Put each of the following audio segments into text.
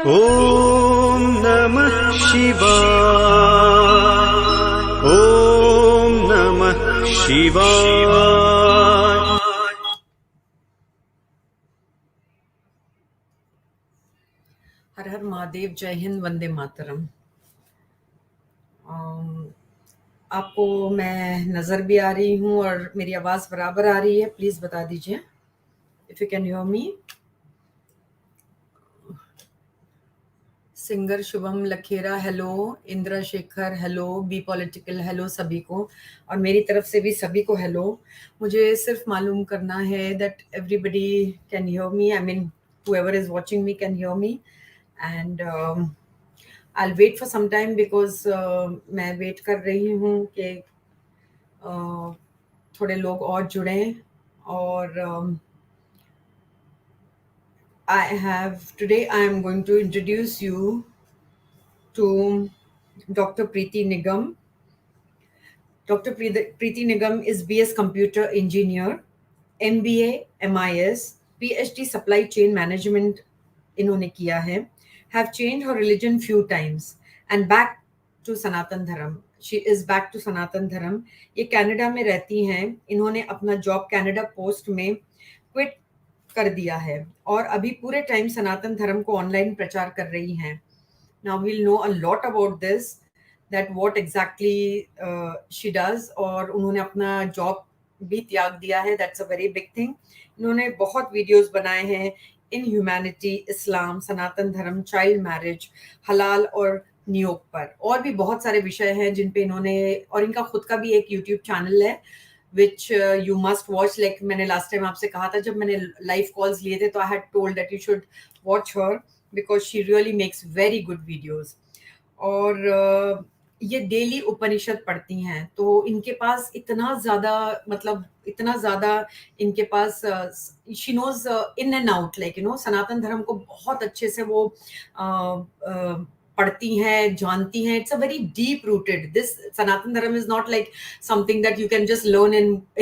ओम नमः शिवाय। ओम नमः शिवाय। हर हर महादेव, जय हिंद, वंदे मातरम। आपको मैं नज़र भी आ रही हूँ और मेरी आवाज़ बराबर आ रही है? प्लीज़ बता दीजिए if you can hear me. Singer Shubham Lakhera hello, Indra Shekhar hello, B political hello सभी को, और मेरी तरफ से भी सभी को हेलो। मुझे सिर्फ मालूम करना है that everybody can hear me, I mean whoever is watching me can hear me, and I'll wait for some time because मैं वेट कर रही हूँ कि थोड़े लोग और जुड़ें। और today I am going to introduce you to Dr. Preeti Nigam. Dr. Preeti Nigam is BS Computer Engineer, MBA, MIS, PhD Supply Chain Management इन्होंने किया है, have changed her religion few times and back to Sanatan Dharam. She is back to Sanatan Dharam. ये Canada में रहती हैं। इन्होंने अपना job Canada post में क्विट कर दिया है और अभी पूरे टाइम सनातन धर्म को ऑनलाइन प्रचार कर रही हैं। Now we'll know a lot about this, that what exactly she does. और उन्होंने अपना जॉब भी त्याग दिया है, that's a very big thing. इन्होंने बहुत वीडियोस बनाए हैं इन ह्यूमैनिटी, इस्लाम, सनातन धर्म, चाइल्ड मैरिज, हलाल और नियोग पर, और भी बहुत सारे विषय हैं जिन पे इन्होंने, और इनका खुद का भी एक यूट्यूब चैनल है which you must watch. Like मैंने लास्ट टाइम आपसे कहा था जब मैंने लाइव कॉल्स लिए थे, तो I had told that you should watch her because she really makes very good videos. और ये डेली उपनिषद पढ़ती हैं, तो इनके पास इतना ज़्यादा, मतलब इतना ज़्यादा इनके पास she knows in and out, like you know, Sanatan Dharma को बहुत अच्छे से वो पढ़ती हैं, जानती हैं। It's a very deep rooted, this Sanatan Dharma is not like something that you can just learn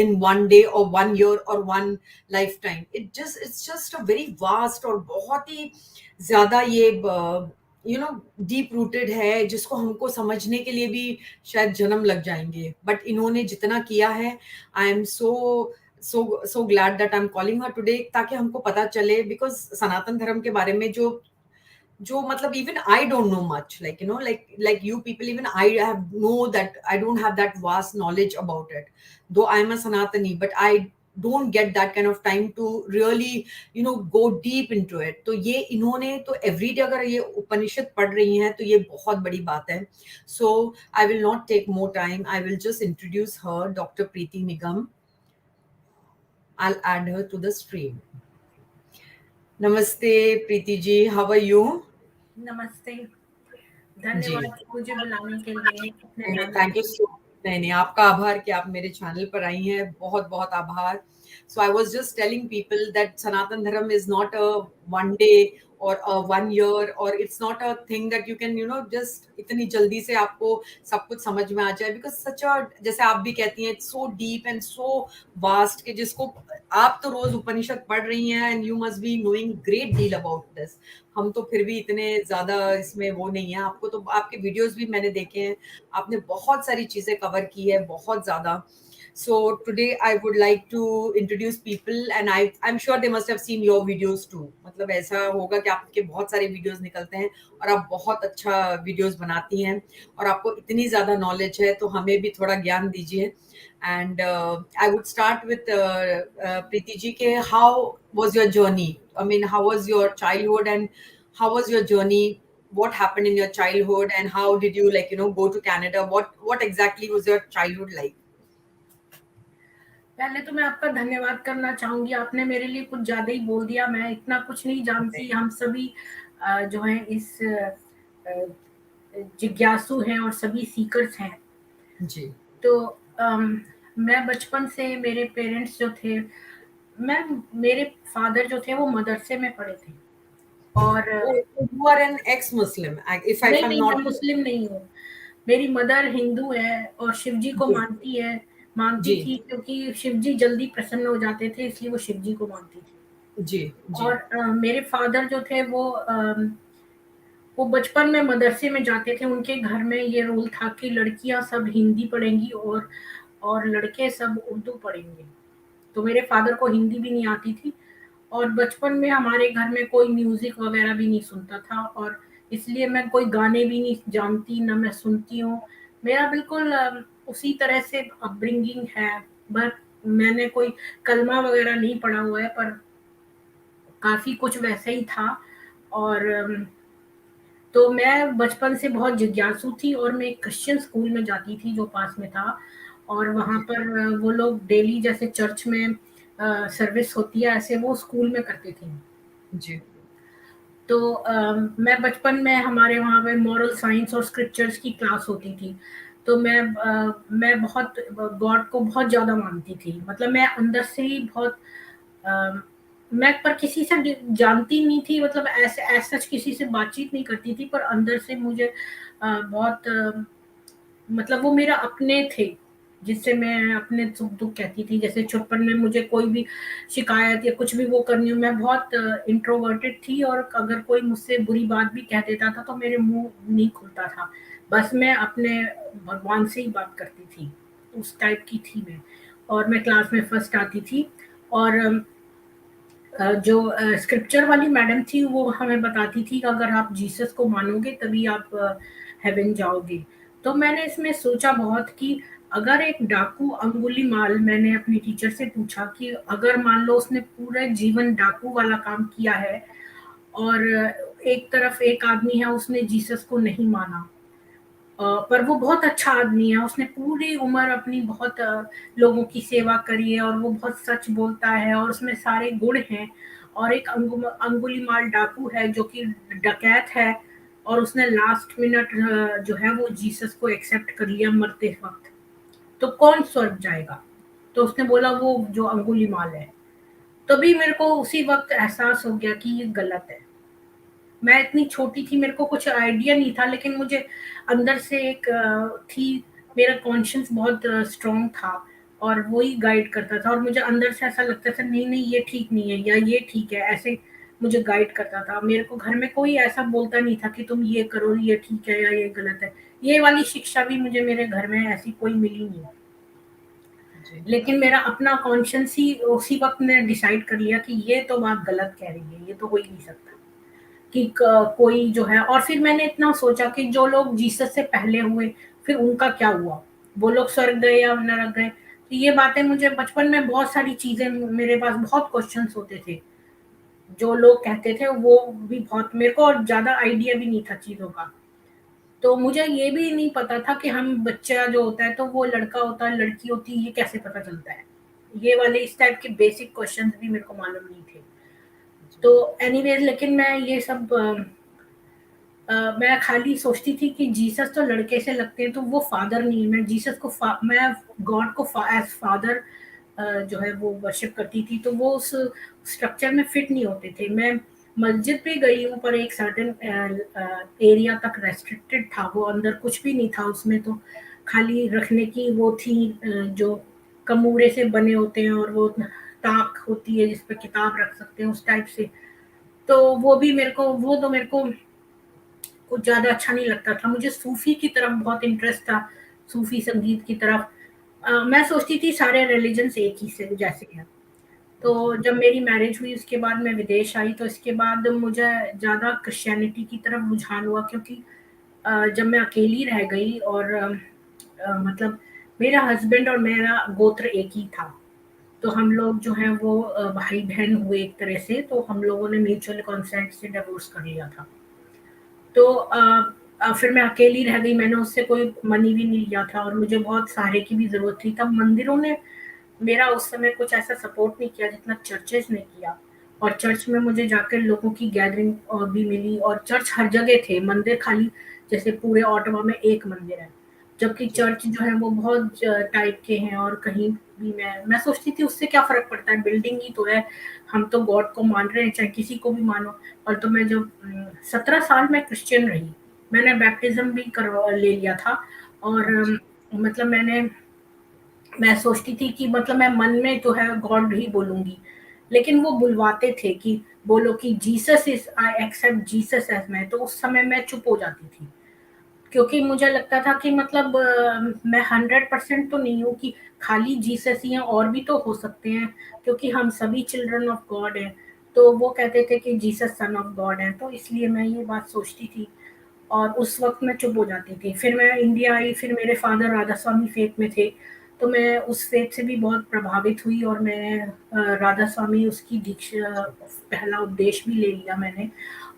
in one day or 1 year or one lifetime. It's just a very vast और बहुत ही ज्यादा ये डीप रूटेड है, जिसको हमको समझने के लिए भी शायद जन्म लग जाएंगे। बट इन्होंने जितना किया है, I am so glad that I'm calling her today, ताकि हमको पता चले, बिकॉज सनातन धर्म के बारे में जो मतलब even I don't know much, like you know, like you people, even I have know that I don't have that vast knowledge about it, though I'm a Sanatani, but I don't get that kind of time to really go deep into it. तो ये इन्होंने तो everyday अगर ये उपनिषद पढ़ रही हैं तो ये बहुत बड़ी बात है। So I will not take more time, I will just introduce her, Dr. Preeti Nigam. I'll add her to the stream. नमस्ते Preeti ji, how are you? नमस्ते, धन्यवाद मुझे बुलाने के लिए। थैंक यू सो, नहीं आपका आभार कि आप मेरे चैनल पर आई हैं, बहुत बहुत आभार। So I was just telling people that Sanatan Dharma is not a one day or a 1 year, or it's not a thing that you can just इतनी जल्दी से आपको सब कुछ समझ में आ जाए, बिकॉज सच अ, जैसे आप भी कहती हैं, it's so deep and so vast कि जिसको आप तो रोज उपनिषद पढ़ रही हैं and you must be knowing great deal about this. हम तो फिर भी इतने ज्यादा इसमें वो नहीं है। आपको तो, आपके वीडियोस भी मैंने देखे हैं, आपने बहुत सारी चीजें कवर की है, बहुत ज्यादा। So today I would like to introduce people, and I'm sure they must have seen your videos too. मतलब ऐसा होगा कि आपके बहुत सारे वीडियोस निकलते हैं और आप बहुत अच्छा वीडियोस बनाती हैं और आपको इतनी ज्यादा नॉलेज है, तो हमें भी थोड़ा ज्ञान दीजिए। And I would start with Preeti ji ke how was your journey? I mean, how was your childhood and how was your journey? What happened in your childhood and how did you go to Canada? What exactly was your childhood like? पहले तो मैं आपका धन्यवाद करना चाहूंगी, आपने मेरे लिए कुछ ज्यादा ही बोल दिया। मैं इतना कुछ नहीं जानती। हम सभी जो हैं इस जिज्ञासु हैं और सभी सीकर्स हैं जी। तो मैं बचपन से, मेरे पेरेंट्स जो थे, मेरे फादर जो थे वो मदरसे में पढ़े थे। और you are an ex-Muslim, if I'm नहीं, not मैं मुस्लिम नहीं हूँ। मेरी मदर हिंदू है और शिव जी को मानती थी, क्योंकि शिव जी जल्दी प्रसन्न हो जाते थे, इसलिए वो शिव जी को मानती थी। जी। और मेरे फादर जो थे वो वो बचपन में मदरसे में जाते थे, उनके घर में ये रूल था कि लड़कियाँ सब हिंदी पढ़ेंगी और लड़के सब उर्दू पढ़ेंगे। तो मेरे फादर को हिंदी भी नहीं आती थी और बचपन में हमारे घर में कोई म्यूज़िक वग़ैरह भी नहीं सुनता था और इसलिए मैं कोई गाने भी नहीं जानती, ना मैं सुनती हूँ। मेरा बिल्कुल उसी तरह से अपब्रिंगिंग है, बट मैंने कोई कलमा वग़ैरह नहीं पढ़ा हुआ है, पर काफ़ी कुछ वैसे ही था और तो मैं बचपन से बहुत जिज्ञासु थी और मैं एक क्रिश्चियन स्कूल में जाती थी जो पास में था और वहाँ जी, पर वो लोग डेली जैसे चर्च में सर्विस होती है ऐसे वो स्कूल में करते थे। जी, तो मैं बचपन में हमारे वहाँ पे मॉरल साइंस और स्क्रिप्चर्स की क्लास होती थी। तो मैं बहुत गॉड को बहुत ज़्यादा मानती थी। मतलब मैं अंदर से ही बहुत अ, मैं पर किसी से जानती नहीं थी, मतलब ऐसे एज़ सच किसी से बातचीत नहीं करती थी, पर अंदर से मुझे बहुत मतलब वो मेरा अपने थे, जिससे मैं अपने सुख-दुःख कहती थी। जैसे बचपन में मुझे कोई भी शिकायत या कुछ भी वो करनी हो, मैं बहुत इंट्रोवर्टेड थी और अगर कोई मुझसे बुरी बात भी कह देता था, तो मेरे मुँह नहीं खुलता था। बस मैं अपने भगवान से ही बात करती थी, उस टाइप की थी मैं। और मैं क्लास में फर्स्ट आती थी और जो स्क्रिप्चर वाली मैडम थी वो हमें बताती थी कि अगर आप जीसस को मानोगे तभी आप हेवन जाओगे। तो मैंने इसमें सोचा बहुत कि अगर एक डाकू अंगुलीमाल, मैंने अपनी टीचर से पूछा कि अगर मान लो उसने पूरा जीवन डाकू वाला काम किया है और एक तरफ एक आदमी है उसने जीसस को नहीं माना, पर वो बहुत अच्छा आदमी है, उसने पूरी उम्र अपनी बहुत लोगों की सेवा करी है और वो बहुत सच बोलता है और उसमें सारे गुण हैं। और एक अंगुलीमाल डाकू है जो कि डकैत है और उसने लास्ट मिनट जो है वो जीसस को एक्सेप्ट कर लिया मरते वक़्त। तो कौन स्वर्ग जाएगा? तो उसने बोला वो जो अंगुलीमाल है। तभी मेरे को उसी वक़्त एहसास हो गया कि ये गलत है। मैं इतनी छोटी थी, मेरे को कुछ आइडिया नहीं था, लेकिन मुझे अंदर से एक थी, मेरा कॉन्शियस बहुत स्ट्रॉन्ग था और वो ही गाइड करता था और मुझे अंदर से ऐसा लगता था नहीं नहीं ये ठीक नहीं है या ये ठीक है, ऐसे मुझे गाइड करता था। मेरे को घर में कोई ऐसा बोलता नहीं था कि तुम ये करो, ये ठीक है या ये गलत है। ये वाली शिक्षा भी मुझे मेरे घर में ऐसी कोई मिली नहीं। जी, लेकिन मेरा अपना कॉन्शियस ही उसी वक्त ने डिसाइड कर लिया कि ये तो बात गलत कह रही है, ये तो हो ही नहीं सकता कि कोई जो है। और फिर मैंने इतना सोचा कि जो लोग जीसस से पहले हुए फिर उनका क्या हुआ, वो लोग स्वर्ग गए या नरक गए। तो ये बातें मुझे बचपन में बहुत सारी चीजें, मेरे पास बहुत क्वेश्चंस होते थे, जो लोग कहते थे वो भी बहुत, मेरे को और ज्यादा आइडिया भी नहीं था चीजों का। तो मुझे ये भी नहीं पता था कि हम बच्चा जो होता है तो वो लड़का होता है लड़की होती है, ये कैसे पता चलता है। ये वाले इस टाइप के बेसिक क्वेश्चंस भी मेरे को मालूम नहीं थे। जी, तो एनीवेज, लेकिन मैं ये सब मैं खाली सोचती थी कि जीसस तो लड़के से लगते हैं तो वो फादर नहीं है। मैं जीसस को मैं गॉड को एज फादर जो है वो वर्शिप करती थी, तो वो उस स्ट्रक्चर में फिट नहीं होते थे। मैं मस्जिद भी गई हूँ पर एक सर्टेन एरिया तक रेस्ट्रिक्टेड था, वो अंदर कुछ भी नहीं था उसमें, तो खाली रखने की वो थी जो कमूरे से बने होते हैं और वो ताक होती है जिसपे किताब रख सकते हैं, उस टाइप से। तो वो भी मेरे को, वो तो मेरे को कुछ ज़्यादा अच्छा नहीं लगता था। मुझे सूफ़ी की तरफ बहुत इंटरेस्ट था, सूफ़ी संगीत की तरफ। मैं सोचती थी सारे रिलिजन्स एक ही से जैसे हैं। तो जी, जब मेरी मैरिज हुई उसके बाद मैं विदेश आई, तो इसके बाद मुझे ज़्यादा क्रिश्चियनिटी की तरफ रुझान हुआ, क्योंकि जब मैं अकेली रह गई और मतलब मेरा हस्बैंड और मेरा गोत्र एक ही था। तो हम लोग जो हैं वो भाई-बहन हुए एक तरह से, तो हम लोगों ने म्यूचुअल कंसेंट से डिवोर्स कर लिया था। तो फिर मैं अकेली रह गई, मैंने उससे कोई मनी भी नहीं लिया था और मुझे बहुत सहारे की भी ज़रूरत थी। तब मंदिरों ने मेरा उस समय कुछ ऐसा सपोर्ट नहीं किया जितना चर्चेज़ ने किया। और चर्च में मुझे जाकर लोगों की गैदरिंग भी मिली और चर्च हर जगह थे, मंदिर खाली, जैसे पूरे ऑttawa में एक मंदिर है। जबकि जी, चर्च जो है वो बहुत टाइप के हैं और कहीं भी मैं सोचती थी उससे क्या फ़र्क पड़ता है, बिल्डिंग ही तो है, हम तो गॉड को मान रहे हैं, चाहे किसी को भी मानो। और तो मैं जब 17 साल मैं क्रिश्चियन रही, मैंने बैप्टिज़्म भी करवा ले लिया था और जी, मतलब मैं सोचती थी कि मतलब मैं मन में तो है गॉड ही बोलूँगी, लेकिन वो बुलवाते थे कि बोलो कि Jesus is, I accept Jesus as मैं, तो उस समय मैं चुप हो जाती थी, क्योंकि मुझे लगता था कि मतलब मैं 100% तो नहीं हूँ कि खाली जीसस ही हैं, और भी तो हो सकते हैं, क्योंकि हम सभी चिल्ड्रन ऑफ गॉड हैं। तो वो कहते थे कि जीसस सन ऑफ गॉड है, तो इसलिए मैं ये बात सोचती थी और उस वक्त मैं चुप हो जाती थी। फिर मैं इंडिया आई, फिर मेरे फादर राधा स्वामी फेथ में थे, तो मैं उस फेथ से भी बहुत प्रभावित हुई और मैं राधा स्वामी उसकी दीक्षा, पहला उपदेश भी ले लिया मैंने,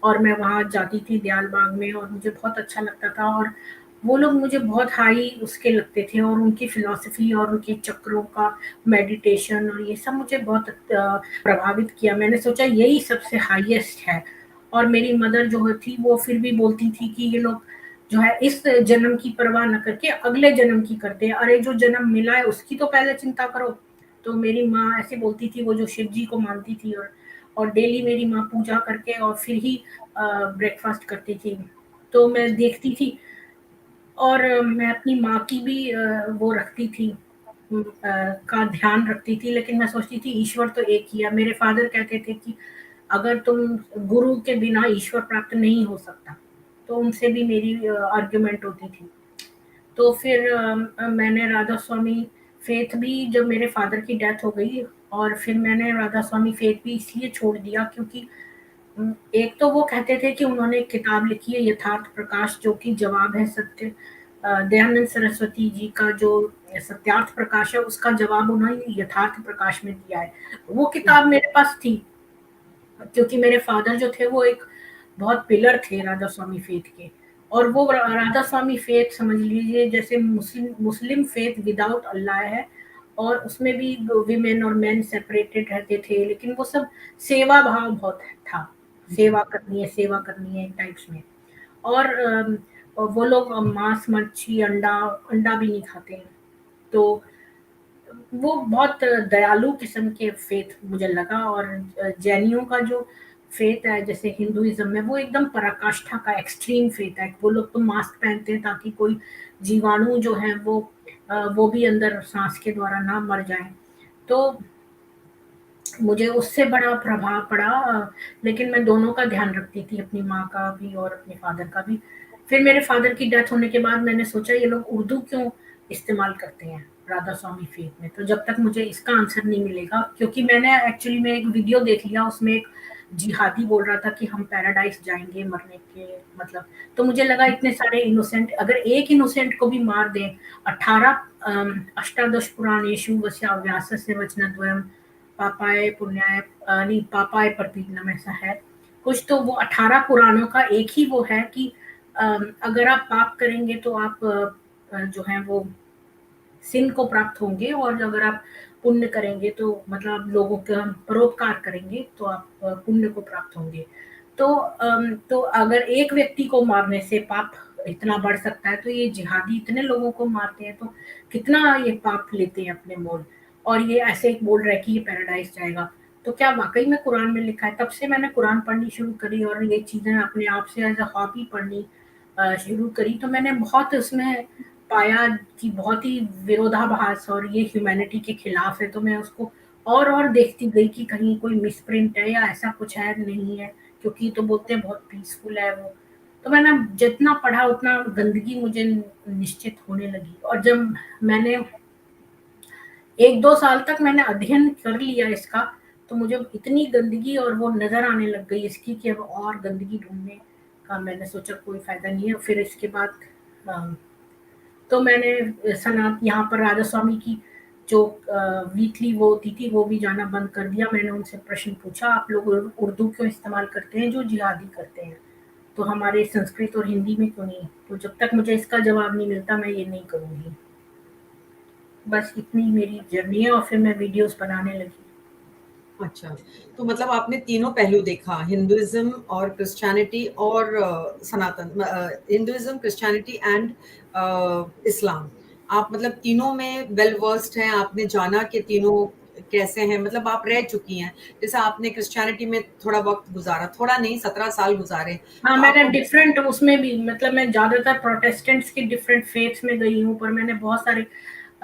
और मैं वहाँ जाती थी दयाल बाग में, और मुझे बहुत अच्छा लगता था, और वो लोग मुझे बहुत हाई उसके लगते थे, और उनकी फिलॉसफी और उनके चक्रों का मेडिटेशन और ये सब मुझे बहुत प्रभावित किया। मैंने सोचा यही सबसे हाईएस्ट है। और मेरी मदर जो थी वो फिर भी बोलती थी कि ये लोग जो है इस जन्म की परवाह न करके अगले जन्म की करते हैं, अरे जो जन्म मिला है उसकी तो पहले चिंता करो। तो मेरी माँ ऐसे बोलती थी, वो जो शिव जी को मानती थी, और डेली मेरी माँ पूजा करके और फिर ही ब्रेकफास्ट करती थी। तो मैं देखती थी, और मैं अपनी माँ की भी वो रखती थी, का ध्यान रखती थी, लेकिन मैं सोचती थी ईश्वर तो एक ही है। मेरे फादर कहते थे कि अगर तुम गुरु के बिना ईश्वर प्राप्त नहीं हो सकता, तो उनसे भी मेरी आर्ग्यूमेंट होती थी। तो फिर मैंने राधा स्वामी फेथ भी, जब मेरे फादर की डेथ हो गई, और फिर मैंने राधा स्वामी फेथ भी इसलिए छोड़ दिया क्योंकि एक तो वो कहते थे कि उन्होंने एक किताब लिखी है यथार्थ प्रकाश, जो कि जवाब है सत्य, दयानंद सरस्वती जी का जो सत्यार्थ प्रकाश है उसका जवाब उन्होंने यथार्थ प्रकाश में दिया है। वो किताब मेरे पास थी, क्योंकि मेरे फादर जो थे वो एक बहुत पिलर थे राधा स्वामी फेथ के, और वो राधा स्वामी फेथ समझ लीजिए जैसे मुस्लिम मुस्लिम फेथ विदाउट अल्लाह है, और उसमें भी विमेन और मेन सेपरेटेड रहते थे, लेकिन वो सब सेवा भाव बहुत था, सेवा करनी है टाइप्स में। और वो लोग मांस मच्छी अंडा अंडा भी नहीं खाते हैं। तो वो बहुत दयालु किस्म के फेथ मुझे लगा। और जैनियों का जो फेथ है जैसे हिंदुइज्म में, वो एकदम पराकाष्ठा का एक्सट्रीम फेथ है। वो लोग तो मास्क पहनते हैं ताकि कोई जीवाणु जो है वो भी अंदर सांस के द्वारा ना मर जाए। तो मुझे उससे बड़ा प्रभाव पड़ा, लेकिन मैं दोनों का ध्यान रखती थी, अपनी माँ का भी और अपने फादर का भी। फिर मेरे फादर की डेथ होने के बाद मैंने सोचा ये लोग उर्दू क्यों इस्तेमाल करते हैं राधा स्वामी फेथ में। तो जब तक मुझे इसका आंसर नहीं मिलेगा, क्योंकि मैंने एक्चुअली में एक वीडियो देख लिया, उसमें एक जिहादी बोल रहा था कि हम पैराडाइज जाएंगे मरने के मतलब। तो मुझे लगा इतने सारे इनोसेंट, अगर एक इनोसेंट को भी मार दें, 18 अष्टादश पुराणेषु वस्या व्यासस्य वचनद्वयम् पापाय पुण्याय नहीं पापाय प्रतीकनम ऐसा है कुछ। तो वो 18 पुराणों का एक ही वो है कि अगर आप पाप करेंगे तो आप जो है वो सिन को प्राप्त होंगे, और अगर आप पुण्य करेंगे तो मतलब लोगों का परोपकार करेंगे तो आप पुण्य को प्राप्त होंगे। तो अगर एक व्यक्ति को मारने से पाप इतना बढ़ सकता है, तो ये जिहादी इतने लोगों को मारते हैं, तो कितना ये पाप लेते हैं अपने मोल। और ये ऐसे ही बोल रहा है कि ये पैराडाइज जाएगा, तो क्या वाकई में कुरान में लिखा है? तब से मैंने कुरान पढ़नी शुरू करी और ये चीजें अपने आप से एज अ हॉबी पढ़नी शुरू करी। तो मैंने बहुत उसमें पाया कि बहुत ही विरोधाभास और ये ह्यूमैनिटी के खिलाफ है। तो मैं उसको और देखती गई कि कहीं कोई मिसप्रिंट है या ऐसा कुछ है नहीं है, क्योंकि तो बोलते हैं बहुत पीसफुल है वो। तो मैंने जितना पढ़ा उतना गंदगी मुझे निश्चित होने लगी। और जब मैंने 1-2 साल तक मैंने अध्ययन कर लिया इसका, तो मुझे इतनी गंदगी और वो नज़र आने लग गई इसकी कि अब और गंदगी ढूँढने का मैंने सोचा कोई फ़ायदा नहीं है। फिर इसके बाद अ, तो मैंने सना यहाँ पर राधा स्वामी की जो वीकली वो होती थी, वो भी जाना बंद कर दिया। मैंने उनसे प्रश्न पूछा, आप लोग उर्दू क्यों इस्तेमाल करते हैं जो जिहादी करते हैं? तो हमारे संस्कृत और हिंदी में क्यों नहीं? तो जब तक मुझे इसका जवाब नहीं मिलता मैं ये नहीं करूँगी। बस इतनी मेरी जर्नी है, और फिर मैं वीडियोज़ बनाने लगी। अच्छा, तो मतलब आपने तीनों पहलू देखा, हिंदुइज्म और क्रिश्चियनिटी और हिंदुइज्म, क्रिश्चियनिटी एंड इस्लाम। आप मतलब तीनों में वेल वर्स्ड हैं, आपने जाना कि तीनों कैसे हैं, मतलब आप रह चुकी हैं। जैसे आपने क्रिश्चियनिटी में थोड़ा वक्त गुजारा, थोड़ा नहीं 17 साल गुजारे, हाँ, तो मैंने आपको डिफरेंट उसमें भी मतलब मैं ज़्यादातर प्रोटेस्टेंट्स की डिफरेंट फेथ्स में गई हूँ, पर मैंने बहुत सारे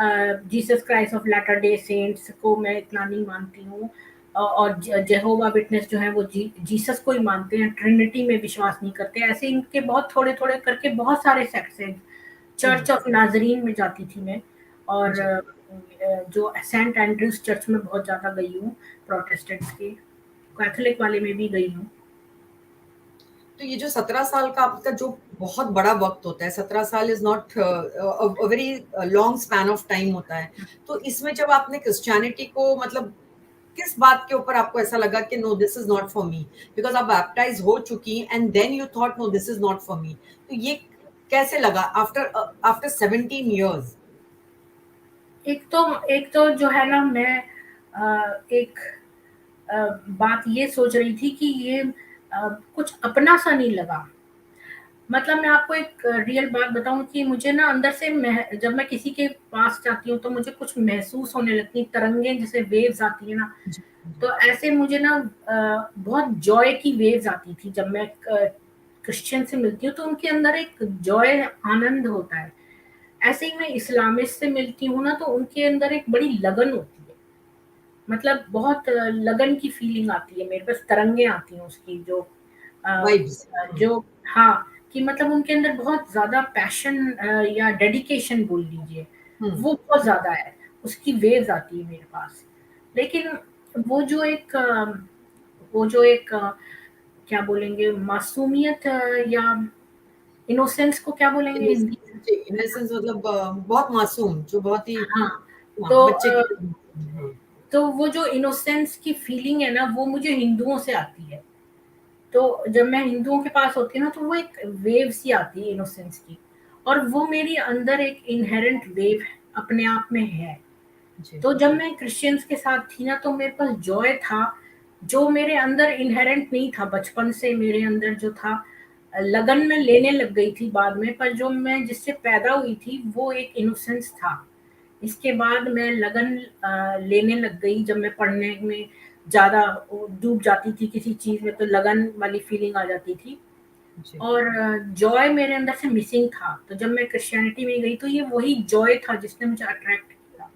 Jesus Christ of latter day saints को मैं इतना नहीं मानती हूँ। और जेहोवा विटनेस जो है वो जीसस को ही मानते हैं, ट्रिनिटी में विश्वास नहीं करते। ऐसे इनके बहुत थोड़े-थोड़े करके बहुत सारे सेक्ट्स हैं। चर्च ऑफ नाज़रीन में जाती थी मैं, और जी। जो सेंट एंड्रयूज़ चर्च में बहुत ज़्यादा गई हूँ, प्रोटेस्टेंट्स के। कैथोलिक वाले में भी गई हूँ। तो ये जो 17 साल का आपका जो बहुत बड़ा वक़्त होता है, 17 साल is not a very long span of time होता है। तो इसमें जब आपने क्रिश्चियनिटी को मतलब किस बात के ऊपर आपको ऐसा लगा कि no this is not for me? Because आप बैप्टाइज़ हो चुकी and then you thought no this is not for me. तो ये कैसे लगा आफ्टर 17 इयर्स? एक तो जो है ना, मैं एक बात ये सोच रही थी कि ये कुछ अपना सा नहीं लगा। मतलब मैं आपको एक रियल बात बताऊँ कि मुझे ना अंदर से जब मैं किसी के पास जाती हूँ तो मुझे कुछ महसूस होने लगती है, तरंगें जैसे वेव्स आती है ना, जी, तो ऐसे मुझे ना बहुत जॉय की वेव्स आती थी जब मैं क्रिश्चियन से मिलती हूँ, तो उनके अंदर एक जॉय, आनंद होता है। ऐसे ही मैं इस्लामिस्ट से मिलती हूँ ना, तो उनके अंदर एक बड़ी लगन होती है। मतलब बहुत लगन की फीलिंग आती है मेरे पास, तरंगे आती हैं उसकी, अ, वाइब्स। हुँ, जो हाँ, कि मतलब उनके अंदर बहुत ज़्यादा पैशन या डेडिकेशन बोल लीजिए, हुँ, वो बहुत ज़्यादा है, उसकी वेव्स आती है मेरे पास। लेकिन वो जो एक क्या बोलेंगे, मासूमियत या इनोसेंस को क्या बोलेंगे हिंदी में? इनोसेंस जी, इनोसेंस मतलब बहुत मासूम, जो बहुत ही हाँ, हाँ, तो बच्चे की तरह। हाँ, तो वो जो इनोसेंस की फीलिंग है ना, वो मुझे हिंदुओं से आती है। तो जब मैं हिंदुओं के पास होती हूँ ना, तो वो एक वेव सी आती है इनोसेंस की, और वो मेरी अंदर एक इनहेरेंट वेव अपने आप में है। जी, तो जब मैं क्रिश्चियंस के साथ थी ना, तो मेरे पास जॉय था, जो मेरे अंदर इनहेरेंट नहीं था बचपन से। मेरे अंदर जो था, लगन में लेने लग गई थी बाद में, पर जो मैं जिससे पैदा हुई थी वो एक इनोसेंस था। इसके बाद मैं लगन लेने लग गई, जब मैं पढ़ने में ज़्यादा डूब जाती थी किसी चीज़ में, तो लगन वाली फीलिंग आ जाती थी, जी। और जॉय मेरे अंदर से मिसिंग था। तो जब मैं क्रिश्चियनिटी में गई, तो ये वही जॉय था जिसने मुझे अट्रैक्ट किया,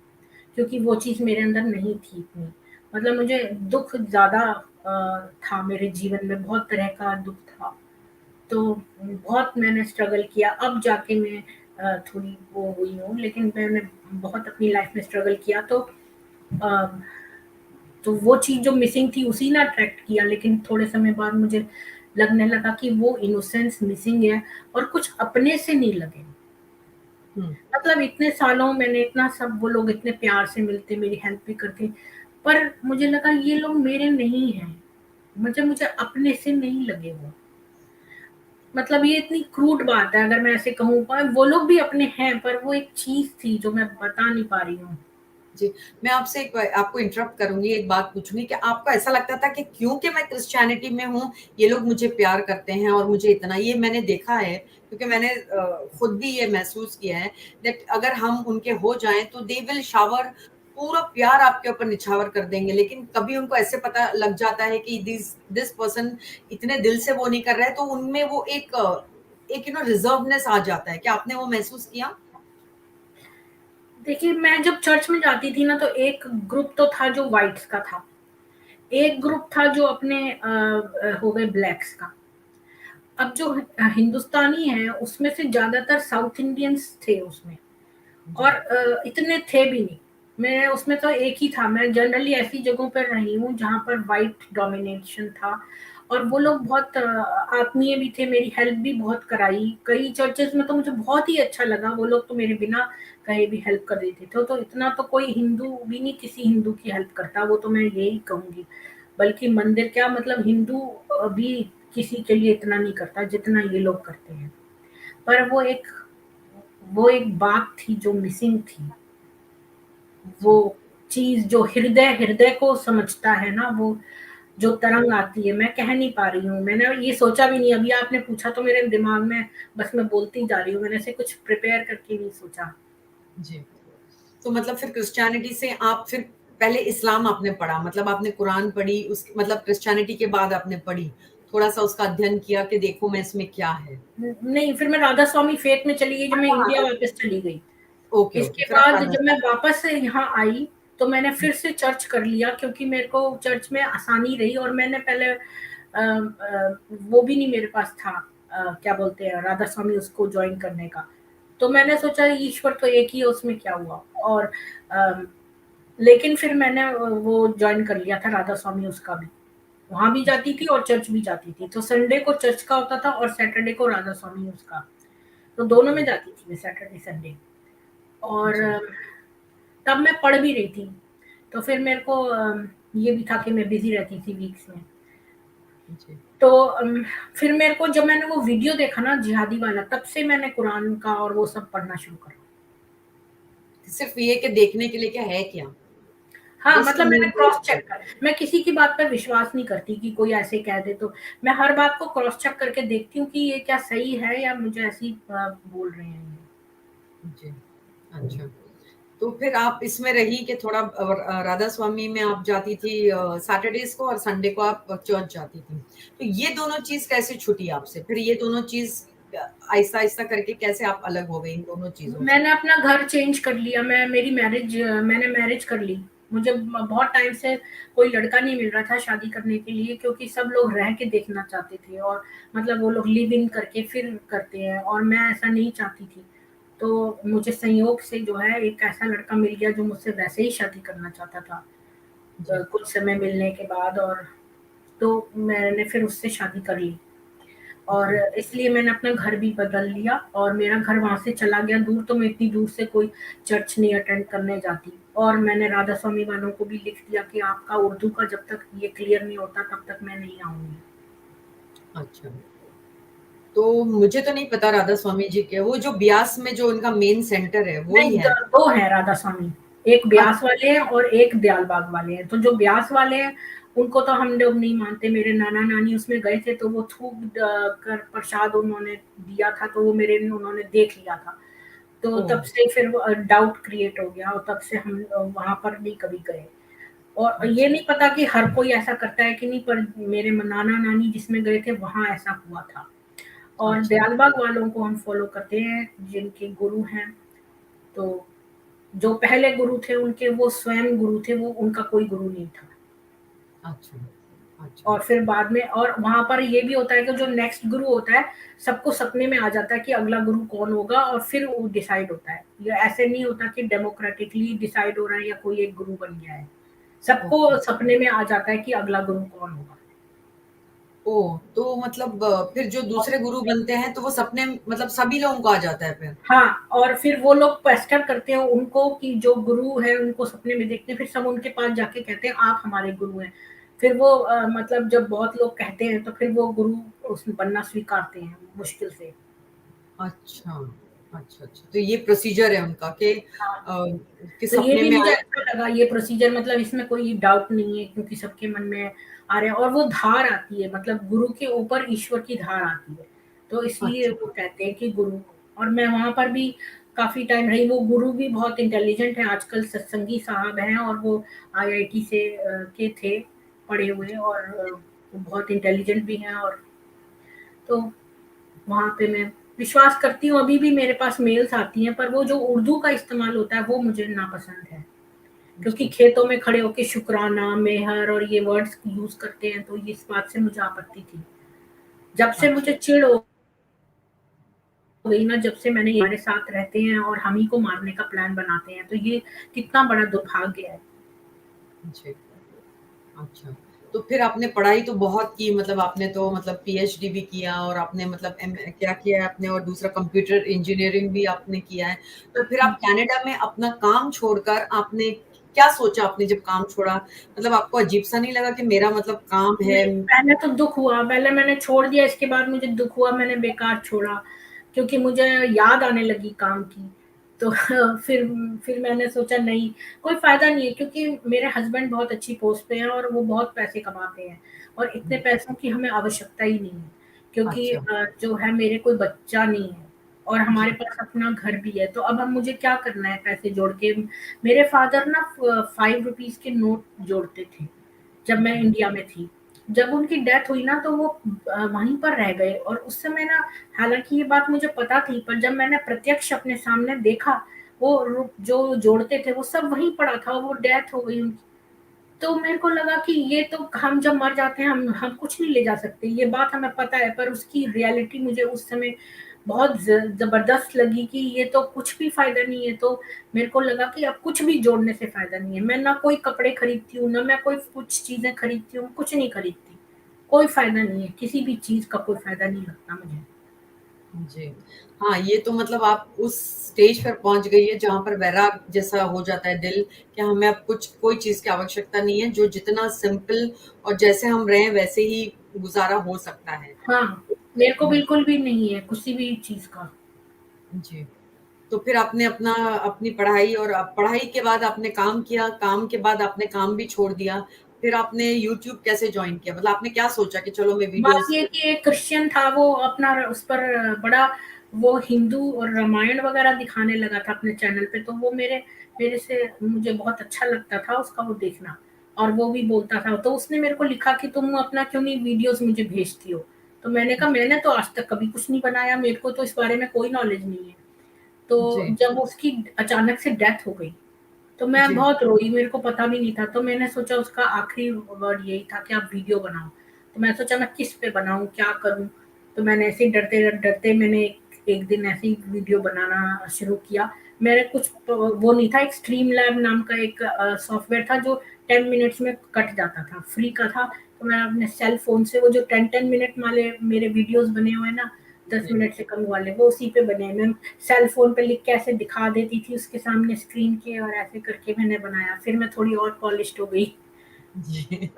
क्योंकि वो चीज़ मेरे अंदर नहीं थी इतनी। मतलब मुझे दुःख ज़्यादा था मेरे जीवन में, बहुत तरह का दुःख था। तो बहुत मैंने स्ट्रगल किया, अब जाके मैं थोड़ी वो हुई हूँ, लेकिन मैंने बहुत अपनी लाइफ में स्ट्रगल किया। अ, तो वो चीज़ जो मिसिंग थी उसी ने अट्रैक्ट किया, लेकिन थोड़े समय बाद मुझे लगने लगा कि वो इनोसेंस मिसिंग है, और कुछ अपने से नहीं लगे। हुँ, मतलब इतने सालों मैंने इतना सब, वो लोग इतने प्यार से मिलते, मेरी हेल्प भी करते, पर मुझे लगा ये लोग मेरे नहीं हैं। मुझे अपने से नहीं लगे वो। मतलब ये इतनी क्रूड बात है अगर मैं ऐसे कहूँ, पर वो लोग भी अपने हैं, पर वो एक चीज़ थी जो मैं बता नहीं पा रही हूँ। जी। मैं आपसे एक आपको इंटरप्ट करूँगी, एक बात पूछूँगी कि आपको ऐसा लगता था कि क्योंकि मैं क्रिश्चियनिटी में हूँ, ये लोग मुझे प्यार करते हैं और मुझे इतना ये मैंने देखा है, क्योंकि मैंने खुद भी ये महसूस किया है दैट अगर हम उनके हो जाएँ, तो दे विल शावर पूरा प्यार आपके ऊपर निछावर कर देंगे। लेकिन कभी उनको ऐसे पता लग जाता है कि दिस पर्सन इतने दिल से वो नहीं कर रहा है, तो उनमें वो एक रिज़र्वनेस आ जाता है। क्या आपने वो महसूस किया? देखिए, मैं जब चर्च में जाती थी ना, तो एक ग्रुप तो था जो व्हाइट्स का था, एक ग्रुप था जो अपने हो गए ब्लैक्स का। अब जो हिंदुस्तानी हैं, उसमें से ज़्यादातर साउथ इंडियंस थे उसमें, जी, और इतने थे भी नहीं। मैं उसमें तो एक ही था। मैं जनरली ऐसी जगहों पर रही हूँ जहाँ पर व्हाइट डोमिनेशन था, और वो लोग बहुत आत्मीय भी थे, मेरी हेल्प भी बहुत कराई। कई चर्चेज़ में तो मुझे बहुत ही अच्छा लगा, वो लोग तो मेरे बिना कहे भी हेल्प कर देते थे। तो इतना तो कोई हिंदू भी नहीं किसी हिंदू की हेल्प करता, वो तो मैं यही कहूँगी। बल्कि मंदिर क्या, मतलब हिंदू भी किसी के लिए इतना नहीं करता जितना ये लोग करते हैं। पर वो एक बात थी जो मिसिंग थी। वो जी। चीज़ जो हृदय हृदय को समझता है ना, वो जो तरंग आती है, मैं कह नहीं पा रही हूँ। मैंने ये सोचा भी नहीं, अभी आपने पूछा तो मेरे दिमाग में बस मैं बोलती जा रही हूँ। मैंने ऐसे कुछ प्रिपेयर करके नहीं सोचा। जी। तो मतलब फिर क्रिश्चियनिटी से आप फिर पहले इस्लाम आपने पढ़ा, मतलब आपने कुरान पढ़ी, उस मतलब क्रिश्चियनिटी के बाद आपने पढ़ी, थोड़ा-सा उसका अध्ययन किया कि देखो मैं इसमें क्या है? नहीं, फिर मैं राधा स्वामी फेथ में चली गई जब मैं अच्छा, हाँ, इंडिया हाँ, वापस चली गई। ओके, ओके, इसके फिर आप बाद राधा जब मैं वापस से यहाँ आई, तो मैंने फिर से चर्च कर लिया, क्योंकि मेरे को चर्च में आसानी रही, और मैंने पहले वो भी नहीं मेरे पास था, क्या बोलते हैं, राधा स्वामी उसको ज्वाइन करने का। तो मैंने सोचा ईश्वर तो एक ही है, उसमें क्या हुआ। और अ, लेकिन फिर मैंने वो ज्वाइन कर लिया था राधा स्वामी उसका भी। वहाँ भी जाती थी और चर्च भी जाती थी। तो संडे को चर्च का होता था और सैटरडे को राधा स्वामी उसका। तो दोनों में जाती थी मैं, सैटरडे संडे। और जी तब मैं पढ़ भी रही थी। तो फिर मेरे को ये भी था कि मैं बिज़ी रहती थी वीक्स में। जी। तो फिर मेरे को जब मैंने वो वीडियो देखा ना जिहादी वाला, तब से मैंने कुरान का और वो सब पढ़ना शुरू करा। सिर्फ ये कि देखने के लिए क्या है क्या, हाँ, जस्ट टू मतलब मैंने नो क्रॉस चेक कर, मैं किसी की बात पर विश्वास नहीं करती कि कोई ऐसे कह दे तो। मैं हर बात को क्रॉस चेक करके देखती हूँ कि ये क्या सही है या मुझे ऐसे ही बोल रहे हैं ये। जी। अच्छा, तो फिर आप इसमें रही कि थोड़ा राधा स्वामी में आप जाती थी सैटरडेज को, और संडे को आप चर्च जाती थी। तो ये दोनों चीज कैसे छूटी आपसे? फिर ये दोनों चीज आहिस्ता आहिस्ता करके कैसे आप अलग हो गई इन दोनों चीजों से? मैंने अपना घर चेंज कर लिया। मैंने मैरिज कर ली। मुझे बहुत टाइम से कोई लड़का नहीं मिल रहा था शादी करने के लिए, क्योंकि सब लोग रह के देखना चाहते थे, और मतलब वो लोग लिव इन करके फिर करते हैं, और मैं ऐसा नहीं चाहती थी। तो मुझे संयोग से जो है एक ऐसा लड़का मिल गया जो मुझसे वैसे ही शादी करना चाहता था, जी। कुछ समय मिलने के बाद। और तो मैंने फिर उससे शादी कर ली। और जी। इसलिए मैंने अपना घर भी बदल लिया, और मेरा घर वहाँ से चला गया दूर। तो मैं इतनी दूर से कोई चर्च नहीं अटेंड करने जाती। और मैंने राधा स्वामी वालों को भी लिख दिया कि आपका उर्दू का जब तक ये क्लियर नहीं होता तब तक मैं नहीं आऊँगी। अच्छा, तो मुझे तो नहीं पता राधा स्वामी जी के, वो जो ब्यास में जो उनका मेन सेंटर है वो ही नहीं, है? 2 हैं राधा स्वामी, एक ब्यास वाले हैं और एक दयालबाग वाले हैं। तो जो ब्यास वाले हैं, उनको तो हम लोग नहीं मानते। मेरे नाना-नानी उसमें गए थे, तो वो थूक कर प्रसाद उन्होंने दिया था, तो वो मेरे उन्होंने देख लिया था। तो ओ। तब से फिर वो डाउट क्रिएट हो गया, और तब से हम वहाँ पर नहीं कभी गए। और ये अच्छा। नहीं पता कि हर कोई ऐसा करता है कि नहीं, पर मेरे नाना-नानी जिसमें गए थे वहाँ ऐसा हुआ था। और अच्छा। दयालबाग वालों को हम फॉलो करते हैं, जिनके गुरु हैं। तो जो पहले गुरु थे उनके, वो स्वयं गुरु थे, वो उनका कोई गुरु नहीं था। अच्छा। अच्छा। और फिर बाद में, और वहाँ पर ये भी होता है कि जो नेक्स्ट गुरु होता है, सबको सपने में आ जाता है कि अगला गुरु कौन होगा, और फिर वो डिसाइड होता है। ये ऐसे नहीं होता कि डेमोक्रेटिकली डिसाइड हो रहा है या कोई एक गुरु बन गया है। सबको ओके। सपने में आ जाता है कि अगला गुरु कौन होगा। ओ, तो मतलब फिर जो दूसरे गुरु बनते हैं तो वो सपने मतलब सभी लोगों को आ जाता है फिर? हाँ, और फिर वो लोग क्वेश्चन करते हैं उनको कि जो गुरु है उनको सपने में देखते हैं, फिर सब उनके पास जाके कहते हैं आप हमारे गुरु हैं। फिर वो मतलब जब बहुत लोग कहते हैं तो फिर वो गुरु उस बनना स्वीकारते हैं मुश्किल से। अच्छा। अच्छा। अच्छा, तो ये प्रोसीजर है उनका हाँ, कि तो ये सपने भी में मुझे आए। अच्छा लगा ये प्रोसीजर, मतलब इसमें कोई डाउट नहीं है, क्योंकि सबके मन में आ रहे हैं, और वो धार आती है, मतलब गुरु के ऊपर ईश्वर की धार आती है। तो इसलिए अच्छा। वो कहते हैं कि गुरु। और मैं वहाँ पर भी काफ़ी टाइम रही। वो गुरु भी बहुत इंटेलिजेंट हैं, आजकल सत्संगी साहब हैं, और वो आईआईटी से के थे पढ़े हुए, और वो बहुत इंटेलिजेंट भी हैं। और तो वहाँ पे मैं विश्वास करती हूँ। अभी भी मेरे पास मेल्स आती हैं, पर वो जो उर्दू का इस्तेमाल होता है वो मुझे नापसंद है। क्योंकि जी। खेतों में खड़े होके शुक्राना, मेहर और ये वर्ड्स यूज़ करते हैं, तो ये इस बात से मुझे आपत्ति थी। जब से अच्छा। मुझे चिढ़ हो गई ना, जब से मैंने ये हमारे साथ रहते हैं और हम ही को मारने का प्लान बनाते हैं, तो ये कितना बड़ा दुर्भाग्य है। जी। अच्छा, तो फिर आपने पढ़ाई तो बहुत की, मतलब आपने तो मतलब पीएचडी भी किया, और आपने मतलब क्या किया है आपने, और दूसरा कंप्यूटर इंजीनियरिंग भी आपने किया है। तो फिर आप कनाडा में अपना काम छोड़कर आपने क्या सोचा? आपने जब काम छोड़ा, मतलब आपको अजीब सा नहीं लगा कि मेरा मतलब काम है? नहीं, पहले तो दुःख हुआ, पहले मैंने छोड़ दिया, इसके बाद मुझे दुःख हुआ मैंने बेकार छोड़ा, क्योंकि मुझे याद आने लगी काम की। तो फिर फिर मैंने सोचा नहीं, कोई फ़ायदा नहीं है, क्योंकि मेरे हस्बैंड बहुत अच्छी पोस्ट पे हैं और वो बहुत पैसे कमाते हैं, और इतने पैसों की हमें आवश्यकता ही नहीं है, क्योंकि अच्छा। जो है मेरे कोई बच्चा नहीं है, और हमारे जी। पास अपना घर भी है। तो अब मुझे क्या करना है पैसे जोड़ के? मेरे फादर ना ₹5 के नोट जोड़ते थे, जब मैं जी। इंडिया में थी। जब उनकी डेथ हुई ना, तो वो वहीं पर रह गए, और उस समय ना, हालाँकि ये बात मुझे पता थी, पर जब मैंने प्रत्यक्ष अपने सामने देखा, वो जो जोड़ते थे वो सब वहीं पड़ा था, वो डेथ हो गई उनकी। तो मेरे को लगा कि ये तो हम जब मर जाते हैं हम कुछ नहीं ले जा सकते, ये बात हमें पता है, पर उसकी रियलिटी मुझे उस समय बहुत जबरदस्त लगी कि ये तो कुछ भी फायदा नहीं है। तो मेरे को लगा कि अब कुछ भी जोड़ने से फायदा नहीं है। मैं ना कोई कपड़े खरीदती हूँ, ना मैं कोई कुछ चीजें खरीदती हूँ, कुछ नहीं खरीदती। कोई फायदा नहीं है, किसी भी चीज का कोई फायदा नहीं लगता मुझे। जी। हाँ, ये तो मतलब आप उस स्टेज पर पहुँच गई है जहाँ पर वैराग जैसा हो जाता है दिल, कि हमें अब कुछ कोई चीज़ की आवश्यकता नहीं है, जो जितना सिंपल और जैसे हम रहें वैसे ही गुज़ारा हो सकता है। हाँ, मेरे को हुँ, बिल्कुल भी नहीं है किसी भी चीज का। जी। तो फिर आपने अपनी पढ़ाई और पढ़ाई के बाद आपने काम किया, काम के बाद आपने काम भी छोड़ दिया, फिर आपने यूट्यूब कैसे जॉइन किया? मतलब आपने क्या सोचा कि चलो मैं बात वीडियोज़ ये कि एक क्रिश्चियन था, वो अपना उस पर बड़ा वो हिंदू और रामायण वगैरह दिखाने लगा था अपने चैनल पे, तो वो मेरे मेरे से मुझे बहुत अच्छा लगता था उसका वो देखना। और वो भी बोलता था, तो उसने मेरे को लिखा कि तुम अपना क्यों नहीं वीडियोस मुझे भेजती हो। तो मैंने कहा मैंने तो आज तक कभी कुछ नहीं बनाया, मेरे को तो इस बारे में कोई नॉलेज नहीं है। तो जी, जब उसकी अचानक से डेथ हो गई, तो मैं जी, बहुत रोई, मेरे को पता भी नहीं था। तो मैंने सोचा उसका आखिरी वर्ड यही था कि आप वीडियो बनाओ। तो मैं सोचा मैं किस पे बनाऊँ, क्या करूँ? तो मैंने ऐसे ही डरते-डरते मैंने एक दिन ऐसे ही वीडियो बनाना शुरू किया। मेरे कुछ वो नहीं था, एक स्ट्रीम लैब नाम का एक सॉफ्टवेयर था जो 10 मिनट्स में कट जाता था, फ्री का था। तो मैं अपने सेल फ़ोन से वो जो 10-10 मिनट वाले मेरे वीडियोज़ बने हुए हैं ना, 10 जी। मिनट से कम वाले, वो उसी पे बने हैं। मैं सेल फ़ोन पे लिख के ऐसे दिखा देती थी उसके सामने स्क्रीन के, और ऐसे करके मैंने बनाया। फिर मैं थोड़ी और पॉलिश्ड हो गई। जी।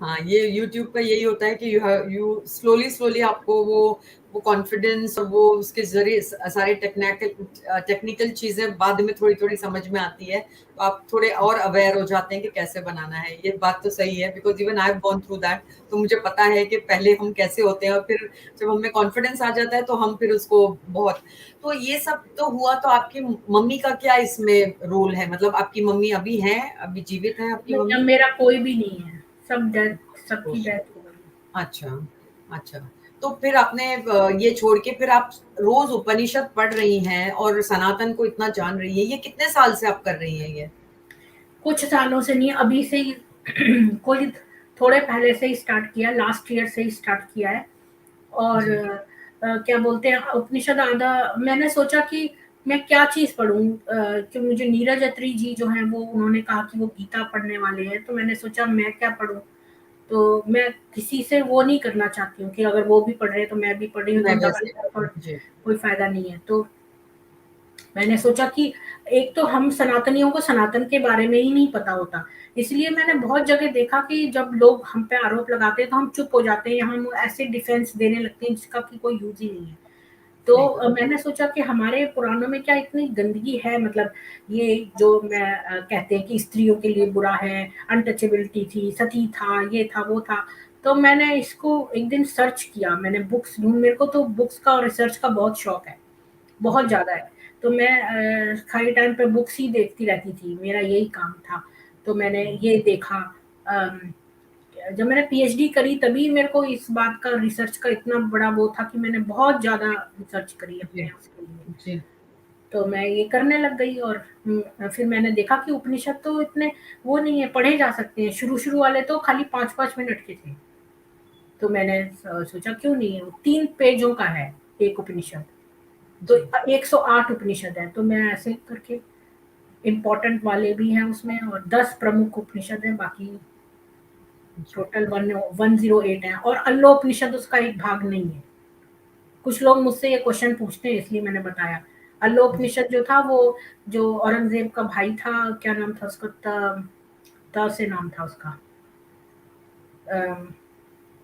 हाँ, ये यूट्यूब का यही होता है कि यू स्लोली स्लोली आपको वो कॉन्फिडेंस और वो उसके ज़रिए सारे टेक्निकल चीज़ें बाद में थोड़ी-थोड़ी समझ में आती है। तो आप थोड़े और अवेयर हो जाते हैं कि कैसे बनाना है। ये बात तो सही है because even I have gone through that. तो मुझे पता है कि पहले हम कैसे होते हैं और फिर जब हमें कॉन्फिडेंस आ जाता है तो हम फिर उसको बहुत तो ये सब तो हुआ तो आपकी मम्मी का क्या इसमें रोल है? मतलब आपकी मम्मी अभी हैं? अभी जीवित हैं आपकी नहीं, अब मम्मी? मेरा कोई भी नहीं है। सब डेथ सबकी ओह! डेथ हो गई। अच्छा, अच्छा। तो फिर आपने ये छोड़ के फिर आप रोज़ उपनिषद पढ़ रही हैं और सनातन को इतना जान रही हैं, ये कितने साल से आप कर रही हैं ये? कुछ सालों से नहीं, अभी से ही कोई थोड़े पहले से ही स्टार्ट किया, लास्ट ईयर से ही स्टार्ट किया है। और जी, क्या बोलते हैं, उपनिषद आधा मैंने सोचा कि मैं क्या चीज़ पढ़ूँ, कि मुझे नीरज अत्री जी जो हैं वो उन्होंने कहा कि वो गीता पढ़ने वाले हैं, तो मैंने सोचा मैं क्या पढ़ूँ? तो मैं किसी से वो नहीं करना चाहती हूँ कि अगर वो भी पढ़ रहे हैं तो मैं भी पढ़ रही हूँ, तो मैं डबल वैसे और जी, कोई फ़ायदा नहीं है। तो मैंने सोचा कि एक तो हम सनातनियों को सनातन के बारे में ही नहीं पता होता। इसलिए मैंने बहुत जगह देखा कि जब लोग हम पे आरोप लगाते हैं तो हम चुप हो जाते हैं, या हम ऐसे डिफेंस देने लगते हैं जिसका कि कोई यूज़ ही नहीं है। तो सही बात। मैंने सोचा कि हमारे पुराणों में क्या इतनी गंदगी है, मतलब ये जो मैं कहते हैं कि स्त्रियों के लिए बुरा है, अनटचेबिलिटी थी, सती था, ये था, वो था। तो मैंने इसको एक दिन सर्च किया, मैंने बुक्स ढूँढ, मेरे को तो बुक्स का और रिसर्च का बहुत शौक है, बहुत जी, ज़्यादा है। तो मैं खाली टाइम पे बुक्स ही देखती रहती थी, मेरा यही काम था। तो मैंने ये देखा, अम, जब मैंने पीएचडी करी तभी मेरे को इस बात का रिसर्च का इतना बड़ा वो था कि मैंने बहुत ज़्यादा रिसर्च करी जी, अपने उसके लिए। जी, तो मैं ये करने लग गई, और फिर मैंने देखा कि उपनिषद तो इतने वो नहीं है, पढ़े जा सकते हैं। शुरू-शुरू वाले तो खाली 5-5 मिनट के थे। तो मैंने सोचा क्यों नहीं, 3 पेजों का है एक उपनिषद। तो जी, 108 उपनिषद है, तो मैं ऐसे करके इम्पोर्टेंट वाले भी हैं उसमें, और 10 प्रमुख उपनिषद हैं, बाकी जी, टोटल 108 हैं, और अल्लोपनिषद उसका एक भाग नहीं है। कुछ लोग मुझसे ये क्वेश्चन पूछते हैं, इसलिए मैंने बताया। जी, अल्लोपनिषद जो था वो जो औरंगज़ेब का भाई था, क्या नाम था उसका? त से नाम था उसका। अम,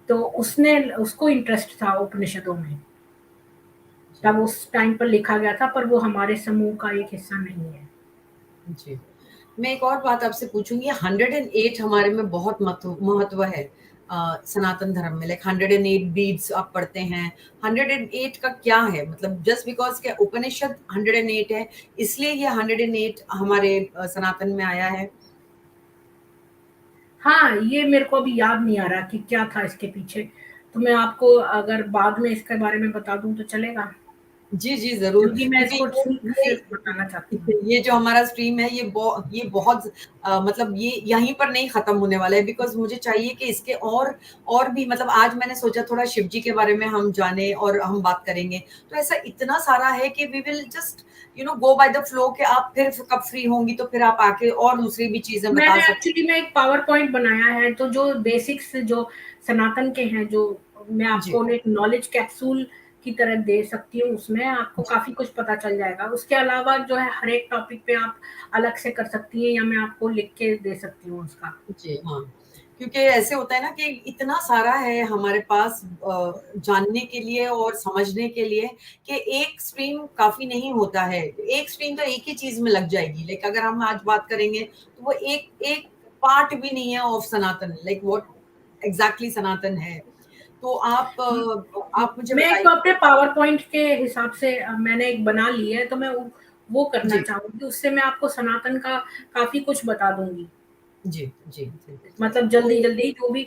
तो उसने उसको इंटरेस्ट था उपनिषदों में। जी, तब उस टाइम पर लिखा गया था, पर वो हमारे समूह का एक हिस्सा नहीं है। जी। मैं एक और बात आपसे पूछूँगी 108 हमारे में बहुत महत्व है सनातन धर्म में लाइक 108 बीड्स आप पढ़ते हैं। 108 का क्या है? मतलब जस्ट बिकॉज़ क्या उपनिषद 108 है, इसलिए ये 108 हमारे सनातन में आया है? हाँ, ये मेरे को अभी याद नहीं आ रहा कि क्या था इसके पीछे। तो मैं आपको अगर बाद में इसके बारे में बता दूँ तो चलेगा? जी, जी, ज़रूर। क्योंकि मैं इसको ठीक से क्योंकि बताना चाहती हूँ। ये जो हमारा स्ट्रीम है ये बहुत मतलब ये यहीं पर नहीं खत्म होने वाला है, बिकॉज़ मुझे चाहिए कि इसके और भी मतलब आज मैंने सोचा थोड़ा शिव जी के बारे में हम जानें और हम बात करेंगे। तो ऐसा इतना सारा है कि we will just go by the flow कि आप फिर कब फ्री होंगी तो फिर आप आके और दूसरी भी चीज़ें बता मैंने सकती एक्चुअली में एक पावर पॉइंट बनाया है, तो जो बेसिक्स जो सनातन के हैं, जो मैं जी, आपको एक नॉलेज कैप्सूल की तरह दे सकती हूँ, उसमें आपको जी, काफ़ी कुछ पता चल जाएगा। उसके अलावा जो है हर एक टॉपिक पे आप अलग से कर सकती हैं, या मैं आपको लिख के दे सकती हूँ उसका। जी, हाँ। क्योंकि ऐसे होता है ना कि इतना सारा है हमारे पास जानने के लिए और समझने के लिए कि एक स्ट्रीम काफ़ी नहीं होता है। एक स्ट्रीम तो एक ही चीज़ में लग जाएगी। लाइक अगर हम आज बात करेंगे तो वो एक एक पार्ट भी नहीं है of Sanatan, like what exactly Sanatan है। तो आप मुझे मैं एक बताइए। अपने पावर पॉइंट के हिसाब से मैंने एक बना ली है, तो मैं वो करना जी, चाहूँगी। उससे मैं आपको सनातन का काफ़ी कुछ बता दूँगी। जी, जी, जी। मतलब तो जल्दी-जल्दी जो भी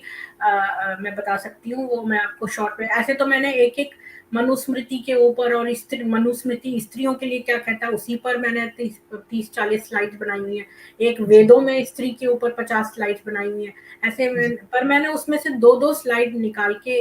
मैं बता सकती हूँ, वो मैं आपको शॉर्ट में ऐसे तो मैंने एक-एक मनुस्मृति के ऊपर और मनुस्मृति स्त्रियों के लिए क्या कहता है, उसी पर मैंने 30-40 स्लाइड्स बनाई हुई हैं। एक जी, वेदों में स्त्री के ऊपर 50 स्लाइड्स बनाई हुई हैं। ऐसे जी, पर मैंने उसमें से 2-2 स्लाइड निकाल के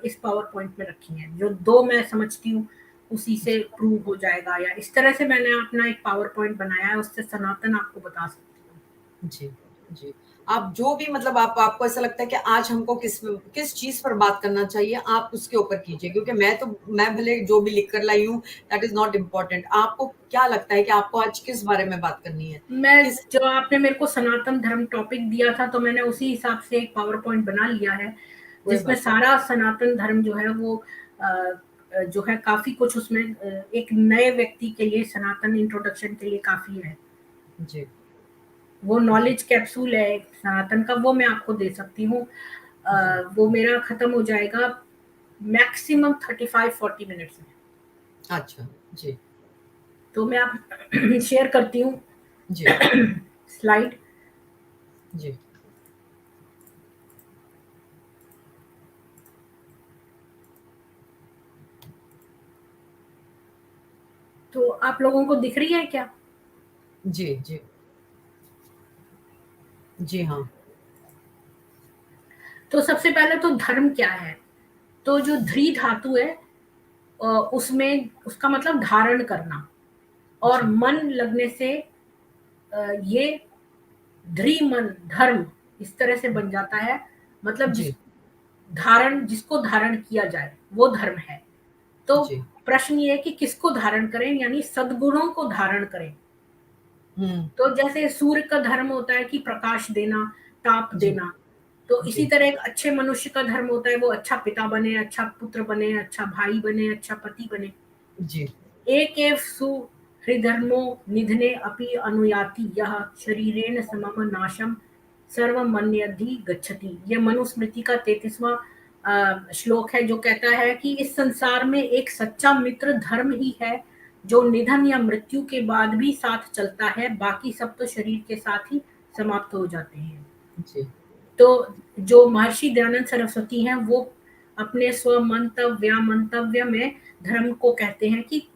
इस पावर पॉइंट में रखी हैं। जो 2 मैं समझती हूँ, उसी से जी। प्रूव हो जाएगा, या इस तरह से मैंने अपना एक पावर पॉइंट बनाया है, उससे सनातन आपको बता सकती हूँ। जी, जी। आप जो भी मतलब आप आपको ऐसा लगता है कि आज हमको किस चीज़ पर बात करना चाहिए, आप उसके ऊपर कीजिए क्योंकि मैं भले जो भी लिख कर लाई हूँ, दैट इज़ नॉट इम्पोर्टेंट। आपको क्या लगता है कि आपको आज किस बारे में बात करनी है? मैं किस जो आपने मेरे को सनातन धर्म टॉपिक दिया था, तो मैंने उसी हिसाब से एक पावर पॉइंट बना लिया है, कोई जिसमें बात सारा सनातन धर्म जो है वो जो है काफ़ी कुछ उसमें एक नए व्यक्ति के लिए सनातन इंट्रोडक्शन के लिए काफ़ी है। जी, वो जी, नॉलेज कैप्सूल है एक सनातन का, वो मैं आपको दे सकती हूँ। जी। वो मेरा खत्म हो जाएगा मैक्सिमम 35-40 मिनट्स में। अच्छा, जी, तो मैं आप शेयर करती हूँ जी, स्लाइड। जी, तो आप लोगों को दिख रही है क्या? जी, जी, जी, हाँ, तो सबसे पहले तो धर्म क्या है? तो जो जी, ध्री धातु है, उसमें उसका मतलब धारण करना, और जी, मन लगने से ये ध्री मन धर्म इस तरह से बन जाता है। मतलब जी, जिसको धारण किया जाए वो धर्म है। तो जी, प्रश्न ये है कि किसको धारण करें, यानी सद्गुणों को धारण करें। हुँ, तो जैसे सूर्य का धर्म होता है कि प्रकाश देना, ताप जी, देना, तो इसी जी, तरह एक अच्छे मनुष्य का धर्म होता है वो अच्छा पिता बने, अच्छा पुत्र बने, अच्छा भाई बने, अच्छा पति बने। जी, एकेव सुहृदधर्मो निधने अपि अनुयाति यः शरीरेण समम नाशम सर्वमन्यधि गच्छति। ये मनुस्मृति का 33वां श्लोक है, जो कहता है कि इस संसार में एक सच्चा मित्र धर्म ही है, जो निधन या मृत्यु के बाद भी साथ चलता है, बाकी सब तो शरीर के साथ ही समाप्त हो जाते हैं। जी, तो जो महर्षि दयानंद सरस्वती हैं, वो अपने मंतव्य में धर्म को कहते हैं कि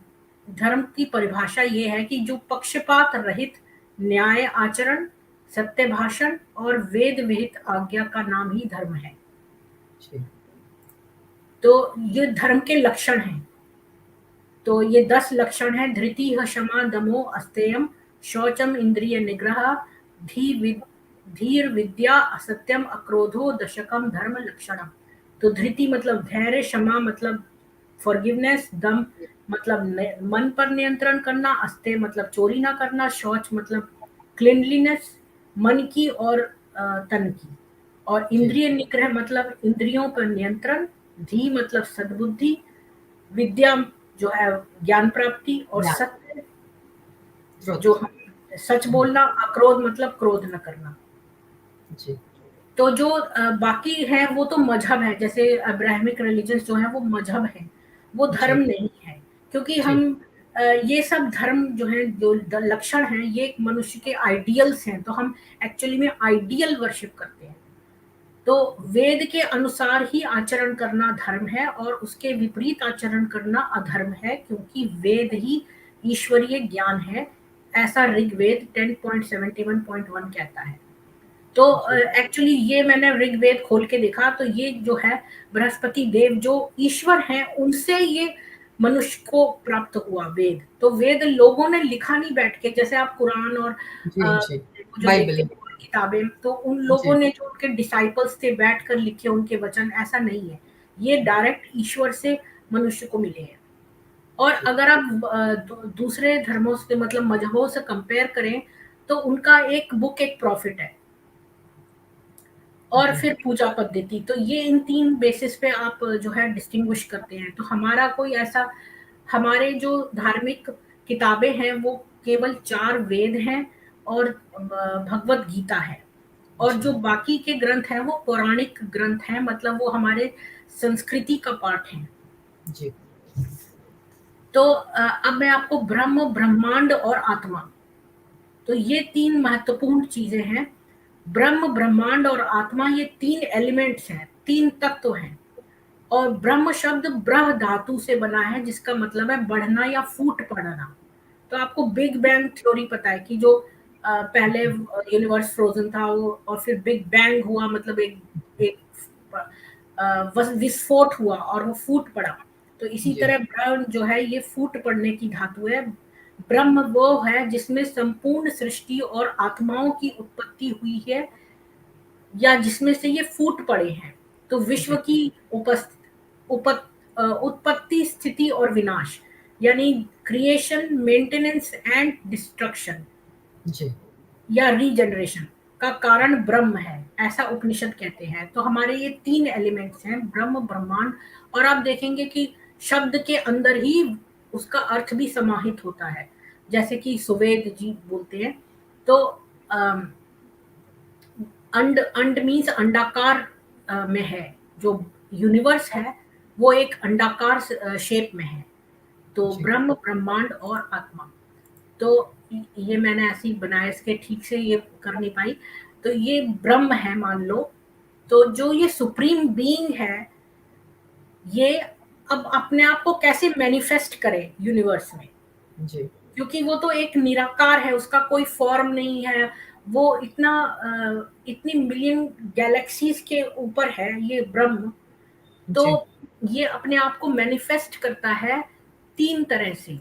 धर्म की परिभाषा ये है कि जो पक्षपात रहित न्याय आचरण, सत्य भाषण और वेद विहित आज्ञा का नाम ही धर्म है। जी, तो ये धर्म के लक्षण हैं। तो ये 10 लक्षण हैं: धृति, क्षमा, दमो, अस्तेयम, शौचम, इंद्रिय निग्रह, धी वि- धीर, विद्या, असत्यम, अक्रोधो, दशकम, धर्म लक्षणम। तो धृति मतलब धैर्य, क्षमा मतलब फॉरगिवनेस, दम मतलब मन पर नियंत्रण करना, अस्तेय मतलब चोरी ना करना, शौच मतलब क्लिनलीनेस, मन की और तन की, और जी, इंद्रिय निग्रह मतलब इंद्रियों पर नियंत्रण, धी मतलब सद्बुद्धि, विद्या जो है ज्ञान प्राप्ति, और ज्ञान, सत्य जो ट्रुथ, सच हुँ, बोलना, अक्रोध मतलब क्रोध न करना। जी, तो जो बाकी है वो तो मजहब है, जैसे अब्राहमिक रिलीजन्स जो है वो मजहब है, वो धर्म जी, नहीं है। क्योंकि जी, ये सब धर्म जो है, जो लक्षण है, ये एक मनुष्य के आइडियल्स हैं, तो हम एक्चुअली में आइडियल वर्शिप करते हैं। तो वेद के अनुसार ही आचरण करना धर्म है और उसके विपरीत आचरण करना अधर्म है, क्योंकि वेद ही ईश्वरीय ज्ञान है, ऐसा ऋग्वेद 10.71.1 कहता है। तो एक्चुअली ये मैंने ऋग्वेद खोल के देखा, तो ये जो है बृहस्पति देव जो ईश्वर हैं उनसे ये मनुष्य को प्राप्त हुआ वेद। तो वेद लोगों ने लिखा नहीं बैठ के, जैसे आप कुरान और जी जो बाइबल। देखते हैं और किताबें, तो उन लोगों जी ने जो उनके डिसाइपल्स थे बैठ कर लिखे उनके वचन, ऐसा नहीं है। ये डायरेक्ट ईश्वर से मनुष्य को मिले हैं। और अगर आप दूसरे धर्मों से मतलब मजहबों से कंपेयर करें, तो उनका एक बुक एक प्रॉफिट है और जी फिर पूजा पद्धति। तो ये इन 3 बेसिस पे आप जो है डिस्टिंग्विश करते हैं। तो हमारा कोई ऐसा, हमारे जो धार्मिक किताबें हैं वो केवल 4 वेद हैं और भगवत गीता है, और जी जो बाकी के ग्रंथ हैं वो पौराणिक ग्रंथ हैं, मतलब वो हमारे संस्कृति का पार्ट है। जी तो अब मैं आपको ब्रह्म, ब्रह्मांड और आत्मा, तो ये 3 महत्वपूर्ण चीजें हैं। ब्रह्म, ब्रह्मांड और आत्मा, ये 3 एलिमेंट्स हैं, 3 तत्व हैं। और ब्रह्म शब्द ब्रह धातु से बना है, जिसका मतलब है बढ़ना या फूट पड़ना। तो आपको बिग बैंग थ्योरी पता है कि जो पहले यूनिवर्स फ्रोजन था वो, और फिर बिग बैंग हुआ, मतलब एक एक विस्फोट हुआ और वो फूट पड़ा। तो इसी जी तरह ब्रह्म जो है ये फूट पड़ने की धातु है। ब्रह्म वो है जिसमें संपूर्ण सृष्टि और आत्माओं की उत्पत्ति हुई है, या जिसमें से ये फूट पड़े हैं। तो विश्व जी की उत्पत्ति, स्थिति और विनाश, यानी क्रिएशन, मेंटेनेंस एंड डिस्ट्रक्शन जी या रीजनरेशन का कारण ब्रह्म है, ऐसा उपनिषद कहते हैं। तो हमारे ये 3 एलिमेंट्स हैं, ब्रह्म, ब्रह्मांड। और आप देखेंगे कि शब्द के अंदर ही उसका अर्थ भी समाहित होता है, जैसे कि सुवेद जी बोलते हैं। तो अम, अंड, अंड मीन्स अंडाकार में है, जो यूनिवर्स है वो एक अंडाकार शेप में है। तो जी ब्रह्म, ब्रह्मांड और आत्मा। तो ये मैंने ऐसे ही बनाया, इसके ठीक से ये कर नहीं पाई। तो ये ब्रह्म है मान लो। तो जो ये सुप्रीम बीइंग है, ये अब अपने आप को कैसे मैनिफेस्ट करे यूनिवर्स में, जी क्योंकि वो तो एक निराकार है, उसका कोई फॉर्म नहीं है। वो इतनी मिलियन गैलेक्सीज के ऊपर है ये ब्रह्म। तो जी ये अपने आप को मैनिफेस्ट करता है 3 तरह से,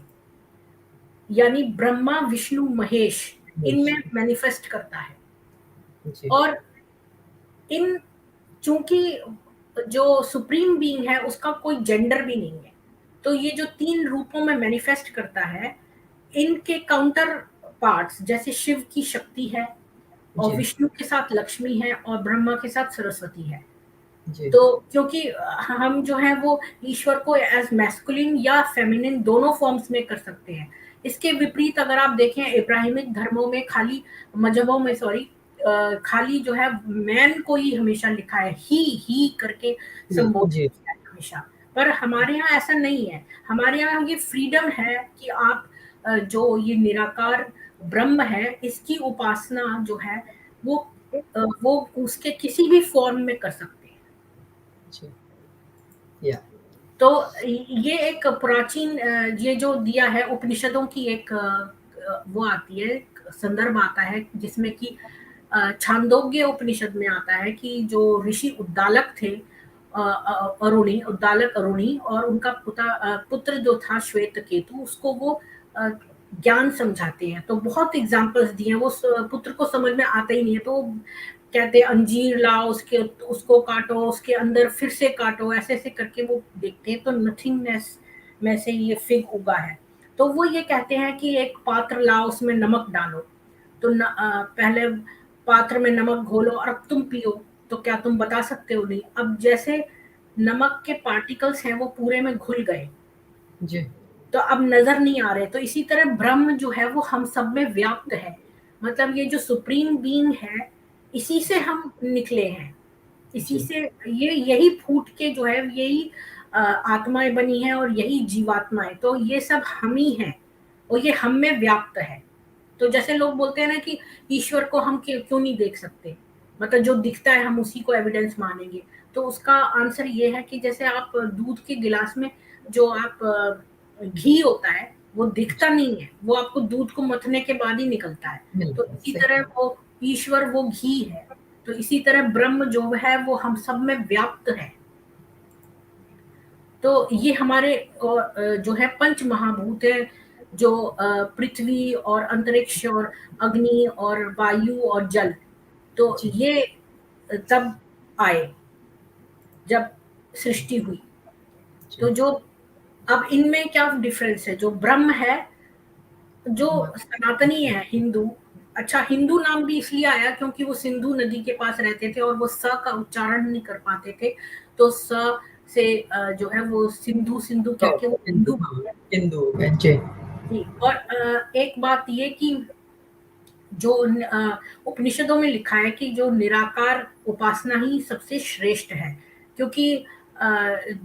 यानी ब्रह्मा, विष्णु, महेश, इनमें मैनिफेस्ट करता है। जी और इन, चूंकि जो सुप्रीम बीइंग है उसका कोई जेंडर भी नहीं है, तो ये जो 3 रूपों में मैनिफेस्ट करता है, इनके काउंटर पार्ट्स, जैसे शिव की शक्ति है, और जी विष्णु के साथ लक्ष्मी है, और ब्रह्मा के साथ सरस्वती है। जी तो क्योंकि हम जो है वो ईश्वर को एज मैस्कुलिन या फेमिनिन दोनों फॉर्म्स में कर सकते हैं। इसके विपरीत अगर आप देखें, इब्राहिमिक धर्मों में खाली, मजहबों में सॉरी, खाली जो है मैन को ही हमेशा लिखा है, ही करके संबोधित जी किया है हमेशा। पर हमारे यहाँ ऐसा नहीं है। हमारे यहाँ ये फ्रीडम है कि आप जो ये निराकार ब्रह्म है, इसकी उपासना जो है वो वो उसके किसी भी फॉर्म में कर सकते हैं। जी या तो ये एक प्राचीन ये जो दिया है उपनिषदों की एक वो आती है, संदर्भ आता है, जिसमें कि छांदोग्य उपनिषद में आता है कि जो ऋषि उद्दालक थे, अरुणी, उद्दालक अरुणी, और उनका पुत्र जो था श्वेत केतु, उसको वो ज्ञान समझाते हैं। तो बहुत एग्जाम्पल्स दिए हैं, वो पुत्र को समझ में आता ही नहीं है, तो कहते हैं अंजीर लाओ, उसके उसको काटो, उसके अंदर फिर से काटो, ऐसे ऐसे करके वो देखते हैं, तो नथिंगनेस में से ये फिग उगा है। तो वो ये कहते हैं कि एक पात्र लाओ, उसमें नमक डालो, तो पहले पात्र में नमक घोलो और अब तुम पियो। तो क्या तुम बता सकते हो? नहीं। अब जैसे नमक के पार्टिकल्स हैं वो पूरे में घुल गए, जी तो अब नजर नहीं आ रहे। तो इसी तरह ब्रह्म जो है वो हम सब में व्याप्त है, मतलब ये जो सुप्रीम बीइंग है, इसी से हम निकले हैं, इसी जी से ये यही फूट के जो है यही आत्माएं बनी है, और यही जीवात्माएं। तो ये सब हम ही हैं और ये हम में व्याप्त है। तो जैसे लोग बोलते हैं ना कि ईश्वर को हम क्यों नहीं देख सकते, मतलब जो दिखता है हम उसी को एविडेंस मानेंगे। तो उसका आंसर ये है कि जैसे आप दूध के गिलास में जो आप घी होता है वो दिखता नहीं है, वो आपको दूध को मथने के बाद ही निकलता है। तो इसी तरह वो ईश्वर वो घी है, तो इसी तरह ब्रह्म जो है वो हम सब में व्याप्त है। तो ये हमारे जो है पंच महाभूत है, जो पृथ्वी और अंतरिक्ष और अग्नि और वायु और जल, तो ये तब आए जब सृष्टि हुई। तो जो अब इनमें क्या डिफरेंस है, जो ब्रह्म है, जो सनातनी है हिंदू, अच्छा हिंदू नाम भी इसलिए आया क्योंकि वो सिंधु नदी के पास रहते थे और वो स का उच्चारण नहीं कर पाते थे, तो स से जो है वो सिंधु सिंधु कह के वो हिंदू हिंदू जी। और एक बात ये कि जो उपनिषदों में लिखा है कि जो निराकार उपासना ही सबसे श्रेष्ठ है, क्योंकि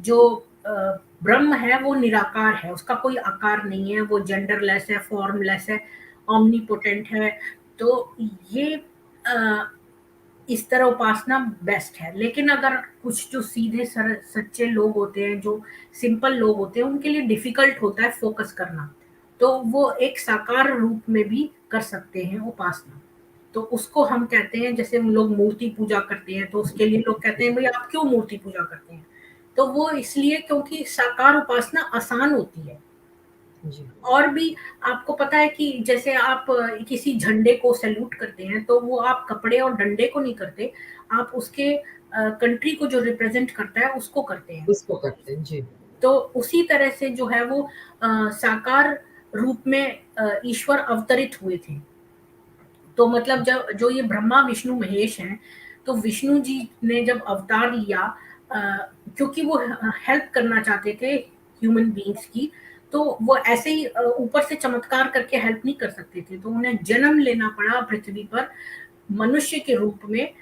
जो ब्रह्म है वो निराकार है, उसका कोई आकार नहीं है, वो जेंडरलेस है, फॉर्मलेस है, ऑमनीपोटेंट है। तो ये इस तरह उपासना बेस्ट है। लेकिन अगर कुछ जो सीधे सच्चे लोग होते हैं, जो सिंपल लोग होते हैं, उनके लिए डिफिकल्ट होता है फोकस करना, तो वो एक साकार रूप में भी कर सकते हैं उपासना। तो उसको हम कहते हैं, जैसे हम लोग मूर्ति पूजा करते हैं तो उसके लिए लोग कहते हैं भाई आप क्यों मूर्ति पूजा करते हैं, तो वो इसलिए क्योंकि साकार उपासना आसान होती है। और भी आपको पता है कि जैसे आप किसी झंडे को सैल्यूट करते हैं तो वो आप कपड़े और डंडे को नहीं करते, आप उसके कंट्री को जो रिप्रेजेंट करता है उसको करते हैं, उसको करते हैं जी। तो उसी तरह से जो है वो साकार रूप में ईश्वर अवतरित हुए थे। तो मतलब जब जो ये ब्रह्मा विष्णु महेश हैं, तो विष्णु जी ने जब अवतार लिया, क्योंकि वो हेल्प करना चाहते थे ह्यूमन बीइंग्स की, तो वो ऐसे ही ऊपर से चमत्कार करके हेल्प नहीं कर सकते थे, तो उन्हें जन्म लेना पड़ा पृथ्वी पर मनुष्य के रूप में।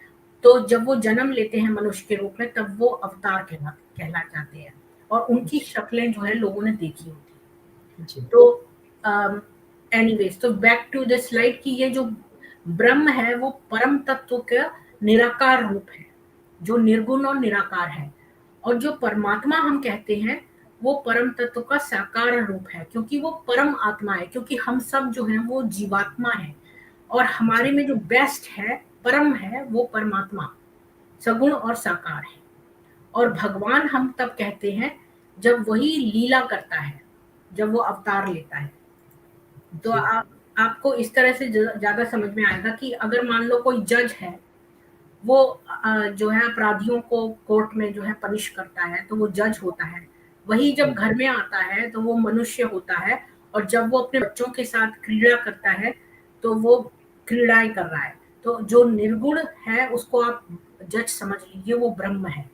तो जब वो जन्म लेते हैं मनुष्य के रूप में, तब वो अवतार कहला जाते हैं, और उनकी शक्लें जो है लोगों ने देखी होती है। तो एनीवेज, तो बैक टू द स्लाइड कि ये जो ब्रह्म है वो परम तत्व का निराकार रूप है, जो निर्गुण और निराकार है। और जो परमात्मा हम कहते हैं वो परम तत्व का साकार रूप है, क्योंकि वो परम आत्मा है, क्योंकि हम सब जो है वो जीवात्मा है, और हमारे में जो बेस्ट है, परम है, वो परमात्मा सगुण और साकार है। और भगवान हम तब कहते हैं जब वही लीला करता है, जब वो अवतार लेता है। तो आपको इस तरह से ज्यादा समझ में आएगा कि अगर मान लो कोई जज है, वो जो है अपराधियों को कोर्ट में जो है पनिश करता है, तो वो जज होता है। वही जब घर में आता है तो वो मनुष्य होता है, और जब वो अपने बच्चों के साथ क्रीड़ा करता है तो वो क्रीड़ाएं कर रहा है। तो जो निर्गुण है उसको आप जज समझ लीजिए, वो ब्रह्म है।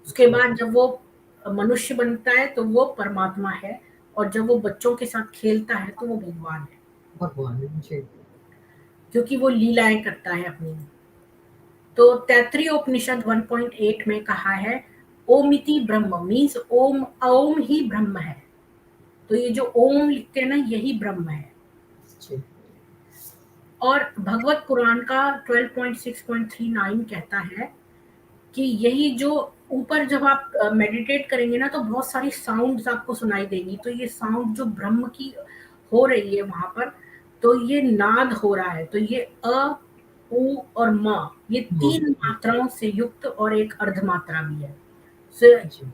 उसके बाद जब वो मनुष्य बनता है तो वो परमात्मा है, और जब वो बच्चों के साथ खेलता है तो वो भगवान है, क्योंकि वो लीलाएं करता है अपनी। तो तैत्रीय उपनिषद 1.8 में कहा है ओमिति ब्रह्म, मीन्स ओम, ओम ही ब्रह्म है। तो ये जो ओम लिखते हैं ना, यही ब्रह्म है। और भगवत पुराण का 12.6.39 कहता है कि यही जो ऊपर जब आप मेडिटेट करेंगे ना, तो बहुत सारी साउंड्स आपको सुनाई देंगी। तो ये साउंड जो ब्रह्म की हो रही है वहां पर, तो ये नाद हो रहा है। तो ये अ, उ और म, ये 3 मात्राओं से युक्त और एक अर्ध मात्रा भी है।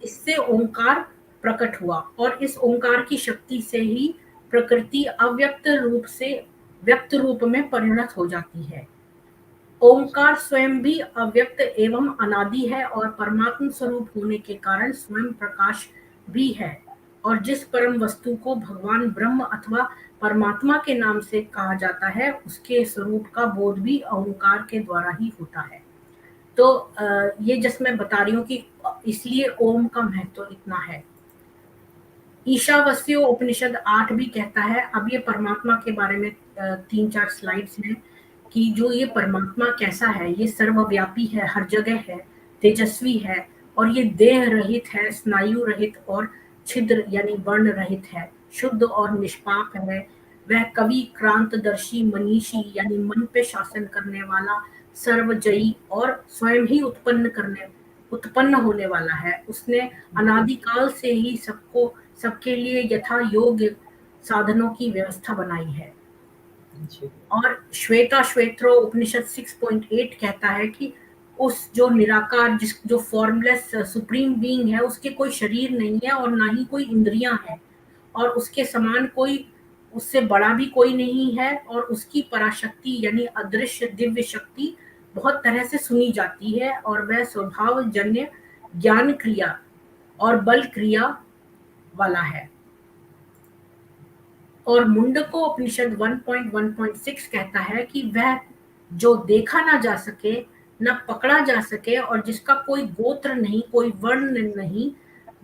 इससे ओंकार प्रकट हुआ, और इस ओंकार की शक्ति से ही प्रकृति अव्यक्त रूप से व्यक्त रूप में परिणत हो जाती है। ओंकार स्वयं भी अव्यक्त एवं अनादि है, और परमात्म स्वरूप होने के कारण स्वयं प्रकाश भी है। और जिस परम वस्तु को भगवान ब्रह्म अथवा परमात्मा के नाम से कहा जाता है, उसके स्वरूप का बोध भी ओंकार के द्वारा ही होता है। तो ये जैसे मैं बता रही हूँ कि इसलिए ओम का महत्व इतना है। ईशावास्यो उपनिषद 8 भी कहता है, अब ये परमात्मा के बारे में 3-4 स्लाइड्स हैं, कि जो ये परमात्मा कैसा है, ये सर्वव्यापी है, हर जगह है, तेजस्वी है, और ये देह रहित है, स्नायु रहित और छिद्र यानी वर्ण रहित है, शुद्ध और निष्पाप है। वह कवि क्रांतदर्शी मनीषी यानी मन पे शासन करने वाला, सर्वजयी और स्वयं ही उत्पन्न होने वाला है। उसने अनादिकाल से ही सबके लिए यथा योग्य साधनों की व्यवस्था बनाई है। और श्वेत्रो उपनिषद 6.8 कहता है कि उस जो निराकार जो फॉर्मलेस सुप्रीम बीइंग है, उसके कोई शरीर नहीं है और ना ही कोई इंद्रियां हैं, और उसके समान कोई, उससे बड़ा भी कोई नहीं है, और उसकी पराशक्ति यानी अदृश्य दिव्य शक्ति बहुत तरह से सुनी जाती है, और वह स्वभाव जन्य ज्ञान क्रिया और बल क्रिया वाला है। और मुंडको उपनिषद 1.1.6 कहता है कि वह जो देखा ना जा सके, न पकड़ा जा सके, और जिसका कोई गोत्र नहीं, कोई वर्ण नहीं,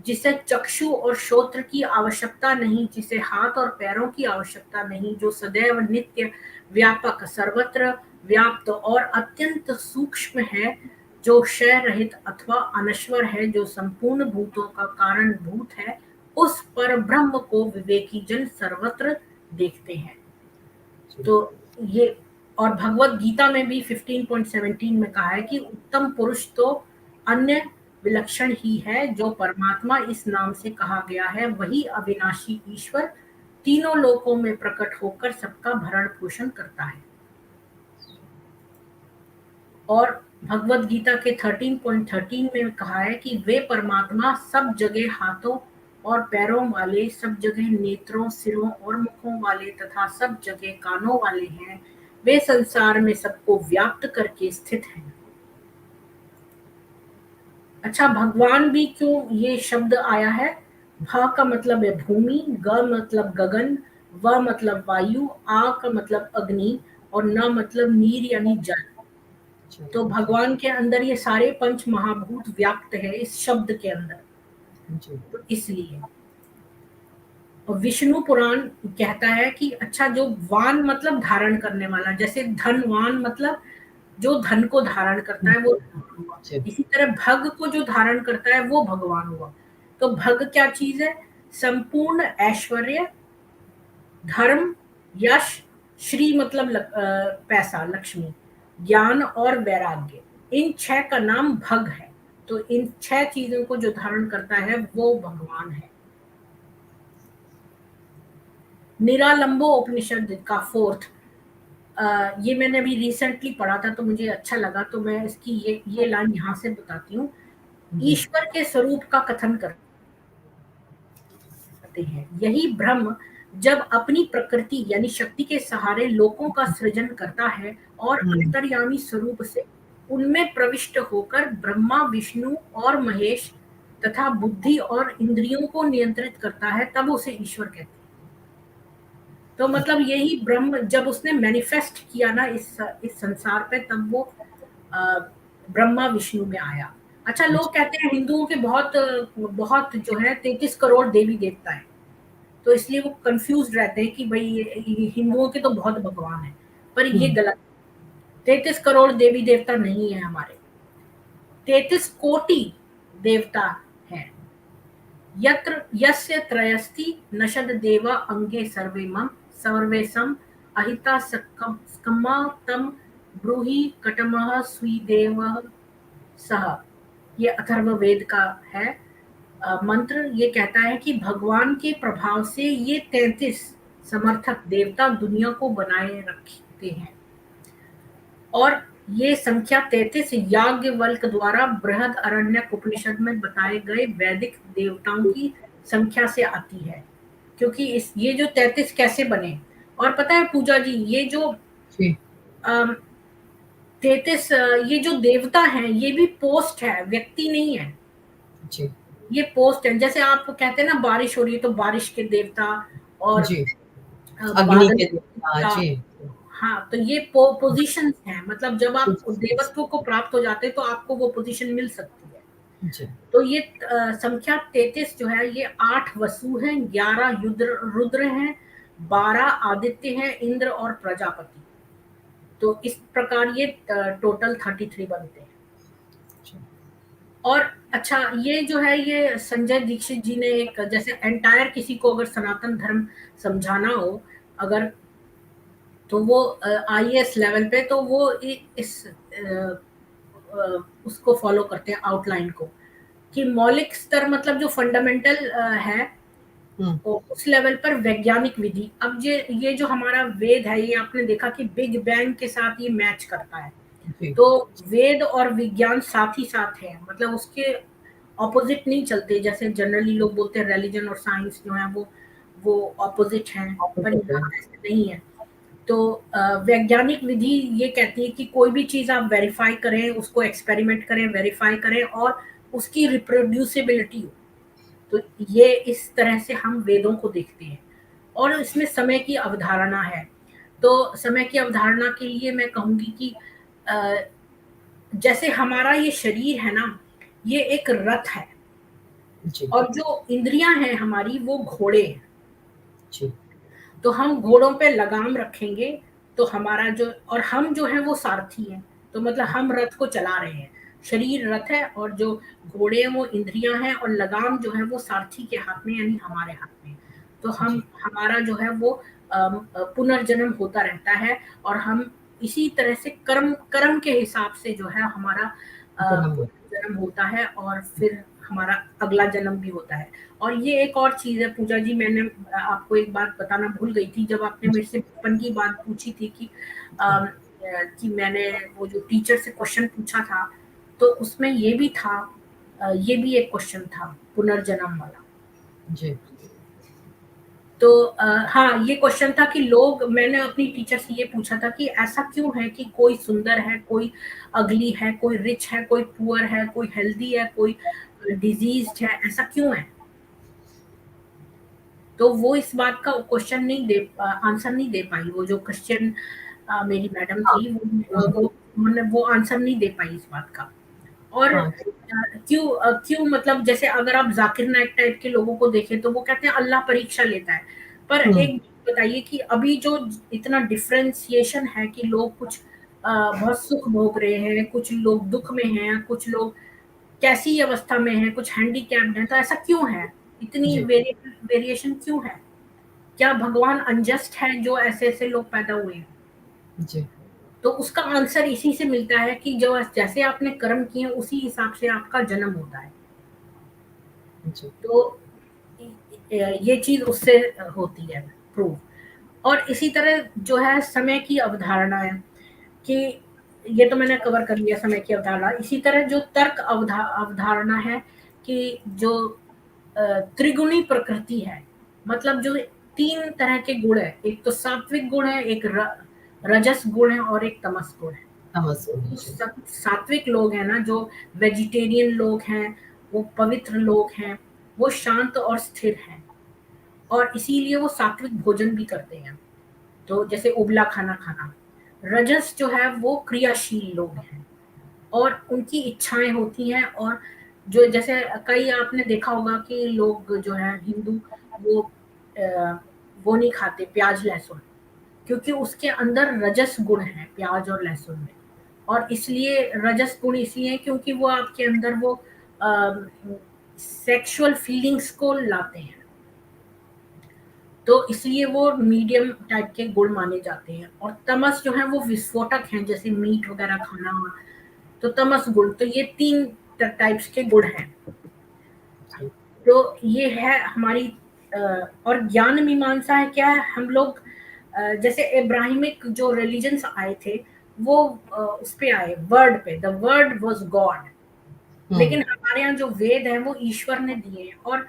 जिसे चक्षु और श्रोत्र की आवश्यकता नहीं, जिसे हाथ और पैरों की आवश्यकता नहीं, जो सदैव नित्य व्यापक सर्वत्र व्याप्त और अत्यंत सूक्ष्म है, जो क्षय रहित अथवा अनश्वर है, जो संपूर्ण भूतों का कारण भूत है, उस पर ब्रह्म को विवेकी जन सर्वत्र देखते हैं। तो ये, और भगवत गीता में भी 15.17 में कहा है कि उत्तम पुरुष तो अन्य विलक्षण ही है, जो परमात्मा इस नाम से कहा गया है, वही अविनाशी ईश्वर तीनों लोकों में प्रकट होकर सबका भरण पोषण करता है। और भगवत गीता के 13.13 में कहा है कि वे परमात्मा सब जगह हाथों और पैरों वाले, सब जगह नेत्रों, सिरों और मुखों वाले तथा सब जगह कानों वाले हैं। वे संसार में सबको व्याप्त करके स्थित हैं। अच्छा, भगवान भी क्यों ये शब्द आया है? भ का मतलब है भूमि, ग मतलब गगन, व मतलब वायु, आ का मतलब अग्नि, और न मतलब नीर यानी जल। तो भगवान के अंदर ये सारे पंच महाभूत व्याप्त है इस शब्द के अंदर, तो इसलिए। और विष्णु पुराण कहता है कि अच्छा, जो वान मतलब धारण करने वाला, जैसे धनवान मतलब जो धन को धारण करता है वो हुआ, इसी तरह भग को जो धारण करता है वो भगवान हुआ। तो भग क्या चीज है? संपूर्ण ऐश्वर्य, धर्म, यश, श्री मतलब पैसा, लक्ष्मी, ज्ञान और वैराग्य, इन 6 का नाम भग है। तो इन 6 चीजों को जो धारण करता है वो भगवान है। निरालंबो उपनिषद का 4th, ये मैंने अभी रिसेंटली पढ़ा था तो मुझे अच्छा लगा, तो मैं इसकी ये लाइन यहाँ से बताती हूँ। ईश्वर के स्वरूप का कथन करते हैं। यही ब्रह्म जब अपनी प्रकृति यानी शक्ति के सहारे लोकों का सृजन करता है और अंतर्यामी स्वरूप से उनमें प्रविष्ट होकर ब्रह्मा, विष्णु और महेश तथा बुद्धि और इंद्रियों को नियंत्रित करता है, तब उसे ईश्वर कहते हैं। तो मतलब यही ब्रह्म जब उसने मैनिफेस्ट किया ना इस संसार पे, तब वो ब्रह्मा विष्णु में आया। अच्छा, लोग कहते हैं हिंदुओं के बहुत जो है 33 करोड़ देवी देवता है, तो इसलिए वो कंफ्यूज रहते हैं कि भाई हिंदुओं के तो बहुत भगवान है, पर ये गलत। 33 करोड़ देवी देवता नहीं है हमारे, 33 कोटि देवता है। यत्र यस्य त्रयस्ति नशद देवा अंगे सर्वेशम अहिता स्कम्मा तम ब्रूहि कटमः स्वीदेवः सह। ये अथर्ववेद का है मंत्र। ये कहता है कि भगवान के प्रभाव से ये 33 समर्थक देवता दुनिया को बनाए रखते हैं, और ये संख्या 33 याज्ञवल्क्य द्वारा बृहद अरण्यक उपनिषद में बताए गए वैदिक देवताओं की संख्या से आती है। क्योंकि ये जो 33 कैसे बने, और पता है पूजा जी, ये जो 33 ये जो देवता हैं ये भी पोस्ट है, व्यक्ति नहीं है जी। ये पोस्ट है। जैसे आप कहते हैं ना बारिश हो रही है तो बारिश के देवता और अग्नि के देवता जी। हाँ, तो ये पोजीशंस हैं, मतलब जब आप देवत्व को प्राप्त हो जाते हैं तो आपको वो पोजीशन मिल सकती है जी। तो ये संख्या 33 जो है, ये 8 वसु हैं, 11 रुद्र हैं, 12 आदित्य हैं, इंद्र और प्रजापति। तो इस प्रकार ये टोटल 33 बनते हैं। और अच्छा, ये जो है ये संजय दीक्षित जी ने एक, जैसे एंटायर किसी को अगर सनातन धर्म समझाना हो, अगर तो वो आईएएस लेवल पे, तो वो इस उसको फॉलो करते हैं आउटलाइन को, कि मौलिक स्तर मतलब जो फंडामेंटल है, हम्म, तो उस लेवल पर वैज्ञानिक विधि। अब ये जो हमारा वेद है, ये आपने देखा कि बिग बैंग के साथ ये मैच करता है। जी तो वेद और विज्ञान साथ ही साथ है, मतलब उसके ऑपोजिट नहीं चलते, जैसे जनरली लोग बोलते हैं रिलीजन और साइंस जो है वो ऑपोजिट हैं, पर opposite है। यहाँ ऐसे नहीं है। तो वैज्ञानिक विधि ये कहती है कि कोई भी चीज आप वेरीफाई करें, उसको एक्सपेरिमेंट करें, वेरीफाई करें, और उसकी रिप्रोड्यूसिबिलिटी हो। तो ये इस तरह से हम वेदों को देखते हैं। और इसमें समय की अवधारणा है। तो समय की अवधारणा के लिए मैं कहूंगी कि अ, जैसे हमारा ये शरीर है ना, ये एक रथ है, जी और जो इंद्रियां हैं हमारी वो घोड़े हैं। जी तो हम घोड़ों पे लगाम रखेंगे, तो हमारा जो, और हम जो है वो सारथी हैं। तो मतलब हम रथ को चला रहे हैं, शरीर रथ है, और जो घोड़े हैं वो इंद्रियां हैं, और लगाम जो है वो सारथी के हाथ में, यानी हमारे हाथ में। तो हम, जी हमारा जो है वो पुनर्जन्म होता रहता है, और हम इसी तरह से कर्म कर्म के हिसाब से जो है हमारा जन्म हो। पुनर्जन्म होता है, और फिर हमारा अगला जन्म भी होता है। और ये एक और चीज है पूजा जी, मैंने आपको एक बात बताना भूल गई थी, जब आपने मेरे से बचपन की बात पूछी थी कि मैंने वो जो टीचर से क्वेश्चन पूछा था, तो उसमें ये भी था, ये भी एक क्वेश्चन था पुनर्जन्म वाला। जी तो हाँ, ये क्वेश्चन था कि लोग, मैंने अपनी टीचर से ये पूछा था कि ऐसा क्यों है कि कोई सुंदर है, कोई अगली है, कोई रिच है, कोई पुअर है, कोई हेल्दी है, कोई डिजीज्ड है, ऐसा क्यों है? तो वो इस बात का क्वेश्चन नहीं दे आंसर नहीं दे पाई। वो जो क्वेश्चन मेरी मैडम हाँ थी, वो उन्होंने वो आंसर नहीं दे पाई इस बात का। और हाँ क्यों मतलब, जैसे अगर आप जाकिर नाइक टाइप के लोगों को देखें, तो वो कहते हैं अल्लाह परीक्षा लेता है। पर हम्म, एक बात बताइए कि अभी जो इतना डिफरेंशिएशन है कि लोग कुछ बहुत सुख भोग रहे हैं, कुछ लोग दुख में हैं, कुछ लोग कैसी अवस्था में हैं, कुछ हैंडीकैप्ड हैं, तो ऐसा क्यों है? इतनी जी वेरिएशन क्यों है? क्या भगवान अनजस्ट है जो ऐसे ऐसे लोग पैदा हुए हैं? जी तो उसका आंसर इसी से मिलता है कि जो जैसे आपने कर्म किए उसी हिसाब से आपका जन्म होता है। जी तो ये चीज उससे होती है प्रूव। और इसी तरह जो है समय की अवधारणा है, कि ये तो मैंने कवर कर लिया समय की अवधारणा। इसी तरह जो तर्क अवधारणा है, कि जो त्रिगुणी प्रकृति है, मतलब जो तीन तरह के गुण है, एक तो सात्विक गुण है, एक रजस गुण है, और एक तमस गुण है। समझ गई। जो जी सात्विक लोग हैं ना, जो वेजिटेरियन लोग हैं, वो पवित्र लोग हैं, वो शांत और स्थिर हैं, और इसीलिए वो सात्विक भोजन भी करते हैं, तो जैसे उबला खाना खाना। रजस जो है वो क्रियाशील लोग हैं, और उनकी इच्छाएं होती हैं, और जो जैसे कई आपने देखा होगा कि लोग जो है हिंदू, वो वो नहीं खाते प्याज लहसुन, क्योंकि उसके अंदर रजस गुण है प्याज और लहसुन में। और इसलिए रजस गुण इसलिए है क्योंकि वो आपके अंदर वो सेक्सुअल फीलिंग्स को लाते हैं, तो इसलिए वो मीडियम टाइप के गुण माने जाते हैं। और तमस जो है वो विस्फोटक हैं, जैसे मीट वगैरह खाना, तो तमस गुण। तो ये तीन टाइप्स के गुण हैं। जी तो ये है हमारी अ, और ज्ञान मीमांसा है क्या है, हम लोग जैसे इब्राहिमिक जो रिलीजन्स आए थे, वो उस पे आए, वर्ड पे, द वर्ड वाज गॉड। हम्म, लेकिन हमारे यहाँ जो वेद है वो ईश्वर ने दिए हैं। और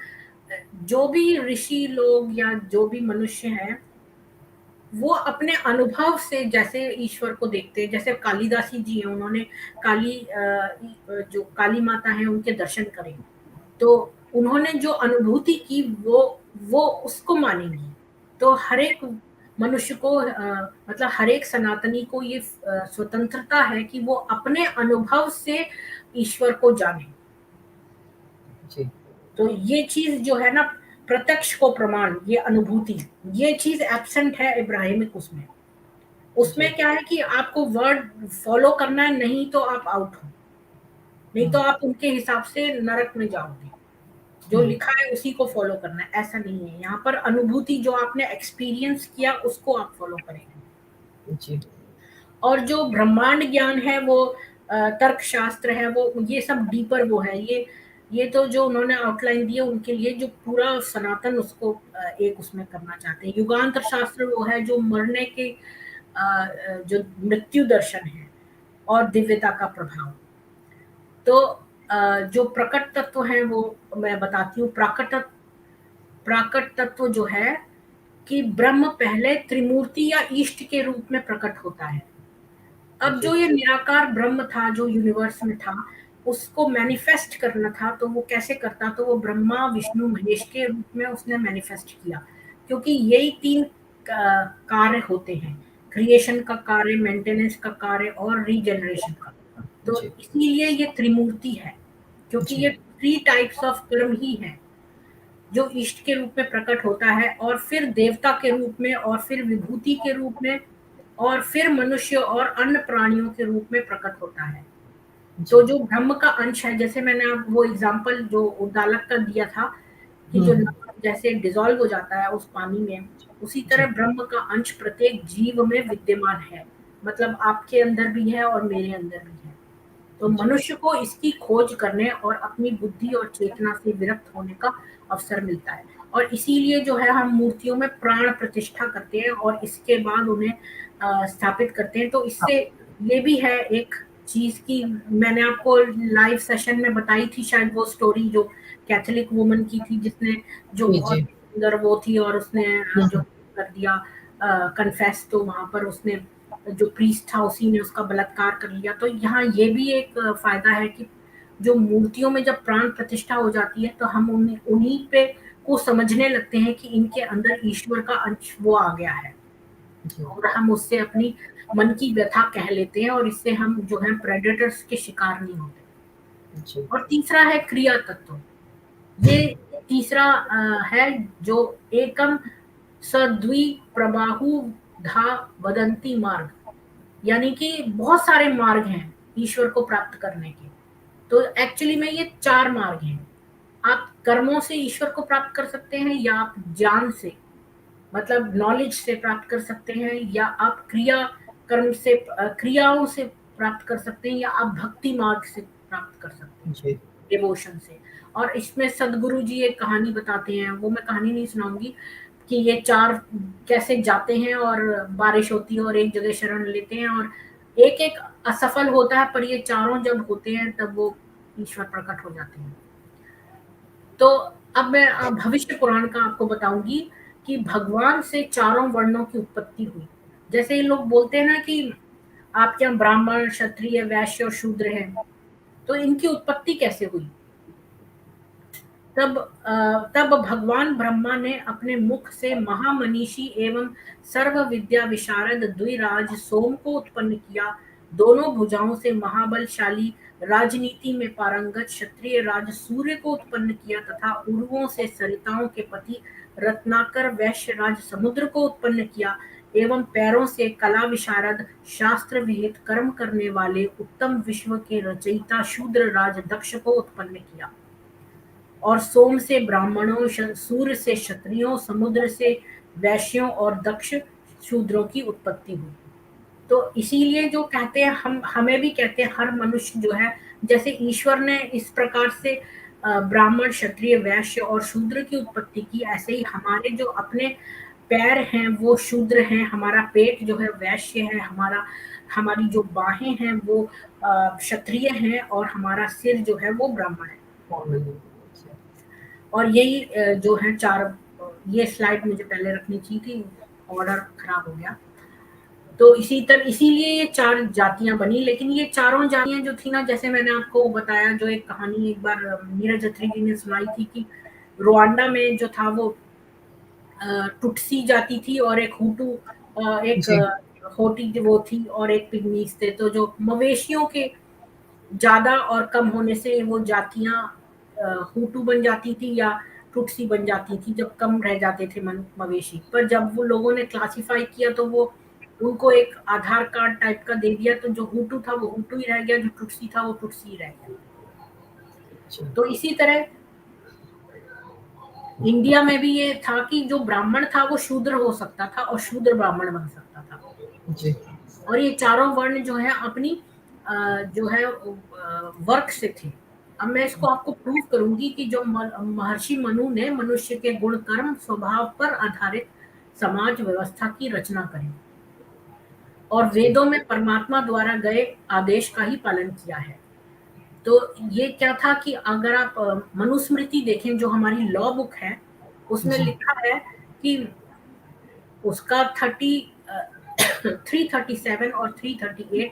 जो भी ऋषि लोग या जो भी मनुष्य हैं, वो अपने अनुभव से जैसे ईश्वर को देखते हैं, जैसे कालिदासी जी हैं, उन्होंने जो काली माता है उनके दर्शन करे, तो उन्होंने जो अनुभूति की वो उसको मानेंगी। तो हर एक मनुष्य को मतलब हर एक सनातनी को ये स्वतंत्रता है कि वो अपने अनुभव से ईश्वर को जाने। जी तो ये चीज जो है ना, प्रत्यक्ष को प्रमाण, ये अनुभूति, ये चीज एब्सेंट है इब्राहिमिक उसमें। जी उसमें क्या है कि आपको वर्ड फॉलो करना है, नहीं तो आप आउट हो, नहीं तो हम्म, आप उनके हिसाब से नरक में जाओगे। जो हम्म, लिखा है उसी को फॉलो करना है, ऐसा नहीं है। यहाँ पर अनुभूति जो आपने एक्सपीरियंस किया उसको आप फॉलो करेंगे। जी और जो ब्रह्मांड ज्ञान है वो तर्क शास्त्र है, वो ये सब डीपर वो है। ये तो जो उन्होंने आउटलाइन दी है उनके लिए, जो पूरा सनातन उसको एक उसमें करना चाहते हैं। युगांतर शास्त्र वो है जो मरने के जो मृत्यु दर्शन है और दिव्यता का प्रभाव। तो जो प्रकट तत्व है वो मैं बताती हूँ। प्राकट तत्व जो है कि ब्रह्म पहले त्रिमूर्ति या ईष्ट के रूप में प्रकट होता है। अब जी जो ये निराकार ब्रह्म था जो यूनिवर्स में था, उसको मैनिफेस्ट करना था, तो वो कैसे करता? तो वो ब्रह्मा विष्णु महेश के रूप में उसने मैनिफेस्ट किया, क्योंकि यही तीन कार्य होते हैं, क्रिएशन का कार्य, मेंटेनेंस का कार्य और रीजनरेशन का। तो जी इसीलिए ये त्रिमूर्ति है, क्योंकि जी ये थ्री टाइप्स ऑफ कर्म ही है, जो इष्ट के रूप में प्रकट होता है और फिर देवता के रूप में और फिर विभूति के रूप में और फिर मनुष्य और अन्य प्राणियों के रूप में प्रकट होता है। तो जी जो ब्रह्म का अंश है, जैसे मैंने आप वो एग्जांपल जो उद्दालक का दिया था कि जो हम्म, नमक जैसे डिसॉल्व हो जाता है उस पानी में, उसी जी तरह ब्रह्म का अंश प्रत्येक जीव में विद्यमान है। मतलब आपके अंदर भी है और मेरे अंदर भी है। तो जी मनुष्य को इसकी खोज करने और अपनी बुद्धि और चेतना से विरक्त होने का अवसर मिलता है। और इसीलिए जो है हम मूर्तियों में प्राण प्रतिष्ठा करते हैं और इसके बाद उन्हें स्थापित करते हैं। तो इससे ये भी है एक चीज की, मैंने आपको लाइव सेशन में बताई थी शायद वो स्टोरी, जो कैथोलिक वुमन की थी जिसने, जो जी बहुत जी सुंदर वो थी और उसने जो हम्म, कर दिया कन्फेस, तो वहां पर उसने, जो प्रीस्ट था उसी ने उसका बलात्कार कर लिया। तो यहाँ ये भी एक फायदा है कि जो मूर्तियों में जब प्राण प्रतिष्ठा हो जाती है तो हम उन्हीं पे को समझने लगते हैं कि इनके अंदर ईश्वर का अंश वो आ गया है, जी और हम उससे अपनी मन की व्यथा कह लेते हैं और इससे हम जो है प्रेडेटर्स के शिकार नहीं होते। जी और तीसरा है क्रिया तत्व। ये तीसरा है जो एकम सद्वि प्रबाहु धा वदंती मार्ग, यानी कि बहुत सारे मार्ग हैं ईश्वर को प्राप्त करने के। तो एक्चुअली में ये चार मार्ग हैं। आप कर्मों से ईश्वर को प्राप्त कर सकते हैं, या आप ज्ञान से, मतलब नॉलेज से प्राप्त कर सकते हैं, या आप क्रिया कर्म से क्रियाओं से प्राप्त कर सकते हैं, या आप भक्ति मार्ग से प्राप्त कर सकते हैं, जी डिवोशन से। और इसमें सदगुरु जी एक कहानी बताते हैं, वो मैं कहानी नहीं सुनाऊंगी, कि ये चार कैसे जाते हैं और बारिश होती है और एक जगह शरण लेते हैं और एक एक असफल होता है, पर ये चारों जब होते हैं तब वो ईश्वर प्रकट हो जाते हैं। तो अब मैं भविष्य पुराण का आपको बताऊंगी कि भगवान से चारों वर्णों की उत्पत्ति हुई। जैसे ये लोग बोलते हैं ना कि आपके यहाँ ब्राह्मण क्षत्रिय वैश्य और शूद्र हैं, तो इनकी उत्पत्ति कैसे हुई? तब भगवान ब्रह्मा ने अपने मुख से महामनीषी एवं सर्व विद्या विशारद द्विराज सोम को उत्पन्न किया। दोनों भुजाओं से महाबलशाली, राजनीति में पारंगत क्षत्रिय राज सूर्य को उत्पन्न किया तथा उर्वों से सरिताओं के पति रत्नाकर वैश्य राज समुद्र को उत्पन्न किया एवं पैरों से कला विशारद, शास्त्र विहित कर्म करने वाले उत्तम विश्व के रचयिता शूद्र राज दक्ष को उत्पन्न किया। और सोम से ब्राह्मणों, सूर्य से क्षत्रियों, समुद्र से वैश्यों और दक्ष शूद्रों की उत्पत्ति हुई। तो इसीलिए जो कहते हैं, हम हमें भी कहते हैं हर मनुष्य जो है, जैसे ईश्वर ने इस प्रकार से ब्राह्मण क्षत्रिय वैश्य और शूद्र की उत्पत्ति की, ऐसे ही हमारे जो अपने पैर हैं वो शूद्र हैं, हमारा पेट जो है वैश्य है, हमारी जो बाहें हैं वो क्षत्रिय हैं और हमारा सिर जो है वो ब्राह्मण है। और यही जो है चार, ये स्लाइड मुझे पहले रखनी चाहिए थी, ऑर्डर खराब हो गया। तो इसीलिए ये चार जातियां बनी। लेकिन ये चारों जातियां जो थी ना, जैसे मैंने आपको बताया, जो एक कहानी एक बार नीरज अत्री जी ने सुनाई थी कि रुआंडा में जो था वो टुटसी जाति थी और एक हुटू, एक जी होटी जो वो थी और एक पिग्मीज थे। तो जो मवेशियों के ज्यादा और कम होने से वो जातियां हुटू बन जाती थी या टुटसी बन जाती थी, जब कम रह जाते थे मवेशी। पर जब वो लोगों ने क्लासिफाई किया तो वो उनको एक आधार कार्ड टाइप का दे दिया, तो जो हुटू था वो हुटू ही रह गया, जो टुटसी था वो टुटसी ही रह गया। अच्छा तो इसी तरह इंडिया में भी ये था कि जो ब्राह्मण था वो शूद्र हो सकता था और शूद्र ब्राह्मण बन सकता था। जी। और ये चारों वर्ण जो है अपनी जो है वर्क से थे। अब मैं इसको आपको प्रूव करूंगी कि जो महर्षि मनु ने मनुष्य के गुण कर्म स्वभाव पर आधारित समाज व्यवस्था की रचना करी और जी। वेदों में परमात्मा द्वारा गए आदेश का ही पालन किया है। तो ये क्या था कि अगर आप मनुस्मृति देखें जो हमारी लॉ बुक है, उसमें जी। लिखा है कि उसका 337 और 338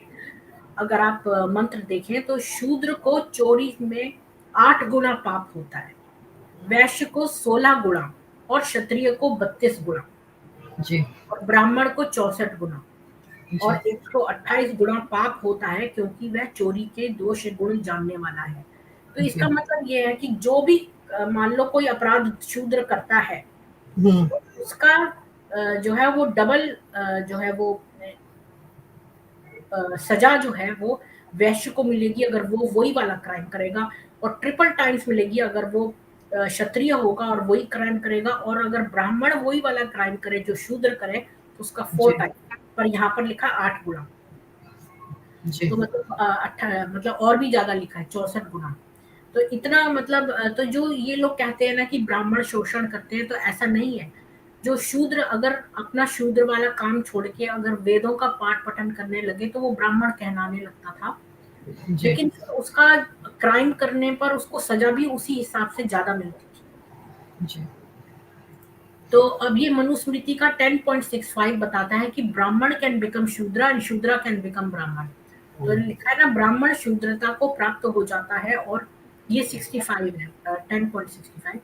अगर आप मंत्र देखें तो शूद्र को चोरी में 8 गुना पाप होता है, वैश्य को 16 गुना और क्षत्रिय को 32 गुना जी। और ब्राह्मण को 64 गुना जी। और 128 गुना पाप होता है क्योंकि वह चोरी के दोष गुण जानने वाला है। तो इसका जी। मतलब ये है कि जो भी मान लो कोई अपराध शूद्र करता है हम्म। तो उसका जो है वो डबल जो है वो सजा जो है वो वैश्य को मिलेगी अगर वो वही वाला क्राइम करेगा और ट्रिपल टाइम्स मिलेगी अगर वो क्षत्रिय होगा और वही क्राइम करेगा और अगर ब्राह्मण वही वाला क्राइम करे जो शूद्र करे तो उसका 4 जी। टाइम। पर यहाँ पर लिखा 8 गुना। जी। तो मतलब मतलब और भी ज्यादा लिखा है 64 गुना। तो इतना मतलब तो जो ये लोग कहते हैं ना कि ब्राह्मण शोषण करते हैं तो ऐसा नहीं है। जो शूद्र अगर अपना शूद्र वाला काम छोड़ के अगर वेदों का पाठ पठन करने लगे तो वो ब्राह्मण कहलाने लगता था। जी। लेकिन उसका क्राइम करने पर उसको सजा भी उसी हिसाब से ज्यादा मिलती थी। जी। तो अब ये मनुस्मृति का 10.65 बताता है कि Brahmin can become Shudra and Shudra can become Brahmin. तो लिखा है ना ब्राह्मण शूद्रता को प्राप्त हो जाता है और ये 65 है 10.65।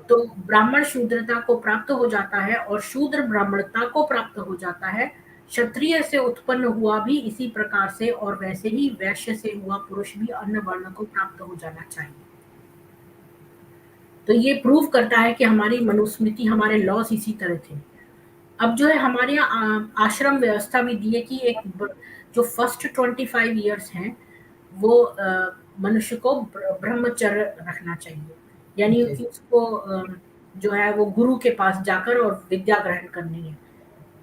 तो ब्राह्मण शूद्रता को प्राप्त हो जाता है और शूद्र ब्राह्मणता को प्राप्त हो जाता है। क्षत्रिय से उत्पन्न हुआ भी इसी प्रकार से और वैसे ही वैश्य से हुआ पुरुष भी अन्य वर्ण को प्राप्त हो जाना चाहिए। तो ये प्रूव करता है कि हमारी मनुस्मृति हमारे लॉस इसी तरह थे। अब जो है हमारे यहाँ आश्रम व्यवस्था भी दी है कि जो फर्स्ट 25 इयर्स हैं वो मनुष्य को ब्रह्मचर्य रखना चाहिए। यानी जी। कि उसको जो है वो गुरु के पास जाकर और विद्या ग्रहण करनी है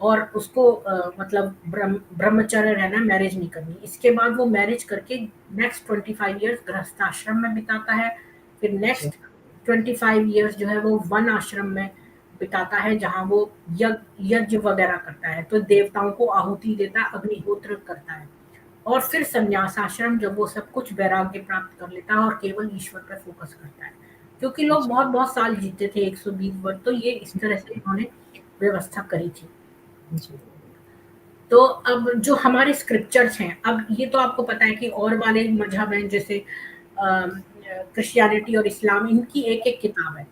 और उसको मतलब ब्रह्मचर्य रहना, मैरिज नहीं करनी। इसके बाद वो मैरिज करके नेक्स्ट 25 इयर्स गृहस्थ आश्रम में बिताता है। फिर जी। नेक्स्ट 25 इयर्स जो है वो वन आश्रम में बिताता है जहाँ वो यज्ञ वगैरह करता है, तो देवताओं को आहुति देता है, अग्निहोत्र करता है। और फिर संन्यास आश्रम जब वो सब कुछ वैराग्य प्राप्त कर लेता है और केवल ईश्वर पर फोकस करता है। क्योंकि लोग बहुत बहुत साल जीते थे 120 वर्ष, तो ये इस तरह से उन्होंने व्यवस्था करी थी। जी। तो अब जो हमारे स्क्रिप्चर्स हैं, अब ये तो आपको पता है कि और वाले मजहब हैं जैसे क्रिश्चियनिटी और इस्लाम, इनकी एक एक किताब है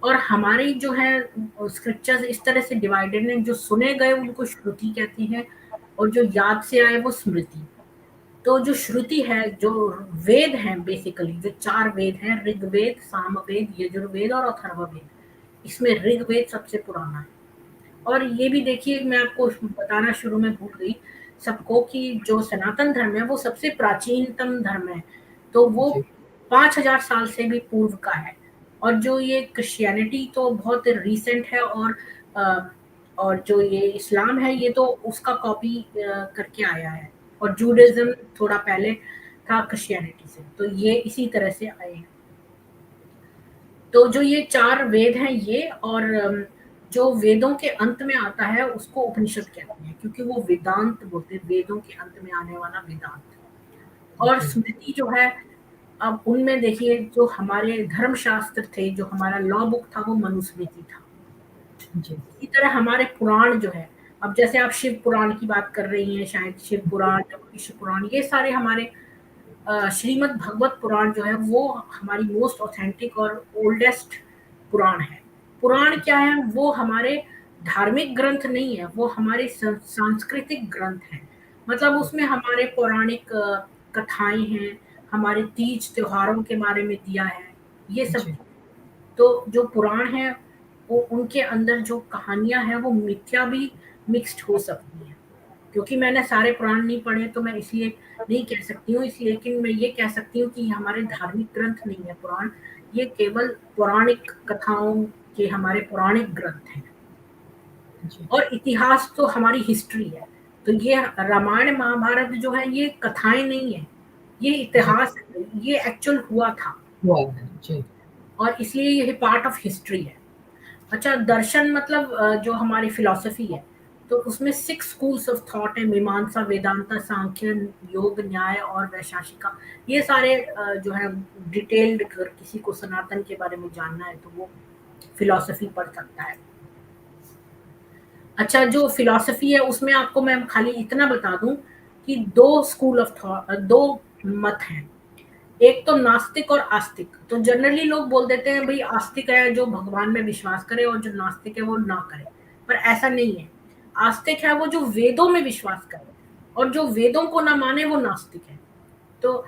और हमारी जो है स्क्रिप्चर्स इस तरह से डिवाइडेड हैं, जो सुने गए उनको श्रुति कहते हैं और जो याद से आए वो स्मृति। तो जो श्रुति है, जो वेद हैं, बेसिकली जो 4 वेद हैं, ऋग्वेद, सामवेद, यजुर्वेद और अथर्ववेद। इसमें ऋग्वेद सबसे पुराना है। और ये भी देखिए, मैं आपको बताना शुरू में भूल गई सबको कि जो सनातन धर्म है वो सबसे प्राचीनतम धर्म है। तो वो जी। 5000 साल से भी पूर्व का है। और जो ये क्रिश्चियनिटी तो बहुत रिसेंट है अ, और जो ये इस्लाम है ये तो उसका कॉपी करके आया है। और जूडाइज्म थोड़ा पहले था क्रिश्चियनिटी से, तो ये इसी तरह से आए हैं। तो जो ये 4 वेद हैं ये और जो वेदों के अंत में आता है उसको उपनिषद कहते हैं, क्योंकि वो वेदांत बोलते हैं, वेदों के अंत में आने वाला वेदांत। और जी। स्मृति जो है, अब उनमें देखिए जो हमारे धर्मशास्त्र थे, जो हमारा लॉ बुक था वो मनुस्मृति था। जी। इसी तरह हमारे पुराण जो है, अब जैसे आप शिव पुराण की बात कर रही हैं, शायद शिव पुराण या विष्णु पुराण, ये सारे हमारे श्रीमद् भगवत पुराण जो है वो हमारी मोस्ट ऑथेंटिक और ओल्डेस्ट पुराण है। पुराण क्या है? वो हमारे धार्मिक ग्रंथ नहीं है, वो हमारे सांस्कृतिक ग्रंथ हैं। मतलब उसमें हमारे पौराणिक कथाएं हैं, हमारे तीज त्योहारों के बारे में दिया है, ये सब। जी। तो जो पुराण है वो उनके अंदर जो कहानियां हैं वो मिथ्या भी मिक्स्ड हो सकती हैं। क्योंकि मैंने सारे पुराण नहीं पढ़े तो मैं इसलिए नहीं कह सकती हूँ, इसलिए लेकिन मैं ये कह सकती हूँ कि ये हमारे धार्मिक ग्रंथ नहीं है पुराण, ये केवल पौराणिक कथाओं के हमारे पौराणिक ग्रंथ हैं। जी। और इतिहास तो हमारी हिस्ट्री है। तो ये रामायण महाभारत जो है ये कथाएं नहीं है, ये इतिहास है, ये एक्चुअल हुआ था हुआ है जी। और इसलिए ये पार्ट ऑफ हिस्ट्री है। अच्छा, दर्शन मतलब जो हमारी फिलॉसफी है, तो उसमें 6 स्कूल्स ऑफ थॉट है, मीमांसा, वेदांता, सांख्य, योग, न्याय और वैशेषिका। ये सारे जो है डिटेल्ड, अगर किसी को सनातन के बारे में जानना है तो वो फिलॉसफी पढ़ सकता है। अच्छा, जो फिलॉसफी है उसमें आपको मैं खाली इतना बता दूं कि 2 स्कूल ऑफ थॉट, 2 मत हैं। एक तो नास्तिक और आस्तिक। तो जनरली लोग बोल देते हैं भाई आस्तिक है जो भगवान में विश्वास करे और जो नास्तिक है वो ना करे, पर ऐसा नहीं है। आस्तिक है वो जो वेदों में विश्वास करे, और जो वेदों को ना माने वो नास्तिक है। तो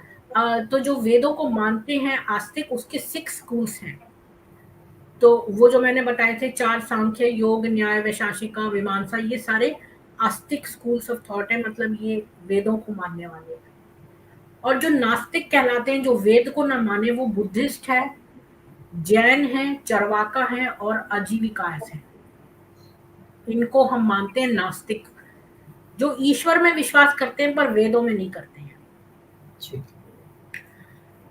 तो जो वेदों को मानते हैं आस्तिक, उसके 6 स्कूल्स हैं। तो वो जो मैंने बताए थे 4, सांख्य, योग, न्याय, वैशेषिका, मीमांसा, ये सारे आस्तिक स्कूल्स ऑफ थॉट है, मतलब ये वेदों को मानने वाले हैं। और जो नास्तिक कहलाते हैं, जो वेद को ना माने, वो बुद्धिस्ट है, जैन है, चरवाका है और अजीविकास है। इनको हम मानते हैं नास्तिक, जो ईश्वर में विश्वास करते हैं पर वेदों में नहीं करते हैं। जी।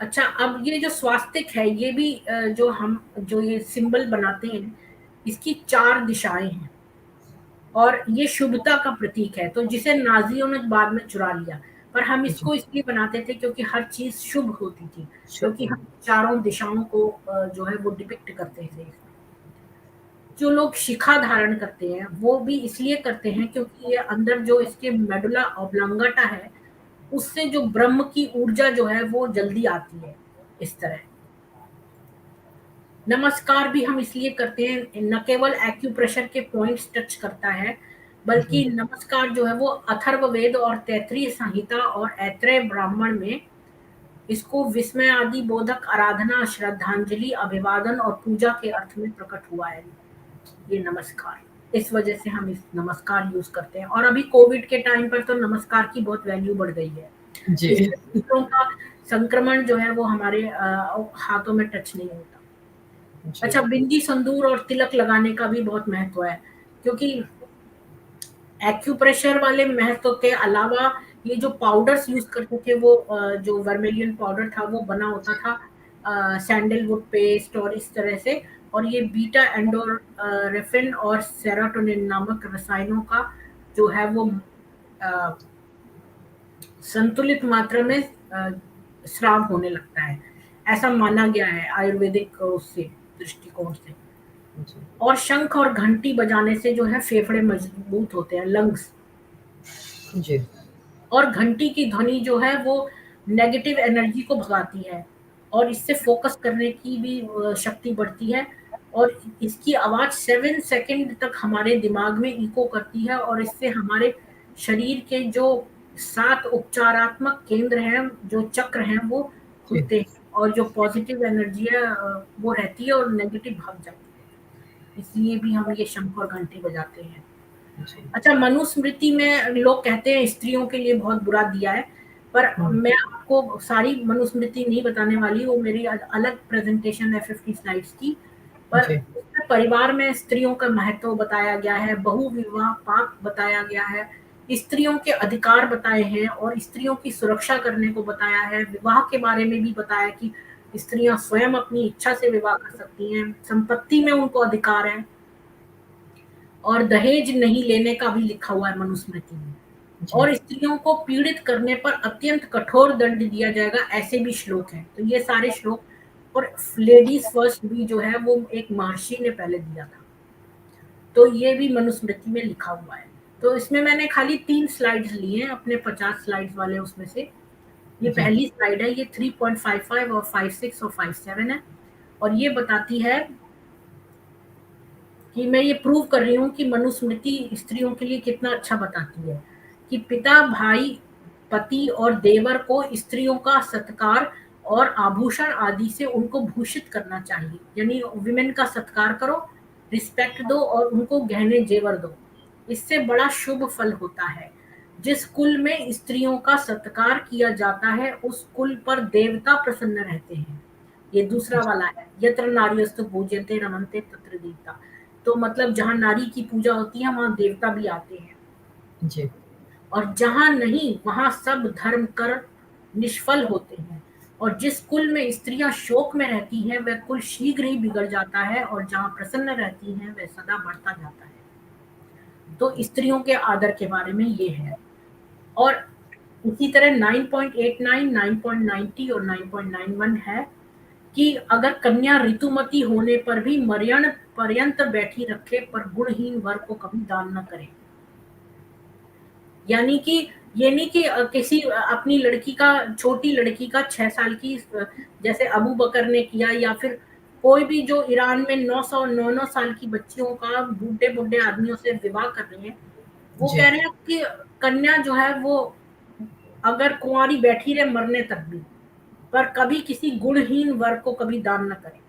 अच्छा, अब ये जो स्वास्तिक है, ये भी जो ये सिंबल बनाते हैं, इसकी 4 दिशाएं हैं और ये शुभता का प्रतीक है। तो जिसे नाजियों ने बाद में चुरा लिया, पर हम जी। इसको इसलिए बनाते थे क्योंकि हर चीज शुभ होती थी, क्योंकि शुक्र। हम चारों दिशाओं को जो है वो डिपिक्ट करते थे। जो लोग शिखा धारण करते हैं वो भी इसलिए करते हैं क्योंकि ये अंदर जो इसके मेडुला ऑब्लांगाटा है, उससे जो ब्रह्म की ऊर्जा जो है वो जल्दी आती है। इस तरह नमस्कार भी हम इसलिए करते हैं, न केवल एक्यूप्रेशर के पॉइंट्स टच करता है, बल्कि नमस्कार जो है वो अथर्ववेद और तैत्रीय संहिता और ऐत्रेय ब्राह्मण में इसको विस्मय आदि बोधक आराधना, श्रद्धांजलि, अभिवादन और पूजा के अर्थ में प्रकट हुआ है ये नमस्कार। इस वजह से हम इस नमस्कार यूज करते हैं। और अभी कोविड के टाइम पर तो नमस्कार की बहुत वैल्यू बढ़ गई है। जी। इससे दूसरों का संक्रमण जो है वो हमारे हाथों में टच नहीं होता। जी। अच्छा, बिंदी, संदूर और तिलक लगाने का भी बहुत महत्व है, क्योंकि एक्यूप्रेशर वाले महत्व के अलावा ये जो पाउडर्स यूज करते थे वो जो वर्मेलियन पाउडर था वो बना होता था सैंडलवुड पेस्ट और इस तरह से, और ये बीटा एंडोरेफिन और सेरोटोनिन नामक रसायनों का जो है वो अ, संतुलित मात्रा में स्राव होने लगता है, ऐसा माना गया है आयुर्वेदिक उससे दृष्टिकोण से। जी। और शंख और घंटी बजाने से जो है फेफड़े मजबूत होते हैं, लंग्स। जी। और घंटी की ध्वनि जो है वो नेगेटिव एनर्जी को भगाती है और इससे फोकस करने की भी शक्ति बढ़ती है। और इसकी आवाज 7 सेकंड तक हमारे दिमाग में इको करती है और इससे हमारे शरीर के जो 7 उपचारात्मक केंद्र हैं, जो चक्र हैं, वो जी। खुलते हैं और जो पॉजिटिव एनर्जी है वो रहती है और नेगेटिव भाग जाती है। इसलिए भी हम ये शंख और घंटी बजाते हैं। जी। अच्छा, मनुस्मृति में लोग कहते हैं स्त्रियों के लिए बहुत बुरा दिया है, पर मैं आपको सारी मनुस्मृति नहीं बताने वाली, वो मेरी अलग प्रेजेंटेशन है 50 स्लाइड्स की। पर जी। उसमें परिवार में स्त्रियों का महत्व बताया गया है, बहु विवाह पाप बताया गया है, स्त्रियों के अधिकार बताए हैं और स्त्रियों की सुरक्षा करने को बताया है। विवाह के बारे में भी बताया कि स्त्रियां स्वयं अपनी इच्छा से विवाह कर सकती हैं, संपत्ति में उनको अधिकार है और दहेज नहीं लेने का भी लिखा हुआ है मनुस्मृति में। जी। और स्त्रियों को पीड़ित करने पर अत्यंत कठोर दंड दिया जाएगा, ऐसे भी श्लोक हैं। तो ये सारे श्लोक, और लेडीज फर्स्ट भी जो है वो एक महर्षि ने पहले दिया था, तो ये भी मनुस्मृति में लिखा हुआ है। तो इसमें मैंने खाली 3 स्लाइड्स लिए हैं अपने 50 स्लाइड्स वाले उसमें से। ये जी। पहली स्लाइड है, ये 3.55 और 56 और 57 है, और ये बताती है कि मैं ये प्रूव कर रही हूँ कि मनुस्मृति स्त्रियों के लिए कितना अच्छा बताती है कि पिता, भाई, पति और देवर को स्त्रियों का सत्कार और आभूषण आदि से उनको भूषित करना चाहिए। यानी विमेन का सत्कार करो, रिस्पेक्ट दो और उनको गहने जेवर दो। इससे बड़ा शुभ फल होता है। जिस कुल में स्त्रियों का सत्कार किया जाता है उस कुल पर देवता प्रसन्न रहते हैं। ये दूसरा वाला है, यत्र नार्यस्तु पूज्यन्ते रमन्ते तत्र देवता। तो मतलब जहाँ नारी की पूजा होती है वहां देवता भी आते हैं। जी। और जहाँ नहीं वहाँ सब धर्म कर निष्फल होते हैं, और जिस कुल में स्त्रियां शोक में रहती हैं वह कुल शीघ्र ही बिगड़ जाता है, और जहाँ प्रसन्न रहती हैं वह सदा बढ़ता जाता है। तो स्त्रियों के आदर के बारे में ये है। और इसी तरह 9.89, 9.90 और 9.91 है कि अगर कन्या ऋतुमती होने पर भी मरण पर्यंत बैठी रखे पर गुणहीन वर को कभी दान न करे। यानी कि ये नहीं कि किसी अपनी लड़की का, छोटी लड़की का 6 साल की, जैसे अबू बकर ने किया, या फिर कोई भी जो ईरान में 9 साल की बच्चियों का बूढ़े बूढ़े आदमियों से विवाह कर रहे हैं, वो जी। कह रहे हैं कि कन्या जो है वो अगर कुंवारी बैठी रहे मरने तक भी, पर कभी किसी गुणहीन वर को कभी दान न करे।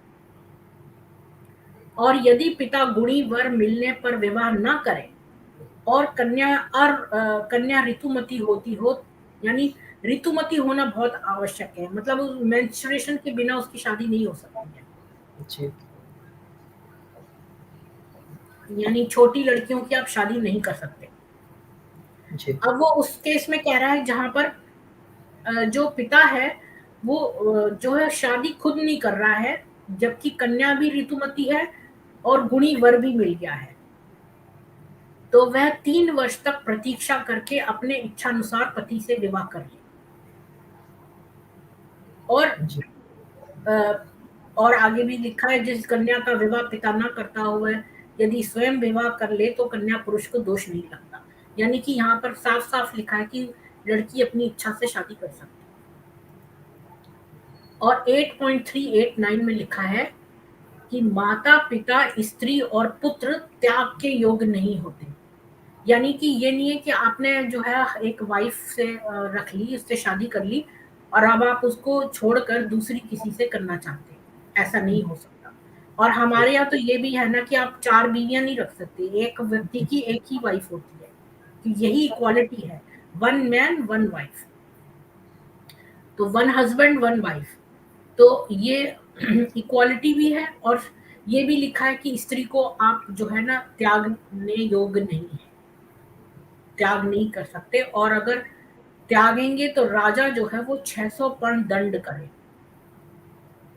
और यदि पिता गुणी वर मिलने पर विवाह न करे और कन्या ऋतुमती होती हो, यानी ऋतुमती होना बहुत आवश्यक है, मतलब मेंस्ट्रुएशन के बिना उसकी शादी नहीं हो सकती है। जी। यानी छोटी लड़कियों की आप शादी नहीं कर सकते। जी। अब वो उस केस में कह रहा है जहां पर जो पिता है वो जो है शादी खुद नहीं कर रहा है, जबकि कन्या भी ऋतुमती है और गुणी वर भी मिल गया है, तो वह 3 वर्ष तक प्रतीक्षा करके अपने इच्छानुसार पति से विवाह कर ले। और जी। अ, और आगे भी लिखा है, जिस कन्या का विवाह पिता न करता हुआ यदि स्वयं विवाह कर ले तो कन्या पुरुष को दोष नहीं लगता। यानी कि यहाँ पर साफ साफ लिखा है कि लड़की अपनी इच्छा से शादी कर सकती है। और 8.389 में लिखा है कि माता पिता स्त्री और पुत्र त्याग के योग्य नहीं होते। यानी कि ये नहीं है कि आपने जो है एक वाइफ से रख ली, उससे शादी कर ली, और अब आप उसको छोड़कर दूसरी किसी से करना चाहते हैं, ऐसा नहीं हो सकता। और हमारे यहाँ तो ये भी है ना कि आप 4 बीवियां नहीं रख सकते, एक व्यक्ति की एक ही वाइफ होती है, तो यही इक्वालिटी है, 1 मैन 1 वाइफ, तो 1 हस्बैंड 1 वाइफ। तो ये इक्वालिटी भी है, और ये भी लिखा है कि स्त्री को आप जो है ना त्यागने योग्य नहीं है, त्याग नहीं कर सकते, और अगर त्यागेंगे तो राजा जो है वो 600 पर्ण दंड करे।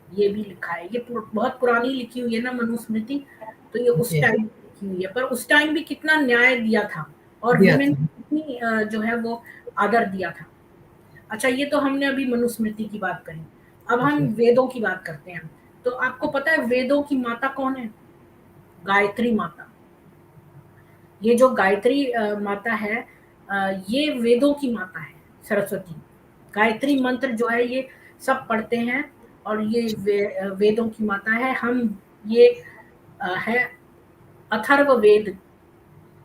ये भी लिखा है, ये बहुत पुरानी लिखी हुई है ना मनुस्मृति, तो ये उस जी। टाइम लिखी हुई है, पर उस टाइम भी कितना न्याय दिया था, और दिया वुमेन था। कितनी जो है वो आदर दिया था। अच्छा, ये तो हमने अभी मनुस्मृति की बात करी, अब हम जी। वेदों की बात करते हैं। तो आपको पता है वेदों की माता कौन है? गायत्री माता। ये जो गायत्री माता है, ये वेदों की माता है, सरस्वती। गायत्री मंत्र जो है ये सब पढ़ते हैं, और ये वेदों की माता है। हम ये है अथर्व वेद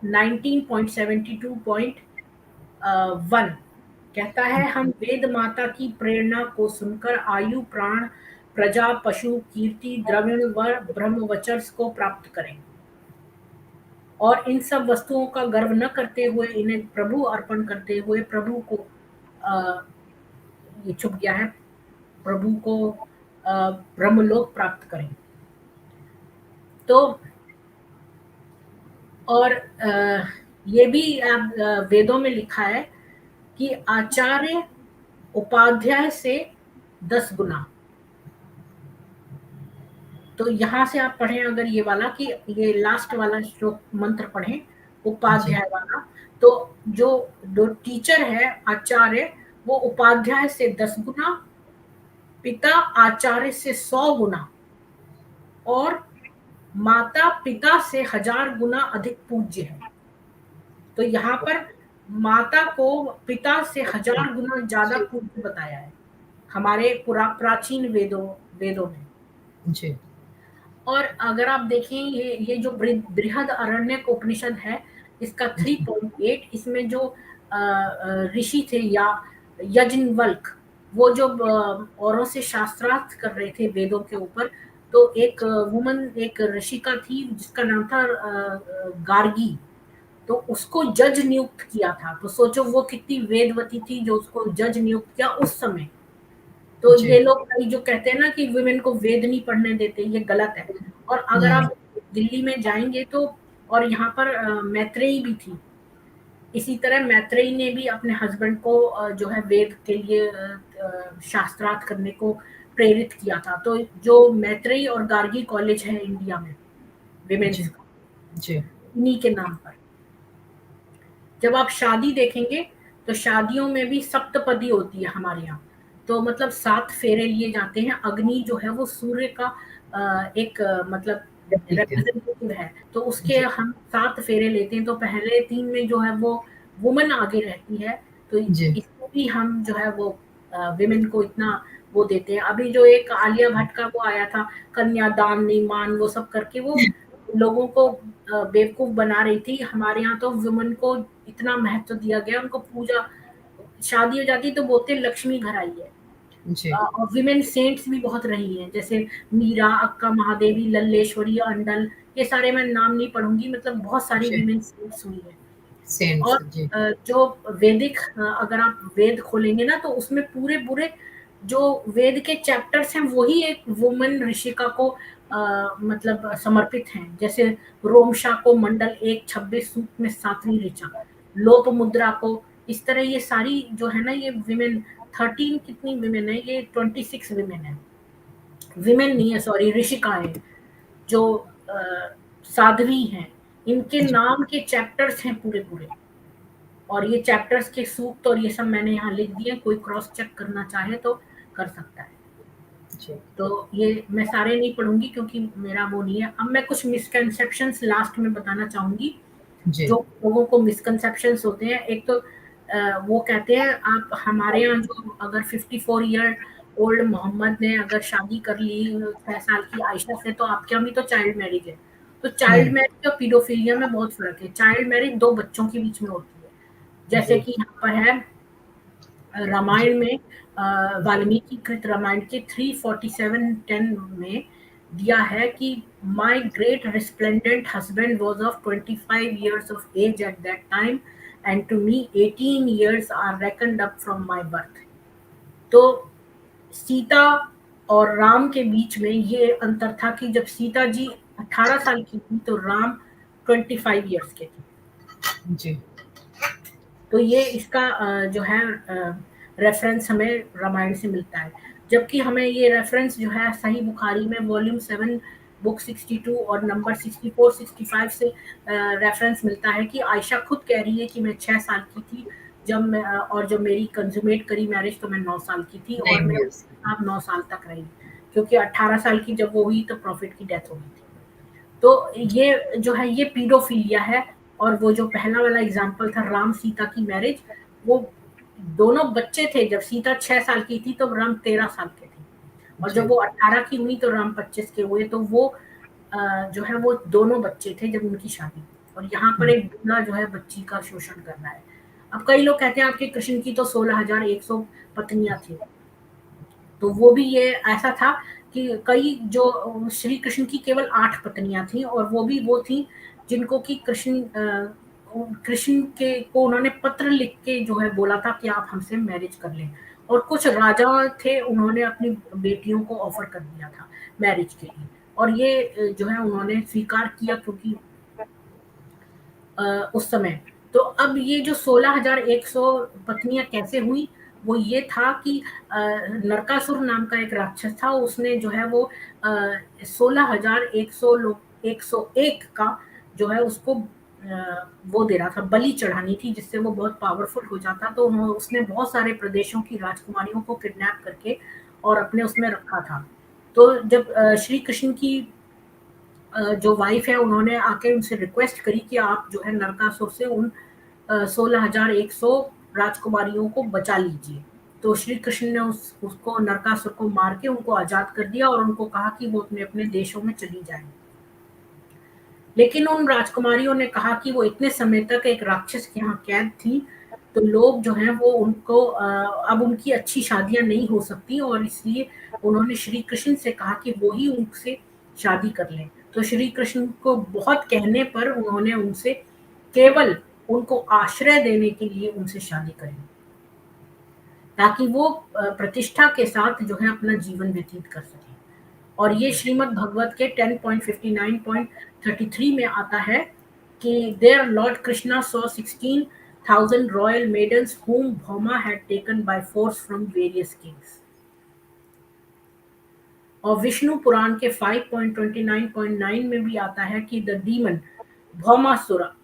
19.72.1 कहता है, हम वेद माता की प्रेरणा को सुनकर आयु प्राण प्रजा पशु कीर्ति द्रविण व ब्रह्म वचर्स को प्राप्त करें, और इन सब वस्तुओं का गर्व न करते हुए इन्हें प्रभु अर्पण करते हुए प्रभु को अ, ये छुप गया है, प्रभु को ब्रह्मलोक प्राप्त करें। तो और ये भी वेदों में लिखा है कि आचार्य उपाध्याय से 10 गुना। तो यहाँ से आप पढ़ें अगर ये वाला, कि ये लास्ट वाला श्लोक मंत्र पढ़ें जी। उपाध्याय वाला, तो जो टीचर है आचार्य, वो उपाध्याय से 10 गुना, पिता आचार्य से 100 गुना, और माता पिता से 1000 गुना अधिक पूज्य है। तो यहाँ पर माता को पिता से 1000 गुना ज्यादा पूज्य बताया है हमारे प्राचीन वेदों में। जी। और अगर आप देखें ये जो बृहद अरण्यक उपनिषद है, इसका 3.8, इसमें जो ऋषि थे या यज्ञवल्क, वो जो औरों से शास्त्रार्थ कर रहे थे वेदों के ऊपर, तो एक वुमन, एक ऋषिका थी जिसका नाम था गार्गी, तो उसको जज नियुक्त किया था। तो सोचो वो कितनी वेदवती थी जो उसको जज नियुक्त किया उस समय। तो जी। ये लोग कई जो कहते हैं ना कि वुमेन को वेद नहीं पढ़ने देते, ये गलत है। और अगर आप दिल्ली में जाएंगे तो, और यहाँ पर मैत्रेयी भी थी, इसी तरह मैत्रेयी ने भी अपने हस्बैंड को जो है वेद के लिए शास्त्रार्थ करने को प्रेरित किया था। तो जो मैत्रेयी और गार्गी कॉलेज है इंडिया में विमेन्स जी का, जी इन्हीं के नाम पर। जब आप शादी देखेंगे तो शादियों में भी सप्तपदी होती है हमारे यहाँ। तो मतलब 7 फेरे लिए जाते हैं। अग्नि जो है वो सूर्य का एक मतलब प्रतीक है। रिप्रेजेंटेटिव है। तो उसके जी हम 7 फेरे लेते हैं। तो पहले 3 में जो है वो वुमन आगे रहती है। तो जी इसमें भी हम जो है वो विमेन को इतना वो देते हैं। अभी जो एक आलिया भट्ट का वो आया था, कन्यादान नहीं मान, वो सब करके वो लोगों को बेवकूफ बना रही थी। हमारे यहाँ तो वुमन को इतना महत्व दिया गया, उनको पूजा, शादी हो जाती तो बोलते लक्ष्मी घर आई है। जी और विमेन सेंट्स भी बहुत रही हैं, जैसे मीरा, अक्का महादेवी, लल्लेश्वरी, अंडल, ये सारे मैं नाम नहीं पढ़ूंगी, मतलब बहुत सारी जी विमेन सेंट्स हुई है। सेंट्स और जी जो वैदिक अगर आप वेद खोलेंगे ना तो उसमें पूरे पूरे जो वेद के चैप्टर्स हैं वही एक वुमन ऋषिका को मतलब समर्पित हैं। जैसे रोमशा को मंडल 1 26 सूक्त में 7वीं ऋचा, लोप मुद्रा को, इस तरह ये सारी जो है ना ये विमेन 13 कितनी विमेन है, ये 26 विमेन है, विमेन नहीं है सॉरी, ऋषिकाएं जो साध्वी हैं, इनके जी नाम के चैप्टर्स हैं पूरे पूरे। और ये चैप्टर्स के सूक्त और ये सब मैंने यहाँ लिख दिए, कोई क्रॉस चेक करना चाहे तो कर सकता है। जी तो ये मैं सारे नहीं पढ़ूंगी क्योंकि मेरा वो नहीं है। अब मैं कुछ मिसकंसेप्शंस लास्ट में बताना चाहूंगी। जी जो लोगों को मिसकंसेप्शंस होते हैं, एक तो वो कहते हैं आप हमारे यहाँ जो अगर 54 ईयर ओल्ड मोहम्मद ने अगर शादी कर ली 6 साल की आयशा से तो आपके यहाँ भी तो चाइल्ड मैरिज है। तो चाइल्ड हम्म मैरिज और पीडोफिलिया में बहुत फर्क है। चाइल्ड मैरिज 2 बच्चों के बीच में होती है, जैसे जी कि यहाँ पर है जी रामायण में जी वाल्मीकि कृत रामायण के 347:10 में दिया है कि my great resplendent husband was of 25 years of age at that time and to me 18 years are reckoned up from my birth। तो सीता और राम के बीच में ये अंतर था कि जब सीता जी 18 साल की थी तो राम 25 years के थे। जी तो ये इसका जो है रेफरेंस हमें रामायण से मिलता है। जबकि हमें ये रेफरेंस जो है सही बुखारी में वॉल्यूम 7 बुक 62 और नंबर 64 65 से रेफरेंस मिलता है कि आयशा खुद कह रही है कि मैं 6 साल की थी जब मैं और जब मेरी कंज्यूमेट करी मैरिज तो मैं 9 साल की थी और नाइन मैं इयर्स उसके साथ 9 साल तक रही, क्योंकि 18 साल की जब वो हुई तो प्रॉफिट की डेथ हो गई थी। तो ये जो है ये पीडोफिलिया है। और वो जो पहला वाला एग्जाम्पल था राम सीता की मैरिज, वो दोनों बच्चे थे। जब सीता 6 साल की थी तो राम 13 साल के थे, और जी जब वो 18 की हुई तो राम 25 के हुए। तो वो जो है वो दोनों बच्चे थे जब उनकी शादी हुई। और यहाँ पर एक दूल्हा जो है बच्ची का शोषण कर रहा है। अब कई लोग कहते हैं आपके कृष्ण की तो 16,100 पत्नियां थी, तो वो भी ये ऐसा था कि कई जो श्री कृष्ण की केवल 8 पत्नियां थी, और वो भी वो थी जिनको कि कृष्ण के को उन्होंने पत्र लिख के जो है बोला था कि आप हमसे मैरिज कर लें। और कुछ राजा थे, उन्होंने अपनी बेटियों को ऑफर कर दिया था मैरिज के लिए, और ये जो है उन्होंने स्वीकार किया क्योंकि उस समय। तो अब ये जो 16,100 पत्नियां कैसे हुई, वो ये था कि नरकासुर नाम का एक राक्षस था, उसने जो है वो 16,100 लोग 101 का जो है उसको वो दे रहा था, बलि चढ़ानी थी, जिससे वो बहुत पावरफुल हो जाता। तो उसने बहुत सारे प्रदेशों की राजकुमारियों को किडनैप करके और अपने उसमें रखा था। तो जब श्री कृष्ण की जो वाइफ है उन्होंने आके उनसे रिक्वेस्ट करी कि आप जो है नरकासुर से उन 16,100 राजकुमारियों को बचा लीजिए। तो श्री कृष्ण ने उसको नरकासुर को मार के उनको आजाद कर दिया और उनको कहा कि वो अपने अपने देशों में चली जाए। लेकिन उन राजकुमारियों ने कहा कि वो इतने समय तक एक राक्षस के यहाँ कैद थी, तो लोग जो हैं वो उनको अब उनकी अच्छी शादियां नहीं हो सकती, और इसलिए उन्होंने श्री कृष्ण से कहा कि वो ही उनसे शादी कर लें। तो श्री कृष्ण को बहुत कहने पर उन्होंने उनसे केवल उनको आश्रय देने के लिए उनसे शादी करी, ताकि वो प्रतिष्ठा के साथ जो है अपना जीवन व्यतीत कर सके। और ये श्रीमद् भगवत के 10.59.33 में आता है कि there lord Krishna saw 16 1,000 royal maidens whom Bhoma had taken by force from various kings. और विष्णु पुराण के 5.29.9 में भी आता है कि the demon Bhaumasura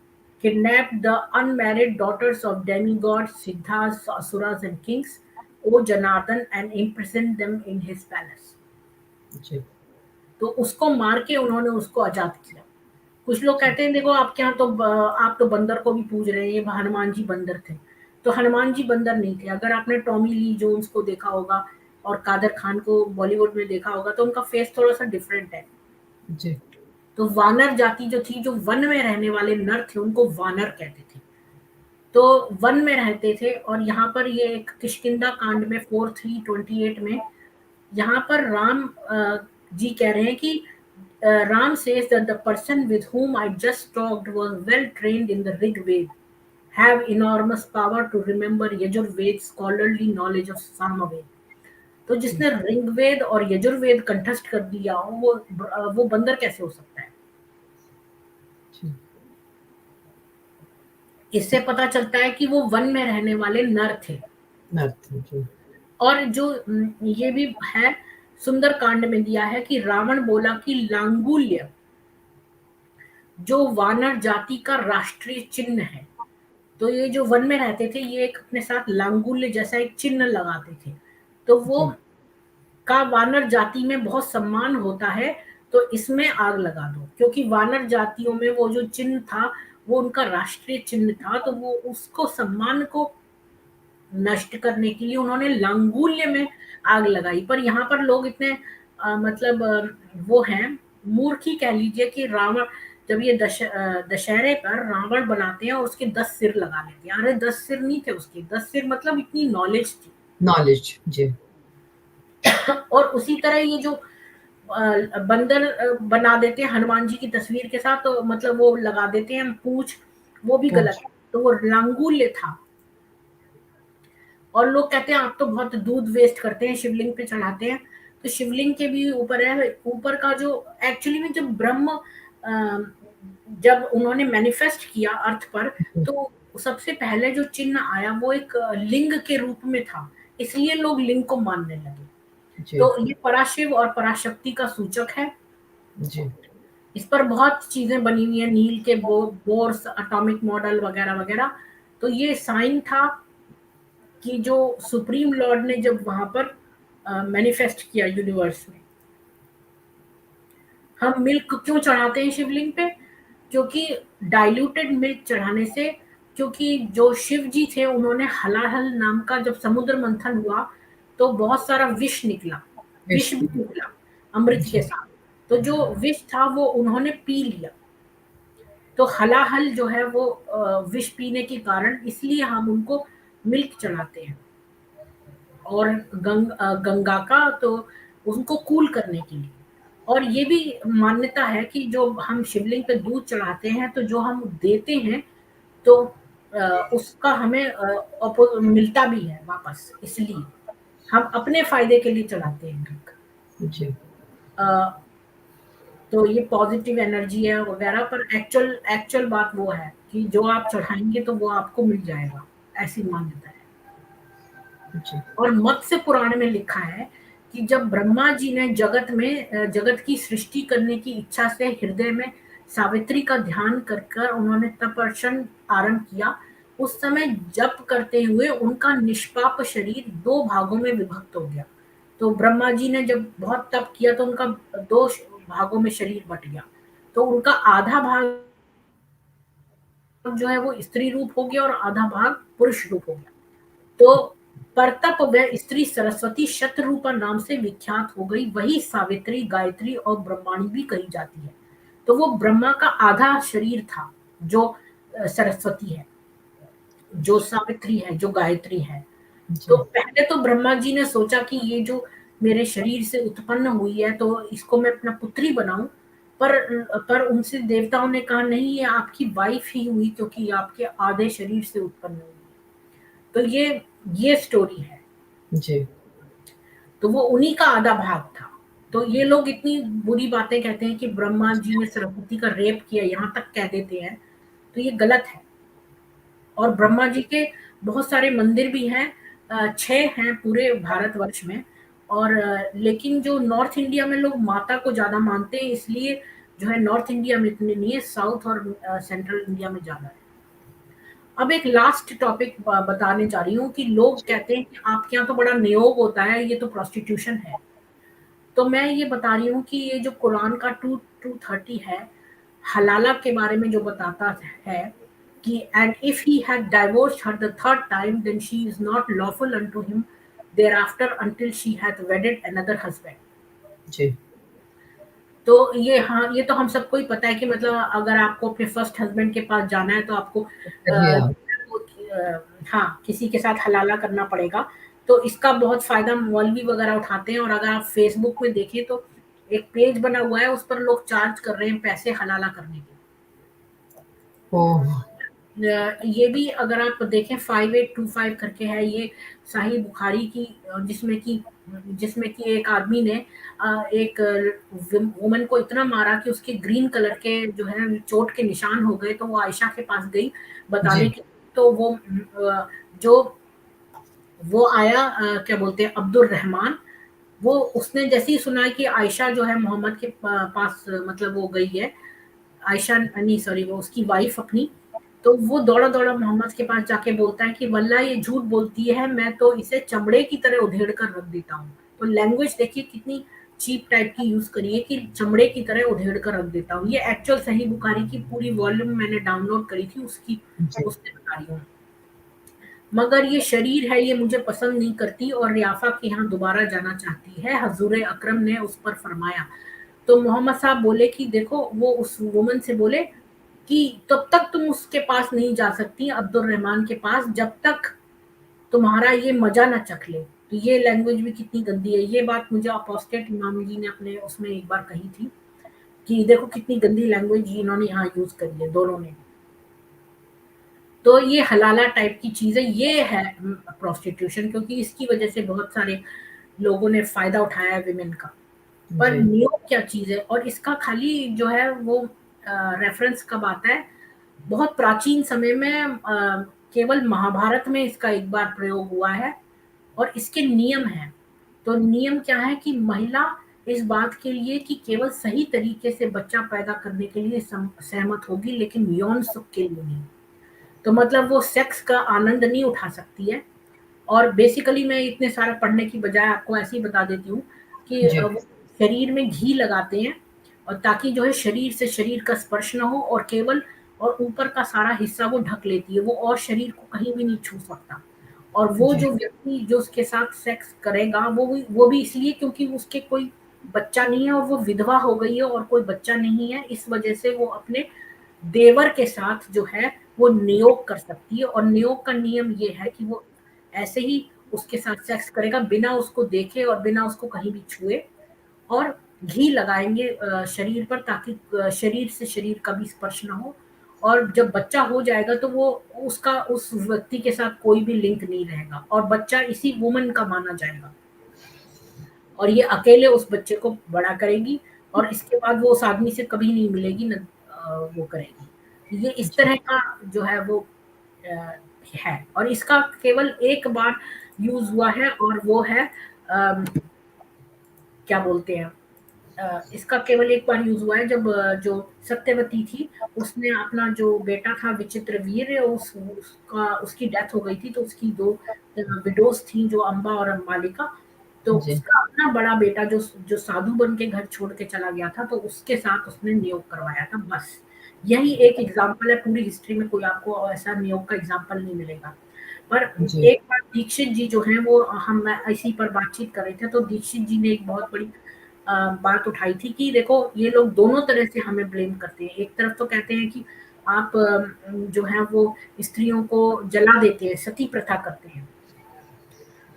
kidnapped the unmarried daughters of demigods, siddhas, asuras and kings, O Janardhan, and imprisoned them in his palace. जी तो उसको मार के उन्होंने उसको आजाद किया। कुछ लोग कहते हैं देखो आपके यहाँ तो आप तो बंदर को भी पूज रहे हैं, ये हनुमान जी बंदर थे। तो हनुमान जी बंदर नहीं थे। अगर आपने टॉमी ली जोन्स को देखा होगा और कादर खान को बॉलीवुड में देखा होगा तो उनका फेस थोड़ा सा डिफरेंट है। जी तो वानर जाति जो थी, जो वन में रहने वाले नर थे, उनको वानर कहते थे। तो वन में रहते थे। और यहाँ पर ये एक किष्किंधा कांड में 4:3:28 में यहाँ पर राम जी कह रहे हैं कि Ram says that the person with whom I just talked was well trained in the Rig Ved, have enormous power to remember Yajurved's scholarly knowledge of Samaved. तो जिसने ऋग्वेद और यजुर्वेद कंठस्थ कर दिया वो बंदर कैसे हो सकता है? इससे पता चलता है कि वो वन में रहने वाले नर थे। जी और जो ये भी है सुंदर कांड में दिया है कि रावण बोला कि लांगुल्य जो वानर जाति का राष्ट्रीय चिन्ह है। तो ये जो वन में रहते थे ये एक अपने साथ लांगुल्य जैसा एक चिन्ह लगाते थे। तो वो का वानर जाति में बहुत सम्मान होता है, तो इसमें आग लगा दो। क्योंकि वानर जातियों में वो जो चिन्ह था वो उनका राष्ट्रीय चिन्ह था, तो वो उसको सम्मान को नष्ट करने के लिए उन्होंने लांगुल्य में आग लगाई। पर यहाँ पर लोग इतने वो हैं मूर्ख ही कह लीजिए कि रावण जब ये दशहरे पर रावण बनाते हैं और उसके 10 सिर लगा लेते हैं। अरे 10 सिर नहीं थे उसके, 10 सिर मतलब इतनी नॉलेज थी। नॉलेज जी। और उसी तरह ये जो बंदर बना देते हैं हनुमान जी की तस्वीर के साथ, तो मतलब वो लगा देते हैं पूंछ, वो भी गलत है। तो वो लांगुल्य था। और लोग कहते हैं आप तो बहुत दूध वेस्ट करते हैं, शिवलिंग पे चढ़ाते हैं। तो शिवलिंग के भी ऊपर है, ऊपर का जो एक्चुअली में जब ब्रह्म जब उन्होंने मैनिफेस्ट किया अर्थ पर, तो सबसे पहले जो चिन्ह आया वो एक लिंग के रूप में था, इसलिए लोग लिंग को मानने लगे। तो ये पराशिव और पराशक्ति का सूचक है जी। इस पर बहुत चीजें बनी हुई है, नील के बोर्स, एटॉमिक मॉडल वगैरह वगैरह। तो ये साइन था कि जो सुप्रीम लॉर्ड ने जब वहां पर मैनिफेस्ट किया यूनिवर्स में। हम मिल्क क्यों चढ़ाते हैं शिवलिंग पे? क्योंकि डाइल्यूटेड मिल्क चढ़ाने से, क्योंकि जो शिव जी थे उन्होंने हलाहल नाम का जब समुद्र मंथन हुआ तो बहुत सारा विष निकला, विष भी निकला अमृत के साथ। तो जो विष था वो उन्होंने पी लिया। तो हलाहल जो है वो विष पीने के कारण, इसलिए हम उनको मिल्क चढ़ाते हैं। और गंगा का तो उनको कूल करने के लिए। और ये भी मान्यता है कि जो हम शिवलिंग पे दूध चढ़ाते हैं तो जो हम देते हैं तो उसका हमें मिलता भी है वापस, इसलिए हम अपने फायदे के लिए चढ़ाते हैं जी। तो ये पॉजिटिव एनर्जी है वगैरह। पर एक्चुअल बात वो है कि जो आप चढ़ाएंगे तो वो आपको मिल जाएगा, ऐसी मान्यता है जी। और मत्स्य पुराण में लिखा है कि जब ब्रह्मा जी ने जगत की सृष्टि करने की इच्छा से हृदय में सावित्री का ध्यान कर उन्होंने तपस्या आरंभ किया, उस समय जप करते हुए उनका निष्पाप शरीर 2 भागों में विभक्त हो गया। तो ब्रह्मा जी ने जब बहुत तप किया तो उनका 2 भागों में शरीर बट गया। तो उनका आधा भाग जो है वो स्त्री रूप हो गया और आधा भाग पुरुष रूप हो गया। तो परतप वह स्त्री सरस्वती शतरूपा नाम से विख्यात हो गई। वही सावित्री, गायत्री और ब्रह्माणी भी कही जाती है। तो वो ब्रह्मा का आधा शरीर था जो सरस्वती है, जो सावित्री है, जो गायत्री है। तो पहले तो ब्रह्मा जी ने सोचा कि ये जो मेरे शरीर से उत्पन्न हुई है तो इसको मैं अपना पुत्री बनाऊं। पर उनसे देवताओं ने कहा नहीं, ये आपकी वाइफ ही हुई क्योंकि आपके आधे शरीर से उत्पन्न हुई। तो ये स्टोरी है जी। तो वो उन्हीं का आधा भाग था। तो ये लोग इतनी बुरी बातें कहते हैं कि ब्रह्मा जी ने सरस्वती का रेप किया, यहाँ तक कह देते हैं, तो ये गलत है। और ब्रह्मा जी के बहुत सारे मंदिर भी हैं, 6 हैं पूरे भारतवर्ष में। और लेकिन जो नॉर्थ इंडिया में लोग माता को ज़्यादा मानते हैं, इसलिए जो है नॉर्थ इंडिया में इतने नहीं है, साउथ और सेंट्रल इंडिया में ज़्यादा है। अब एक लास्ट टॉपिक बताने जा रही हूँ कि लोग कहते हैं कि आपके यहाँ तो बड़ा नियोग होता है, ये तो प्रोस्टिट्यूशन है। तो मैं ये बता रही हूँ कि ये जो कुरान का 2:30 है, हलाला के बारे में जो बताता है कि and if he had divorced her the third time then she is not lawful unto him thereafter until she hath wedded another husband. जी। तो ये, हाँ, ये तो हम सबको ही पता है कि मतलब अगर आपको अपने फर्स्ट हस्बैंड के पास जाना है तो आपको करिए आप। हाँ, किसी के साथ हलाला करना पड़ेगा। तो इसका बहुत फ़ायदा मौलवी वगैरह उठाते हैं, और अगर आप फ़ेसबुक में देखें तो एक पेज बना हुआ है, उस पर लोग चार्ज कर रहे हैं पैसे हलाला करने के। ओह! ये भी अगर आप देखें 5825 करके है, ये सही बुखारी की, जिसमें कि एक आदमी ने एक वुमन को इतना मारा कि उसके ग्रीन कलर के जो है चोट के निशान हो गए, तो वो आयशा के पास गई बताने जी, के। तो जो वो आया, क्या बोलते हैं, अब्दुल रहमान, वो उसने जैसे ही सुना कि आयशा जो है मोहम्मद के पास, मतलब वो गई है, आयशा नहीं सॉरी, वो उसकी वाइफ अपनी, तो वो दौड़ा-दौड़ा मोहम्मद के पास जाके बोलता है कि वल्लाह ये झूठ बोलती है, मैं तो इसे चमड़े की तरह उधेड़ कर रख देता हूँ। तो लैंग्वेज देखिए कितनी चीप टाइप की यूज़ करी है कि चमड़े की तरह उधेड़ कर रख देता हूँ। ये एक्चुअल सही बुखारी की पूरी वॉल्यूम मैंने डाउनलोड करी थी, उसकी जी, उससे बता रही हूँ। मगर ये शरीर है, ये मुझे पसंद नहीं करती और रियाफा के यहाँ दोबारा जाना चाहती है, हजूर अकरम ने उस पर फरमाया। तो मोहम्मद साहब बोले कि देखो, वो उस वुमन से बोले कि तब तक तुम उसके पास नहीं जा सकती, अब्दुल रहमान के पास, जब तक तुम्हारा ये मजा ना चख ले। तो ये लैंग्वेज भी कितनी गंदी है। ये बात मुझे अपोस्टेट इमाम जी ने अपने उसमें एक बार कही थी कि देखो कितनी गंदी लैंग्वेज इन्होंने यहाँ यूज करी है दोनों ने। तो ये हलाला टाइप की चीज़ है, ये है प्रोस्टिट्यूशन, क्योंकि इसकी वजह से बहुत सारे लोगों ने फ़ायदा उठाया है विमेन का। पर जी, नियोग क्या चीज़ है, और इसका खाली जो है वो रेफ़रेंस कब आता है, बहुत प्राचीन समय में, केवल महाभारत में इसका एक बार प्रयोग हुआ है, और इसके नियम हैं। तो नियम क्या है कि महिला इस बात के लिए कि केवल सही तरीके से बच्चा पैदा करने के लिए सहमत होगी, लेकिन यौन सुख के लिए नहीं। तो मतलब वो सेक्स का आनंद नहीं उठा सकती है। और बेसिकली मैं इतने सारा पढ़ने की बजाय आपको ऐसे ही बता देती हूँ कि जी, वो शरीर में घी लगाते हैं, और ताकि जो है शरीर से शरीर का स्पर्श ना हो, और केवल और ऊपर का सारा हिस्सा वो ढक लेती है, वो और शरीर को कहीं भी नहीं छू सकता। और वो जी, जो व्यक्ति जो उसके साथ सेक्स करेगा, वो भी इसलिए क्योंकि उसके कोई बच्चा नहीं है, और वो विधवा हो गई है और कोई बच्चा नहीं है, इस वजह से वो अपने देवर के साथ जो है वो नियोग कर सकती है। और नियोग का नियम ये है कि वो ऐसे ही उसके साथ सेक्स करेगा, बिना उसको देखे और बिना उसको कहीं भी छुए, और घी लगाएँगे शरीर पर, ताकि शरीर से शरीर का भी स्पर्श ना हो। और जब बच्चा हो जाएगा तो वो उसका उस व्यक्ति के साथ कोई भी लिंक नहीं रहेगा, और बच्चा इसी वुमन का माना जाएगा। और ये अकेले उस बच्चे को बड़ा करेगी, और इसके बाद वो उस आदमी से कभी नहीं मिलेगी, न वो करेगी। ये इस जी, तरह का जो है वो अ, है, और इसका केवल एक बार यूज़ हुआ है, और वो है क्या बोलते हैं, इसका केवल एक बार यूज़ हुआ है, जब जो सत्यवती थी, उसने अपना जो बेटा था विचित्रवीर्य, उसकी डेथ हो गई थी, तो उसकी 2 विडोज़ थी, जो अम्बा और अम्बालिका। तो जी, उसका अपना बड़ा बेटा जो जो साधु बन के घर छोड़ के चला गया था, तो उसके साथ उसने नियोग करवाया था, बस। यही एक एग्ज़ाम्पल है, पूरी हिस्ट्री में कोई आपको ऐसा नियोग का एग्ज़ाम्पल नहीं मिलेगा। पर जी, एक बार दीक्षित जी जो हैं, वो हम इसी पर बातचीत कर रहे थे, तो दीक्षित जी ने एक बहुत बड़ी बात उठाई थी कि देखो, ये लोग दोनों तरह से हमें ब्लेम करते हैं। एक तरफ तो कहते हैं कि आप जो है वो स्त्रियों को जला देते हैं, सती प्रथा करते हैं।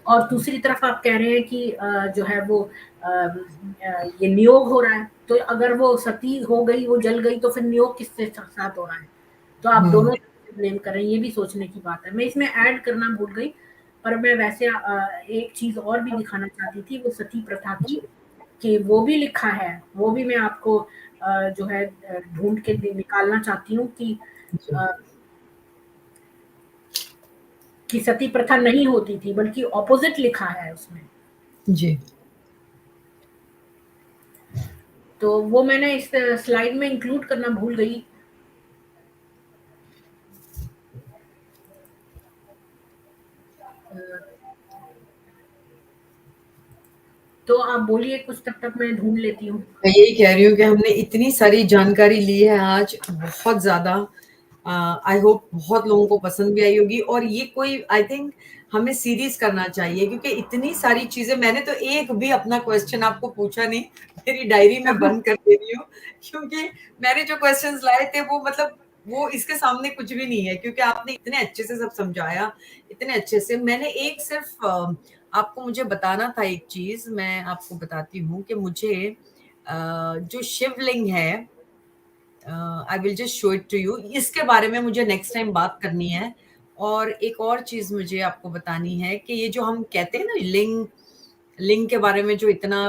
और दूसरी तरफ आप कह रहे हैं कि जो है वो ये नियोग हो रहा है। तो अगर वो सती हो गई, वो जल गई, तो फिर नियोग किसके साथ हो रहा है? तो आप हुँ, दोनों ब्लेम कर रहे हैं, ये भी सोचने की बात है। मैं इसमें ऐड करना भूल गई, पर मैं वैसे एक चीज़ और भी दिखाना चाहती थी, वो सती प्रथा की, जी, कि वो भी लिखा है, वो भी मैं आपको जो है ढूँढ के निकालना चाहती हूँ कि जी, अ, कि सती प्रथा नहीं होती थी, बल्कि ऑपोजिट लिखा है उसमें। जी। तो वो मैंने इस स्लाइड में इंक्लूड करना भूल गई। तो आप बोलिए कुछ, तब तक मैं ढूंढ लेती हूँ। मैं यही कह रही हूँ कि हमने इतनी सारी जानकारी ली है आज, बहुत ज्यादा। आई होप बहुत लोगों को पसंद भी आई होगी, और ये कोई, आई थिंक हमें सीरीज करना चाहिए, क्योंकि इतनी सारी चीजें, मैंने तो एक भी अपना क्वेश्चन आपको पूछा नहीं, मेरी डायरी में बंद कर दे रही हूँ, क्योंकि मैंने जो क्वेश्चंस लाए थे वो मतलब वो इसके सामने कुछ भी नहीं है, क्योंकि आपने इतने अच्छे से सब समझाया, इतने अच्छे से। मैंने एक सिर्फ आपको मुझे बताना था एक चीज, मैं आपको बताती हूँ कि मुझे जो शिवलिंग है, I will just show it to you, इसके बारे में मुझे नेक्स्ट टाइम बात करनी है। और एक और चीज मुझे आपको बतानी है कि ये जो हम कहते हैं ना लिंग, लिंग के बारे में जो इतना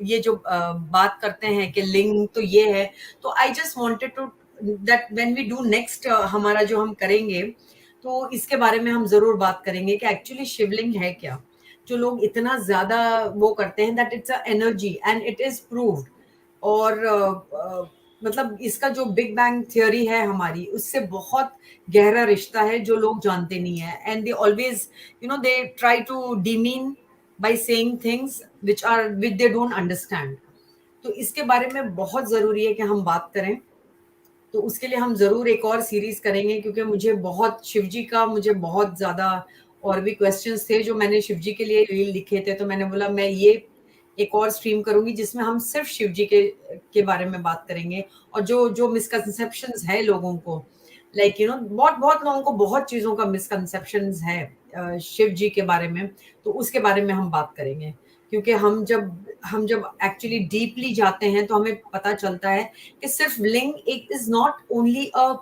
ये जो बात करते हैं कि लिंग तो ये है, तो I just wanted to that when we do next, हमारा जो हम करेंगे, तो इसके बारे में हम जरूर बात करेंगे कि एक्चुअली शिवलिंग है क्या। जो लोग इतना ज्यादा वो करते हैं that it's a energy and it is proved, और मतलब इसका जो बिग बैंग थियोरी है हमारी, उससे बहुत गहरा रिश्ता है जो लोग जानते नहीं है, and they always they try to demean by saying things which they don't understand. तो इसके बारे में बहुत जरूरी है कि हम बात करें, तो उसके लिए हम जरूर एक और सीरीज करेंगे, क्योंकि मुझे बहुत शिवजी का, मुझे बहुत ज्यादा और भी क्वेश्चंस थे जो मैंने शिवजी के लिए लिखे थे, तो मैंने बोला मैं ये एक और स्ट्रीम करूंगी जिसमें हम सिर्फ शिवजी के बारे में बात करेंगे, और जो जो मिसकंसेप्शंस है लोगों को, लाइक बहुत बहुत लोगों को बहुत चीजों का मिसकंसेप्शंस है शिव जी के बारे में, तो उसके बारे में हम बात करेंगे। क्योंकि हम जब एक्चुअली डीपली जाते हैं तो हमें पता चलता है कि सिर्फ लिंग एक is not only a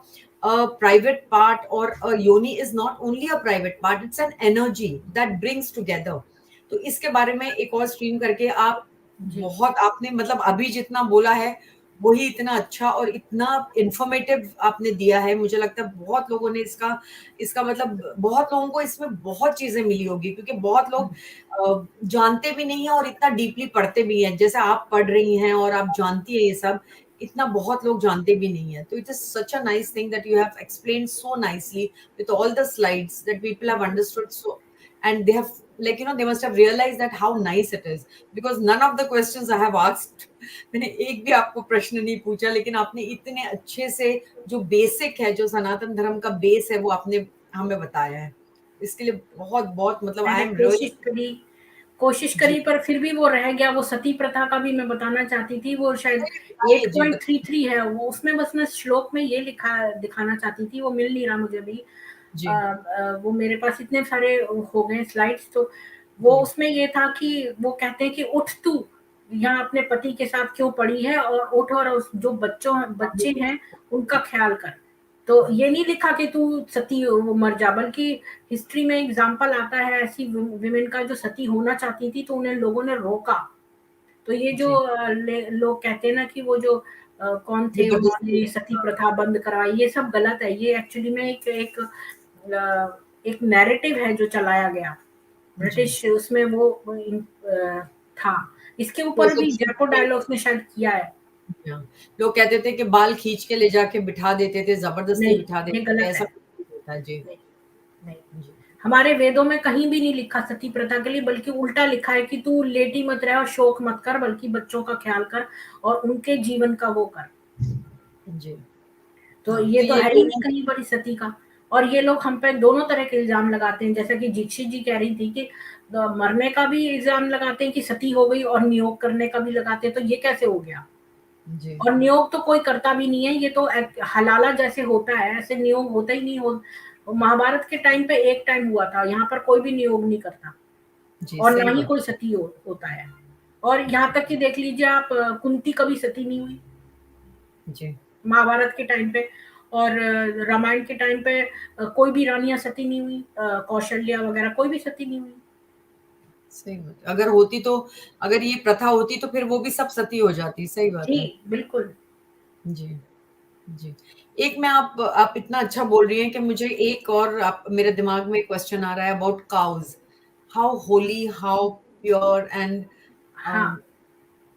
private part, और योनि is not only a private part, it's an energy that brings together. तो इसके बारे में एक और स्ट्रीम करके आप, जी। बहुत आपने मतलब अभी जितना बोला है वही इतना अच्छा और इतना इंफॉर्मेटिव आपने दिया है, मुझे लगता है बहुत लोगों ने इसका इसका मतलब बहुत लोगों को इसमें बहुत चीजें मिली होगी, क्योंकि बहुत लोग जानते भी नहीं है और इतना डीपली पढ़ते भी हैं, जैसे आप पढ़ रही हैं और आप जानती है ये सब, इतना बहुत लोग जानते भी नहीं है। तो it is such a nice thing that you have explained so nicely with all the slides that people have understood, so and they have, like they must have realized that how nice it is, because none of the questions I have asked, मैंने एक भी आपको प्रश्न नहीं पूछा, लेकिन आपने इतने अच्छे से जो बेसिक है, जो सनातन धर्म का बेस है, वो आपने हमें बताया है। इसके लिए बहुत बहुत मतलब आई मैंने एम रियली। कोशिश जी करी, पर फिर भी वो रह गया। वो सती प्रथा का भी मैं बताना चाहती थी, वो शायद बताइए जी, 8.33 है वो, उसमें बस मैं श्लोक में ये लिखा दिखाना चाहती थी, वो मिल नहीं रहा मुझे भी। जी वो मेरे पास इतने सारे हो गए स्लाइड्स, तो वो जी उसमें ये था कि वो कहते हैं कि उठ तू यहाँ अपने पति के साथ क्यों पड़ी है, और उठ और जो बच्चे हैं उनका ख्याल कर। तो ये नहीं लिखा कि तू सती वो मर जा, बल्कि हिस्ट्री में एग्जाम्पल आता है ऐसी विमेन का जो सती होना चाहती थी, तो उन्हें लोगों ने रोका। तो ये जो जी लोग कहते हैं ना कि वो जो कौन थे जबरदस्ती। उन्होंने सती प्रथा बंद करवाई, ये सब गलत है। ये एक्चुअली में एक एक एक नैरेटिव है जो चलाया गया जी ब्रिटिश उसमें, वो था। इसके वो ऊपर भी सबसे जयपुर डायलॉग्स ने शायद किया है। हाँ, लोग कहते थे कि बाल खींच के ले जाके बिठा देते थे, जबरदस्ती नहीं, बिठा ये देते थे, गलत ऐसा है। कुछ नहीं होता। जी नहीं, नहीं। जी हमारे वेदों में कहीं भी नहीं लिखा सती प्रथा के लिए, बल्कि उल्टा लिखा है कि तू लेटी मत रह और शोक मत कर, बल्कि बच्चों का ख्याल कर और उनके जीवन का वो कर। जी। तो हाँ, ये तो तो ये है ही नहीं दोनों। कहीं पर इस सती का। और ये लोग हम पे दोनों तरह के इल्जाम लगाते हैं, जैसा कि दीक्षित जी कह रही थी कि मरने का भी इल्जाम लगाते हैं कि सती हो गई, और नियोग करने का भी लगाते हैं। तो ये कैसे हो गया? जी और नियोग तो कोई करता भी नहीं है, ये तो हलाला जैसे होता है, ऐसे नियोग होता ही नहीं हो। महाभारत के टाइम पे एक टाइम हुआ था, यहाँ पर कोई भी नियोग नहीं करता, जी और सही ना ही बात। कोई सती होता है। और यहाँ तक कि देख लीजिए आप, कुंती कभी सती नहीं हुई जी महाभारत के टाइम पे, और रामायण के टाइम पे कोई भी रानियां सती नहीं हुई, कौशल्या वगैरह कोई भी सती नहीं हुई। सही बात। अगर होती तो, अगर ये प्रथा होती तो फिर वो भी सब सती हो जाती, सही बात जी है। बिल्कुल। जी जी। एक मैं आप इतना अच्छा बोल रही हैं कि मुझे एक और आप मेरे दिमाग में क्वेश्चन आ रहा है about cows. How Holi, how pure and हाँ,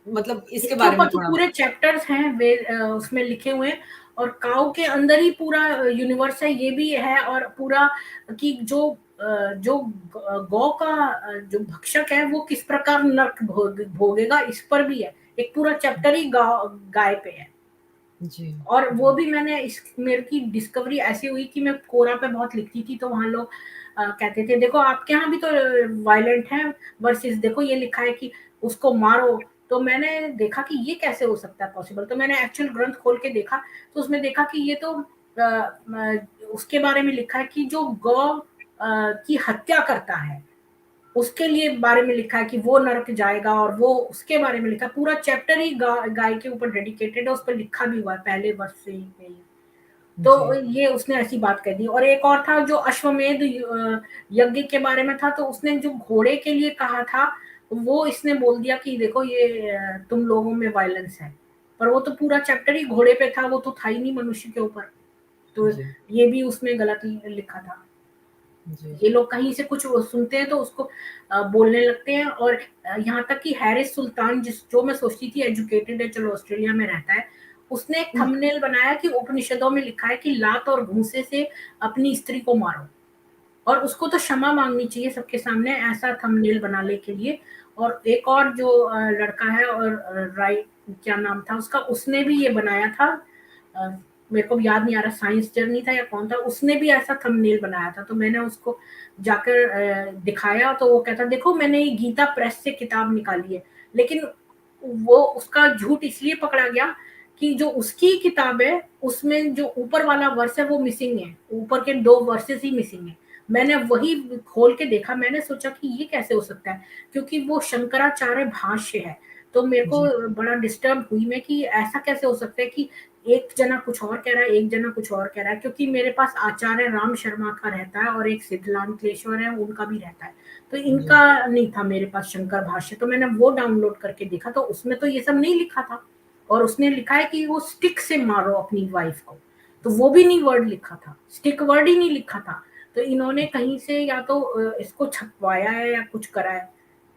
मतलब इसके इसके बारे ऊपर में तो थोड़ा पूरे चैप्टर्स हैं उसमें लिखे हुए हैं, और काऊ के अंदर ही पूरा यूनिवर्स है, ये भी है, और पूरा कि जो गौ का जो भक्षक है वो किस प्रकार नर्क भोगेगा, इस पर भी है। एक पूरा चैप्टर ही गाय पे है। जी, और वो जी। भी मैंने इस मेरे की डिस्कवरी ऐसी हुई कि मैं कोरा पे बहुत लिखती थी, तो वहाँ लोग कहते थे देखो आपके यहाँ भी तो वायलेंट है वर्सेस, देखो ये लिखा है कि उसको मारो। तो मैंने देखा कि ये कैसे हो सकता है पॉसिबल, तो मैंने एक्चुअल ग्रंथ खोल के देखा, तो उसमें देखा कि ये तो उसके बारे में लिखा है कि जो गौ की हत्या करता है उसके लिए बारे में लिखा है कि वो नरक जाएगा, और वो उसके बारे में लिखा पूरा चैप्टर ही गाय के ऊपर डेडिकेटेड है, उस पर लिखा भी हुआ है पहले वर्ष से ही। तो जी, ये उसने ऐसी बात कह दी। और एक और था जो अश्वमेध यज्ञ के बारे में था, तो उसने जो घोड़े के लिए कहा था वो इसने बोल दिया कि देखो ये तुम लोगों में वायलेंस है, पर वो तो पूरा चैप्टर ही घोड़े पे था, वो तो था ही नहीं मनुष्य के ऊपर। तो जी, ये भी उसमें गलत लिखा था। जी। ये लोग कहीं से कुछ सुनते हैं तो उसको बोलने लगते हैं। और यहाँ तक कि हैरिस सुल्तान, जो मैं सोचती थी एजुकेटेड है, चलो ऑस्ट्रेलिया में रहता है, उसने एक थंबनेल बनाया कि उपनिषदों में लिखा है कि लात और घूंसे से अपनी स्त्री को मारो, और उसको तो क्षमा मांगनी चाहिए सबके सामने, ऐसा थंबनेल बनाने के लिए। और एक और जो लड़का है, और राइट क्या नाम था उसका, उसने भी ये बनाया था, अ, मेरे को याद नहीं आ रहा साइंस जर्नी था या कौन था, उसने भी ऐसा थंबनेल बनाया था। तो मैंने उसको जाकर दिखाया, तो वो कहता देखो मैंने ये गीता प्रेस से किताब निकाली है। लेकिन वो उसका झूठ इसलिए पकड़ा गया कि जो उसकी किताब है उसमें जो ऊपर वाला वर्स है वो मिसिंग है, ऊपर के 2 वर्सेस ही मिसिंग है। मैंने वही खोल के देखा, मैंने सोचा कि ये कैसे हो सकता है, क्योंकि वो शंकराचार्य भाष्य है। तो मेरे को जी, बड़ा डिस्टर्ब हुई मैं कि ऐसा कैसे हो सकता है कि एक जना कुछ और कह रहा है, एक जना कुछ और कह रहा है, क्योंकि मेरे पास आचार्य राम शर्मा का रहता है और एक सिद्धलाल क्लेश्वर है उनका भी रहता है। तो जी, इनका नहीं था मेरे पास शंकर भाष्य, तो मैंने वो डाउनलोड करके देखा, तो उसमें तो ये सब नहीं लिखा था। और उसने लिखा है कि वो स्टिक से मारो अपनी वाइफ को, तो वो भी नहीं वर्ड लिखा था, स्टिक वर्ड ही नहीं लिखा था। तो इन्होंने कहीं से या तो इसको छपवाया है या कुछ करा है,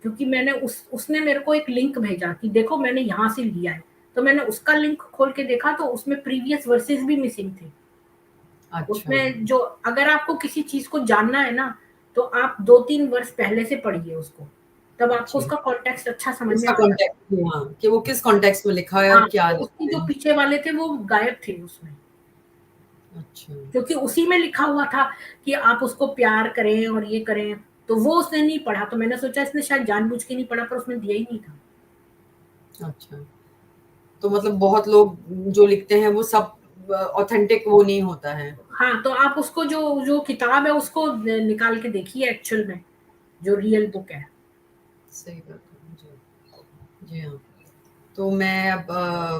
क्योंकि मैंने उसने मेरे को एक लिंक भेजा कि देखो मैंने यहाँ से लिया है, तो मैंने उसका लिंक खोल के देखा तो उसमें प्रीवियस वर्सेस भी मिसिंग थे। अच्छा। उसमें जो अगर आपको किसी चीज को जानना है ना, तो आप 2-3 वर्ष पहले से पढ़िए उसको, तब आपको जी। उसका कॉन्टेक्स्ट अच्छा समझ में उसका आता है। कॉन्टेक्स्ट हाँ, कि वो किस कॉन्टेक्स्ट में लिखा है और हाँ, क्या तो उसके लिखा जो है। पीछे वाले थे वो गायब थे उसमें, अच्छा, क्योंकि उसी में लिखा हुआ था कि आप उसको प्यार करें और ये करें, तो वो उसने नहीं पढ़ा, तो मैंने सोचा इसने शायद जानबूझ के नहीं पढ़ा, पर उसने दिया ही नहीं था। अच्छा। तो मतलब बहुत लोग जो लिखते हैं वो सब ऑथेंटिक वो नहीं होता है। हाँ, तो आप उसको जो जो किताब है उसको निकाल के देखिए एक्चुअल में, जो रियल बुक है। सही बात है। जी, जी हाँ। तो मैं अब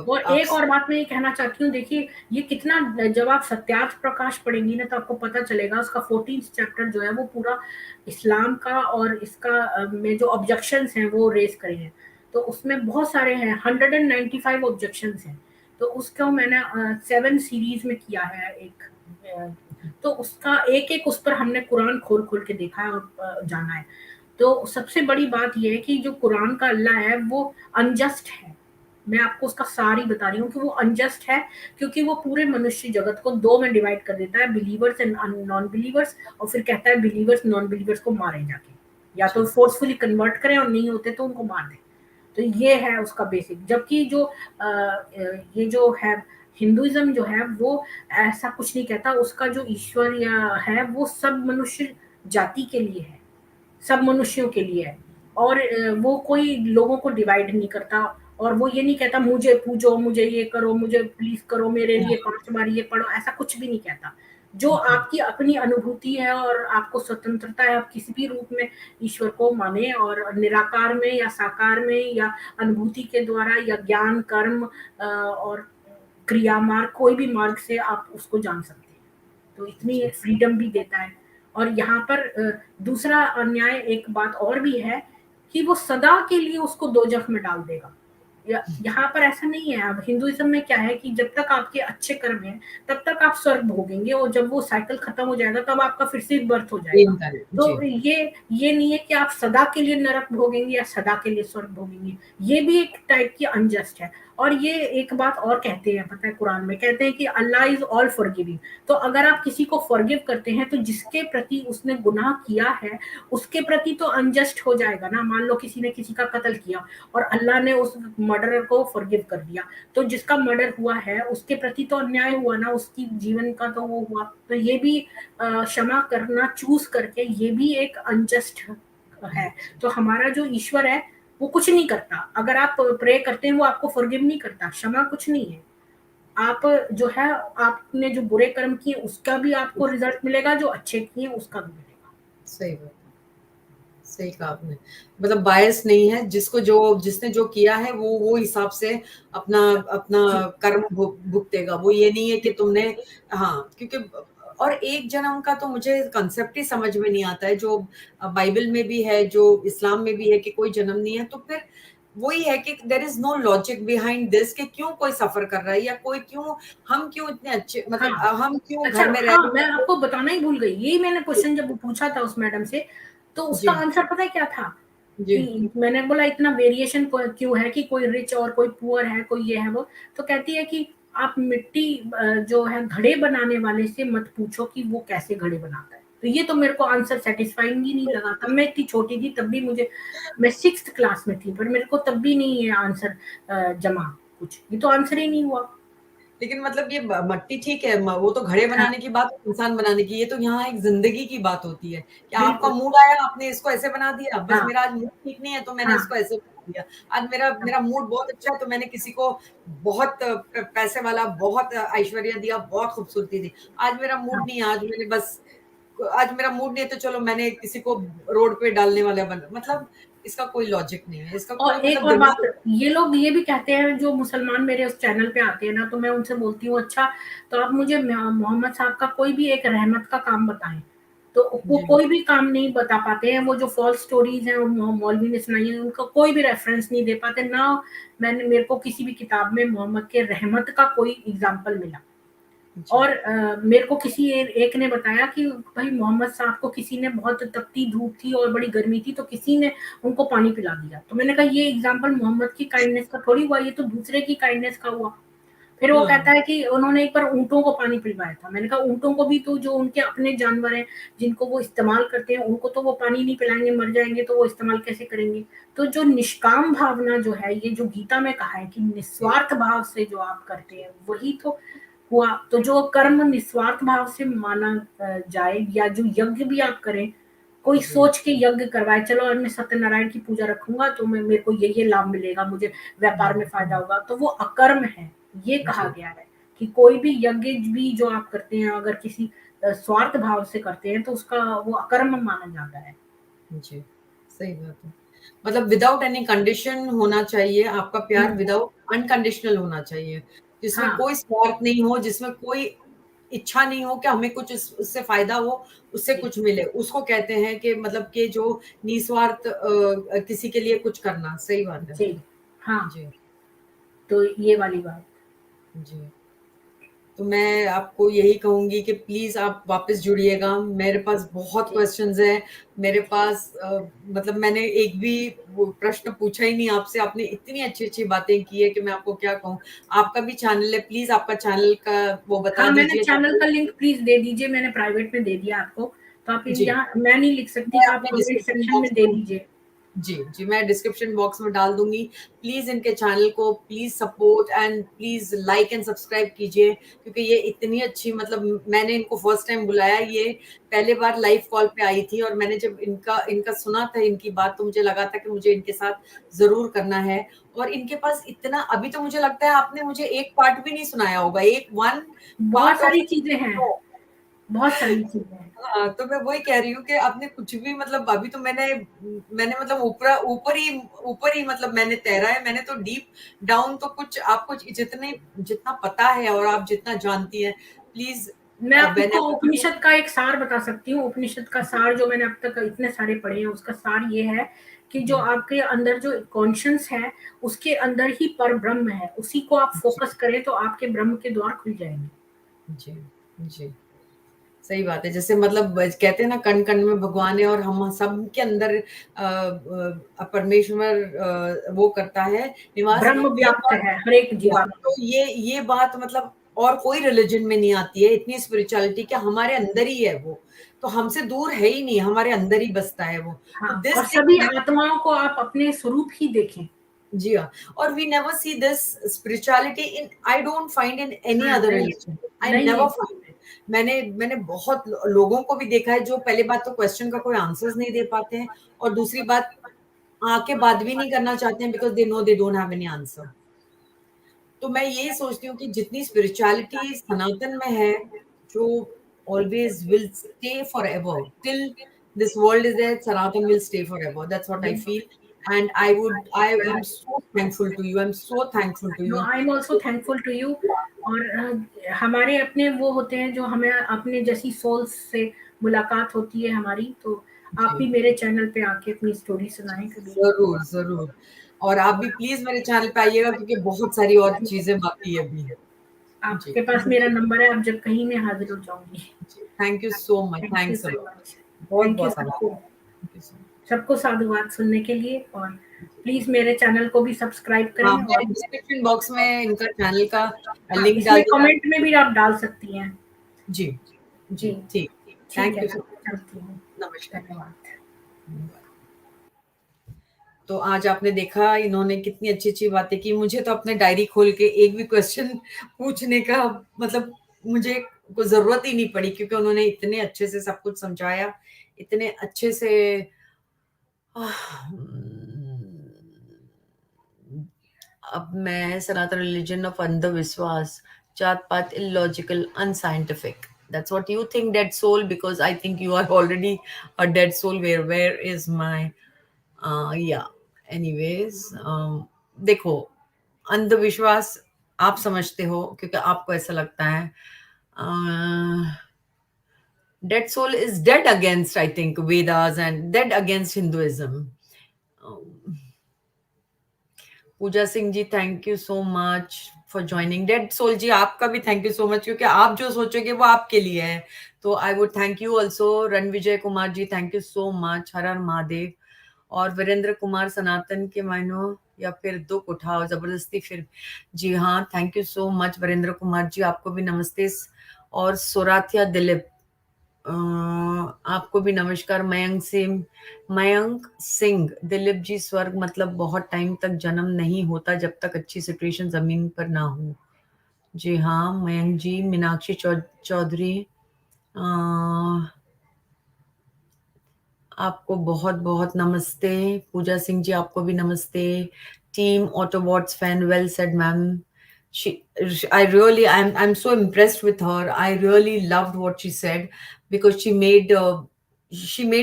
और आप एक और बात मैं ये कहना चाहती हूँ, देखिए ये कितना, जब आप सत्यार्थ प्रकाश पढ़ेंगी ना तो आपको पता चलेगा, उसका 14th चैप्टर जो है वो पूरा इस्लाम का और इसका में जो ऑब्जेक्शंस हैं वो रेज करे हैं। तो उसमें बहुत सारे हैं, 195 ऑब्जेक्शंस हैं। तो उसको मैंने 7 सीरीज में किया है एक, अ, तो उसका एक एक उस पर हमने कुरान खोल खोल के देखा है और जाना है। तो सबसे बड़ी बात ये है कि जो कुरान का अल्लाह है वो अनजस्ट है। मैं आपको उसका सार ही बता रही हूँ कि वो अनजस्ट है, क्योंकि वो पूरे मनुष्य जगत को 2 में डिवाइड कर देता है, बिलीवर्स एंड नॉन बिलीवर्स, और फिर कहता है बिलीवर्स नॉन बिलीवर्स को मारे जाके, या तो जी, फोर्सफुली कन्वर्ट करें और नहीं होते तो उनको मार दें। तो ये है उसका बेसिक। जबकि जो ये जो है हिंदुइज्म जो है वो ऐसा कुछ नहीं कहता, उसका जो ईश्वर या है वो सब मनुष्य जाति के लिए है, सब मनुष्यों के लिए है। और वो कोई लोगों को डिवाइड नहीं करता, और वो ये नहीं कहता मुझे पूजो, मुझे ये करो, मुझे प्लीज करो, मेरे लिए 5 बार ये पढ़ो, ऐसा कुछ भी नहीं कहता। जो जी, आपकी अपनी अनुभूति है और आपको स्वतंत्रता है, आप किसी भी रूप में ईश्वर को माने, और निराकार में या साकार में या अनुभूति के द्वारा या ज्ञान कर्म और क्रिया मार्ग, कोई भी मार्ग से आप उसको जान सकते हैं। तो इतनी जी, एक फ्रीडम भी देता है। और यहाँ पर दूसरा अन्याय एक बात और भी है कि वो सदा के लिए उसको दोजख में डाल देगा। यहाँ पर ऐसा नहीं है। अब हिंदुइज्म में क्या है कि जब तक आपके अच्छे कर्म हैं तब तक आप स्वर्ग भोगेंगे, और जब वो साइकिल खत्म हो जाएगा तब आपका फिर से बर्थ हो जाएगा। जी। तो ये नहीं है कि आप सदा के लिए नरक भोगेंगे या सदा के लिए स्वर्ग भोगेंगे। ये भी एक टाइप की अनजस्ट है। और ये एक बात और कहते हैं, पता है, कुरान में कहते हैं कि अल्लाह इज ऑल फॉरगिविंग। तो अगर आप किसी को फॉरगिव करते हैं तो जिसके प्रति उसने गुनाह किया है उसके प्रति तो अनजस्ट हो जाएगा ना। मान लो किसी ने किसी का कत्ल किया और अल्लाह ने उस मर्डरर को फॉरगिव कर दिया, तो जिसका मर्डर हुआ है उसके प्रति तो अन्याय हुआ ना, उसकी जीवन का तो वो हुआ। तो ये भी क्षमा करना चूज करके, ये भी एक अनजस्ट है। तो हमारा जो ईश्वर है वो कुछ नहीं करता। अगर आप प्रे करते हैं वो आपको फॉरगिव नहीं करता। क्षमा कुछ नहीं है। आप जो है, आपने जो बुरे कर्म किए उसका भी आपको रिजल्ट मिलेगा, जो अच्छे किए उसका भी मिलेगा। सही बात है, सही कहा आपने। मतलब बायस नहीं है, जिसको जो जिसने जो किया है वो हिसाब से अपना अपना जी कर्म भुगतेगा। वो ये नहीं है कि जी तुमने, हाँ, क्योंकि और एक जन्म का तो मुझे कंसेप्ट ही समझ में नहीं आता है, जो बाइबल में भी है, जो इस्लाम में भी है कि कोई जन्म नहीं है। तो फिर वही है कि there is no logic behind this, कि क्यों कोई सफर कर रहा है, या कोई क्यों, हम क्यों इतने अच्छे, मतलब हाँ। हम क्यों अच्छा, घर में रह हाँ, मैं रहे आपको बताना ही भूल गई। यही मैंने क्वेश्चन जब पूछा था उस मैडम से, तो उसका जी आंसर पता है क्या था? जी कि मैंने बोला इतना वेरिएशन क्यों है, कि कोई रिच और कोई पुअर है, कोई ये है वो। तो कहती है कि आप मिट्टी जो है घड़े बनाने वाले से मत पूछो कि वो कैसे घड़े बनाता है। तो ये तो मेरे को आंसर सेटिस्फाइंग ही नहीं लगा। तब मैं इतनी छोटी थी, तब भी मुझे, मैं 6th क्लास में थी, पर मेरे को तब भी नहीं ये आंसर जमा कुछ। ये तो आंसर ही नहीं हुआ। लेकिन मतलब ये मट्टी ठीक है, वो तो घड़े हाँ, बनाने की बात है, इंसान बनाने की। ये तो यहाँ एक जिंदगी की बात होती है कि आपका बिल्कुल। मूड आया, आपने इसको ऐसे बना दिया। बस हाँ, मेरा आज मूड ठीक नहीं है तो मैंने हाँ, इसको ऐसे बना दिया। आज मेरा हाँ, मेरा मूड बहुत अच्छा है तो मैंने किसी को बहुत पैसे वाला, बहुत ऐश्वर्या दिया, बहुत खूबसूरती दी। आज मेरा मूड हाँ। नहीं है, आज मेरा मूड नहीं है तो चलो मैंने किसी को रोड पे डालने वाला बना। मतलब इसका कोई लॉजिक नहीं है, इसका कोई और एक मतलब और बात, दिमाग। ये लोग ये भी कहते हैं, जो मुसलमान मेरे उस चैनल पे आते हैं ना, तो मैं उनसे बोलती हूँ, अच्छा तो आप मुझे मोहम्मद साहब का कोई भी एक रहमत का काम बताएं। तो वो जी कोई भी काम नहीं बता पाते हैं। वो जो फॉल्स स्टोरीज हैं मौलवी ने सुनाई है, उनका कोई भी रेफरेंस नहीं दे पाते ना। मैंने, मेरे को किसी भी किताब में मोहम्मद के रहमत का कोई एग्जाम्पल मिला। जी और मेरे को किसी एक ने बताया कि भाई मोहम्मद साहब को किसी ने, बहुत तपती धूप थी और बड़ी गर्मी थी, तो किसी ने उनको पानी पिला दिया। तो मैंने कहा ये एग्जाम्पल मोहम्मद की काइंडनेस का थोड़ी हुआ, ये तो दूसरे की काइंडनेस का हुआ। फिर वो कहता हाँ है कि उन्होंने एक बार ऊँटों को पानी पिलवाया था। मैंने कहा ऊँटों को भी तो, जो उनके अपने जानवर हैं जिनको वो इस्तेमाल करते हैं, उनको तो वो पानी नहीं पिलाएंगे, मर जाएंगे, तो वो इस्तेमाल कैसे करेंगे? तो जो निष्काम भावना जो है, ये जो गीता में कहा है कि निस्वार्थ भाव से जो आप करते हैं वही तो हुआ। तो जो कर्म निस्वार्थ भाव से माना जाए, या जो यज्ञ भी आप करें, कोई जी सोच के यज्ञ करवाए, चलो आज मैं सत्यनारायण की पूजा रखूंगा तो मैं, मेरे को ये लाभ मिलेगा, मुझे व्यापार में फायदा होगा, तो वो अकर्म है। ये कहा जी गया है कि कोई भी यज्ञ भी जो आप करते हैं, अगर किसी स्वार्थ भाव से करते हैं तो उसका वो अकर्म माना जाता है। जी, सही बात है। मतलब विदाउट एनी कंडीशन होना चाहिए आपका प्यार, हम्म, विदाउट अनकंडीशनल होना चाहिए, जिसमें हाँ, कोई स्वार्थ नहीं हो, जिसमें कोई इच्छा नहीं हो कि हमें कुछ उससे फायदा हो, उससे जी कुछ मिले। उसको कहते हैं कि मतलब कि जो निस्वार्थ किसी के लिए कुछ करना। सही बात है। जी हाँ। जी, तो ये वाली बात। जी। तो मैं आपको यही कहूँगी कि प्लीज़ आप वापस जुड़िएगा। मेरे पास बहुत जी क्वेश्चन्स हैं। मेरे जी पास मतलब मैंने एक भी वो प्रश्न पूछा ही नहीं आपसे। आपने इतनी अच्छी-अच्छी बातें की है कि मैं आपको क्या कहूँ। आपका भी चैनल है, प्लीज़ आपका चैनल का वो बता हाँ, मैंने दीजिए चैनल ताकि। का लिंक प्लीज दे दीजिए, मैंने प्राइवेट में दे दिया आपको। तो आप जी, यहाँ, मैं नहीं लिख सकती, मैं आप अपने कमेंट डिस्क्रिप्शन सेक्शन में बॉक्स दे में। दीजिए। जी, जी, मैं डिस्क्रिप्शन बॉक्स में डाल दूँगी। प्लीज़ इनके चैनल को please support and please like and subscribe कीजिए, क्योंकि ये इतनी अच्छी, मतलब मैंने इनको फर्स्ट टाइम बुलाया। ये पहली बार लाइव कॉल पे आई थी और मैंने जब इनका इनका सुना था इनकी बात, तो मुझे लगा था कि मुझे इनके साथ ज़रूर करना है। और इनके पास इतना, अभी तो मुझे लगता है आपने मुझे एक पार्ट भी नहीं सुनाया होगा। एक 1 बहुत पार्ट ऑफ। सारी चीजें हैं, बहुत सारी चीजें हैं। हाँ, तो मैं वही कह रही हूँ कि आपने कुछ भी, मतलब अभी तो मैंने मतलब ऊपर ही मतलब मैंने तैरा है। मैंने तो डीप डाउन तो कुछ आपको जितना पता है और आप जितना जानती हैं, प्लीज मैं आपको व्हेनेवर। उपनिषद का एक सार बता सकती हूँ। उपनिषद का सार जो मैंने अब तक इतने सारे पढ़े हैं, उसका सार ये है कि जो आपके अंदर जो कॉन्शियस है, उसके अंदर ही पर ब्रह्म है, उसी को आप फोकस करें तो आपके ब्रह्म के द्वार खुल जाएंगे। जी, जी। सही बात है। जैसे मतलब कहते हैं ना, कण-कण में भगवान है, और हम सबके अंदर परमेश्वर वो करता है निवास। ब्रह्म ये व्याप्त बात, है हर एक जीवात्मा तो में। ये बात मतलब और कोई रिलिजन में नहीं आती है, इतनी स्पिरिचुअलिटी कि हमारे अंदर ही है वो, तो हमसे दूर है ही नहीं, हमारे अंदर ही बसता है वो। तो हाँ, दिस और थिंग सभी नेवर, आत्माओं को आप अपने स्वरूप ही देखें। जी हाँ, और we never see this spirituality in, I don't find in any हाँ, अदर नहीं, रिलीजन, आई नहीं, नेवर नहीं। Find it. मैंने बहुत लोगों को भी देखा है जो पहली बात तो क्वेश्चन का कोई आंसर्स नहीं दे पाते हैं, और दूसरी बात आके बात भी नहीं करना चाहते हैं, because they know they don't have any answer. तो मैं यही सोचती हूँ कि जितनी स्पिरिचुअलिटी सनातन में है, जो always will stay for ever till this world is there, Sanatan will stay for ever, that's what I feel. And I am so thankful to you, I am so thankful to no, you. I am also thankful to you. और हमारे अपने वो होते हैं जो हमें अपने जैसी सोल्स से मुलाकात होती है हमारी, तो आप जी, भी मेरे चैनल पे आके अपनी स्टोरी सुनाएं कभी। जरूर जरूर। और आप भी प्लीज मेरे चैनल पे आइएगा, क्योंकि बहुत सारी और चीजें बाकी है अभी। जी, आपके पास मेरा नंबर है, आप जब कहीं मैं हाजिर हो जाऊंगी। Thank you so much, thank you thanks a so lot. Much. बहुत थैंक यू बहुत आभार। सबको, थैंक यू सो मच। सबको साधुवाद सुनने के लिए। और प्लीज मेरे चैनल को भी सब्सक्राइब हाँ, करें। मैं और डिस्क्रिप्शन बॉक्स में इनका चैनल का हाँ, लिंक डाल इसमें दूंगा। कमेंट में भी आप डाल सकती हैं। जी, जी, जी, ठीक। ठीक थैंक है, यू मैं सो मच। चलती हूँ। नमस्कार। धन्यवाद। तो आज आपने देखा इन्होंने कितनी अच्छी-अच्छी बातें की। मुझे तो अपने डायरी खोल के एक भी क्वेश्चन पूछने का मतलब मुझे को ज़रूरत ही नहीं पड़ी, क्योंकि उन्होंने इतने अच्छे से सब कुछ समझाया, इतने अच्छे से अब मैं सनातन रिलीजन ऑफ अंधविश्वास, जात-पात, illogical, unscientific. That's what you think, dead soul, because I think you are already a dead soul. Where is my yeah. Anyways, देखो, अंधविश्वास आप समझते हो क्योंकि आपको ऐसा लगता है। Dead soul is dead against, I think, Vedas, and dead against Hinduism. Um, Pooja Singh ji, thank you so much for joining. Dead soul ji, आपका भी थैंक यू सो मच, क्योंकि आप जो सोचोगे वो आपके लिए है। तो I would thank you also. Ranvijay Kumar ji, thank you so much. Har Har Mahadev. और वीरेंद्र कुमार, सनातन के मायनों या फिर दुख उठाओ जबरदस्ती फिर। जी हाँ, thank you so much Virendra Kumar ji, आपको भी नमस्ते। और सोराथिया दिलीप, आपको भी नमस्कार। मयंक सिंह, दिलीप जी, स्वर्ग मतलब बहुत टाइम तक जन्म नहीं होता जब तक अच्छी सिचुएशन जमीन पर ना हो। जी हाँ मयंक जी। मीनाक्षी चौधरी, आपको बहुत बहुत नमस्ते। पूजा सिंह जी, आपको भी नमस्ते। Team Autobots fan, well said ma'am. she I really, I'm so impressed with her. I really loved what she said, because she made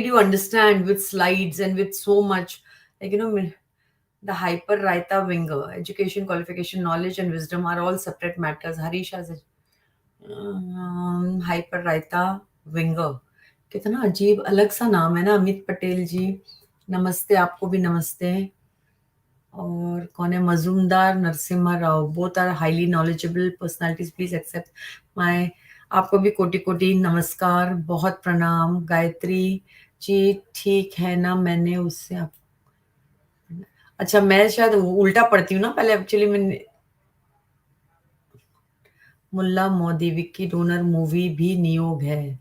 you understand with slides and with so much, like, the hyper raita winger, education, qualification, knowledge and wisdom are all separate matters. Harish has hyper raita winger, कितना अजीब अलग सा नाम है ना। अमित पटेल जी, नमस्ते, आपको भी नमस्ते। और कौन है? Majumdar Narasimha Rao, both are highly knowledgeable personalities, please accept my. आपको भी कोटि कोटि नमस्कार, बहुत प्रणाम। गायत्री जी, ठीक है ना, मैंने उससे आप, अच्छा मैं शायद उल्टा पढ़ती हूँ ना पहले, एक्चुअली मैंने मुल्ला मोदी विक्की डोनर मूवी भी नियोग है।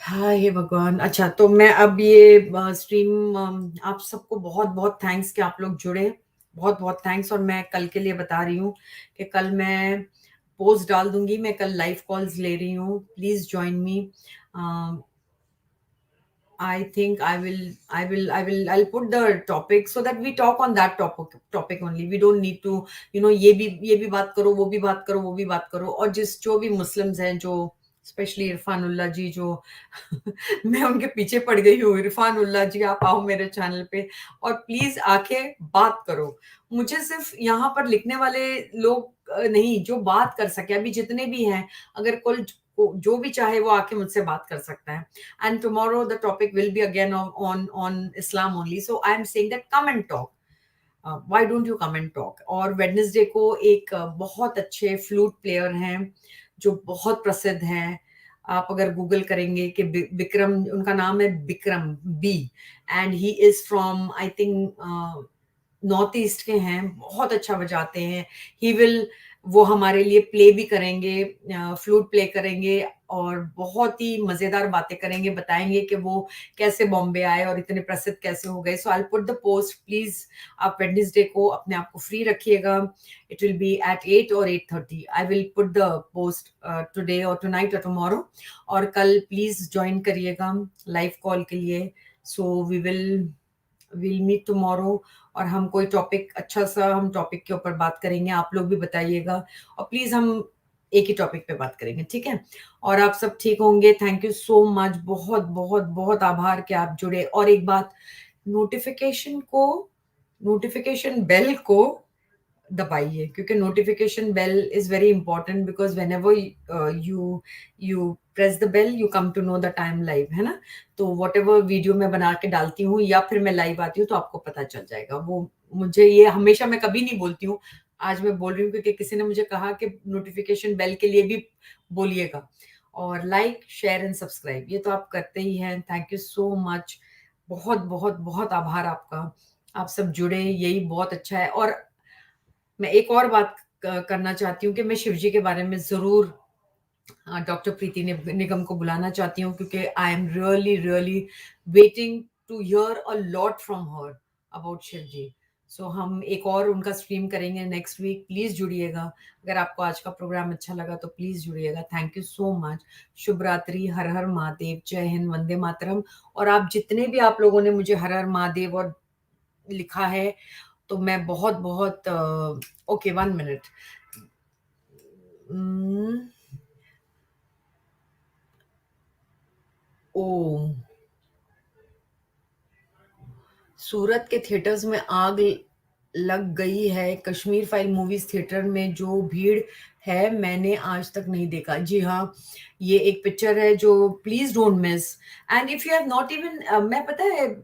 हाँ हे भगवान। अच्छा, तो मैं अब ये स्ट्रीम, आप सबको बहुत बहुत थैंक्स कि आप लोग जुड़े, बहुत बहुत थैंक्स। और मैं कल के लिए बता रही हूँ कि कल मैं पोस्ट डाल दूंगी, मैं कल लाइव कॉल्स ले रही हूँ, please join me. I think I'll put the topic so that we talk on that topic only. We don't need to, ये भी बात करो, वो भी बात करो, वो भी बात करो। और जो भी मुस्लिम्स हैं, जो स्पेशली इरफानुल्लाह जी, जो मैं उनके पीछे पड़ गई हूँ। इरफानुल्लाह जी, आप आओ मेरे चैनल पे और प्लीज आके बात करो। मुझे सिर्फ यहाँ पर लिखने वाले लोग नहीं, जो बात कर सके, अभी जितने भी हैं, अगर जो भी चाहे वो आके मुझसे बात कर सकता है. And tomorrow the topic will be again on Islam only. So I am saying that come and talk. Why don't you come and talk? और वेडनेसडे को एक बहुत अच्छे फ्लूट प्लेयर हैं जो बहुत प्रसिद्ध हैं. आप अगर गूगल करेंगे कि विक्रम, उनका नाम है Vikram B, and he is from I think north east के हैं, बहुत अच्छा बजाते हैं. ही विल, वो हमारे लिए प्ले भी करेंगे, फ्लूट प्ले करेंगे और बहुत ही मजेदार बातें करेंगे, बताएंगे कि वो कैसे बॉम्बे आए और इतने प्रसिद्ध कैसे हो गए. So I put the post. Please आप वेडनेसडे को अपने आप को फ्री रखिएगा. इट विल बी एट 8 और 8:30. I will put the post today और टुनाइट और टुमारो. और कल प्लीज ज्वाइन करिएगा लाइव कॉल के लिए. सो विल मीट टुमारो और हम कोई टॉपिक, अच्छा सा हम टॉपिक के ऊपर बात करेंगे. आप लोग भी बताइएगा और प्लीज हम एक ही टॉपिक पे बात करेंगे, ठीक है? और आप सब ठीक होंगे. Thank you so much. बहुत बहुत बहुत आभार कि आप जुड़े. और एक बात, नोटिफिकेशन बेल को दबाइए, क्योंकि notification bell is very important, because whenever you press the bell you come to know the time live, है ना? तो वॉट एवर वीडियो मैं बना के डालती हूँ या फिर मैं लाइव आती हूँ तो आपको पता चल जाएगा. वो मुझे, ये हमेशा मैं कभी नहीं बोलती हूँ, आज मैं बोल रही हूँ क्योंकि किसी ने मुझे कहा कि नोटिफिकेशन बेल के लिए भी बोलिएगा. और लाइक, शेयर एंड सब्सक्राइब, ये तो आप करते ही हैं. Thank you so much. बहुत बहुत बहुत आभार आपका. आप सब जुड़े, यही बहुत अच्छा है. और मैं एक और बात करना चाहती हूँ कि मैं शिवजी के बारे में जरूर डॉक्टर प्रीति निगम को बुलाना चाहती हूँ, क्योंकि I am really really waiting to hear a lot from her about Shivji. So हम एक और उनका स्ट्रीम करेंगे नेक्स्ट वीक. प्लीज जुड़िएगा. अगर आपको आज का प्रोग्राम अच्छा लगा तो प्लीज जुड़िएगा. Thank you so much. शुभ रात्रि. हर हर महादेव. जय हिंद. वंदे मातरम. और आप जितने भी आप लोगों ने मुझे हर हर महादेव और लिखा है, तो मैं बहुत बहुत ओके, 1 मिनट. ओ, सूरत के थिएटर्स में आग लग गई है. कश्मीर फाइल मूवीज थिएटर में जो भीड़ है मैंने आज तक नहीं देखा. जी हाँ, ये एक पिक्चर है जो please don't miss. And if you have not even, मैं पता है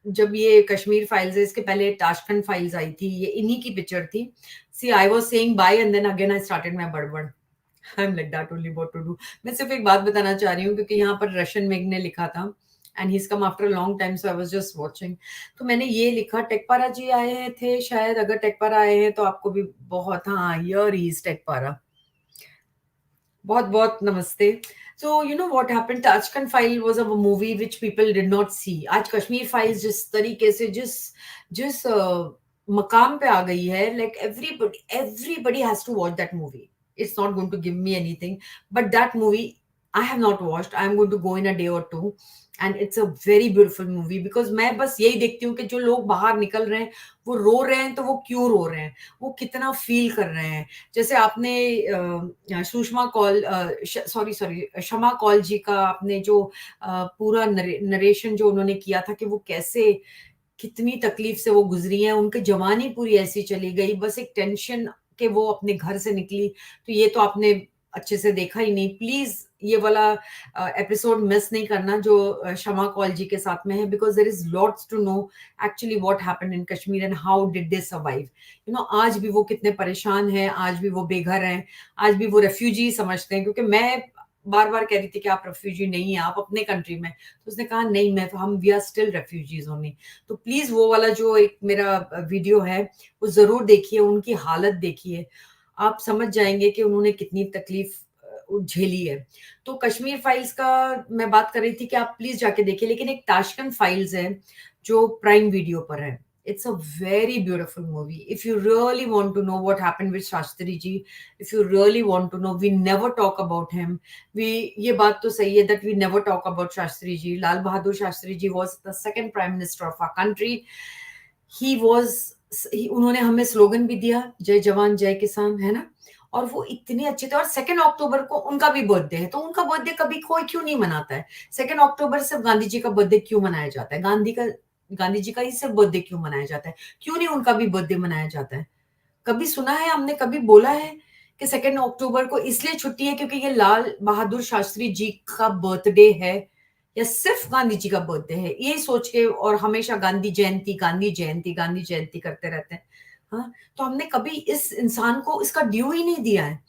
जब ये कश्मीर फाइल्स है, इसके पहले ताशकंद फाइल्स आई थी, ये इन्हीं की पिक्चर थी. See I was saying bye and then again I started my बड़बड़. I am like that only what to do. मैं सिर्फ एक बात बताना चाह रही हूँ, क्योंकि यहाँ पर रशन मेघ ने लिखा था and he is come after a long time, so I was just watching. तो मैंने ये लिखा, टेकपारा जी आए थे शायद. अगर टेकपारा आए हैं तो आपको भी बहुत, हाँ, हियर ही इज टेकपारा. बहुत बहुत नमस्ते. So you know what happened? Tashkent File was a movie which people did not see. आज कश्मीर फाइल्स जिस तरीके से जिस मकाम पे आ गई है, like everybody has to watch that movie. It's not going to give me anything, but that movie I have not watched. I'm going to go in a day or two, and it's a very beautiful movie, because मैं बस यही देखती हूँ कि जो लोग बाहर निकल रहे हैं वो रो रहे हैं, तो वो क्यों रो रहे हैं, वो कितना फील कर रहे हैं. जैसे आपने सुषमा कौल, सॉरी शमा कौल जी का आपने जो पूरा नरेशन जो उन्होंने किया था कि वो कैसे, कितनी तकलीफ से वो गुजरी हैं, उनकी जवानी पूरी ऐसी चली गई, बस एक टेंशन के वो अपने घर से निकली. तो ये तो आपने अच्छे से देखा ही नहीं. प्लीज ये वाला एपिसोड मिस नहीं करना जो शमा कौल जी के साथ में है, because there is lots to know actually what happened in Kashmir and how did they survive. You know, आज भी वो कितने परेशान हैं, आज भी वो बेघर हैं, आज भी वो रेफ्यूजी समझते हैं. क्योंकि मैं बार बार कह रही थी कि आप रेफ्यूजी नहीं है, आप अपने कंट्री में. तो उसने कहा नहीं, मैं, हम we are still refugees only. तो प्लीज वो वाला जो एक मेरा वीडियो है वो जरूर देखिए, उनकी हालत देखिए, आप समझ जाएंगे कि उन्होंने कितनी तकलीफ झेली है. तो कश्मीर फाइल्स का मैं बात कर रही थी कि आप प्लीज जाके देखिए. लेकिन एक ताशकंद फाइल्स है जो प्राइम वीडियो पर है. It's a very beautiful movie. If you really want to know what happened with Shastri ji, if you really want to know, we never talk about him. ये बात तो सही है that we never talk about Shastri ji. Lal Bahadur Shastri ji was the second prime minister of our country. उन्होंने हमें slogan भी दिया, जय जवान जय किसान, है ना? और वो इतने अच्छे थे. और 2 अक्टूबर को उनका भी बर्थडे है, तो उनका बर्थडे कभी कोई क्यों नहीं मनाता है? 2 अक्टूबर सिर्फ गांधी जी का बर्थडे क्यों मनाया जाता है? गांधी जी का ही सिर्फ बर्थडे क्यों मनाया जाता है? क्यों नहीं उनका भी बर्थडे मनाया जाता है? कभी सुना है हमने, कभी बोला है कि 2 अक्टूबर को इसलिए छुट्टी है क्योंकि ये लाल बहादुर शास्त्री जी का बर्थडे है, या सिर्फ गांधी जी का बर्थडे है, ये सोच के, और हमेशा गांधी जयंती गांधी जयंती गांधी जयंती करते रहते हैं। हाँ, तो हमने कभी इस इंसान को इसका ड्यू ही नहीं दिया है।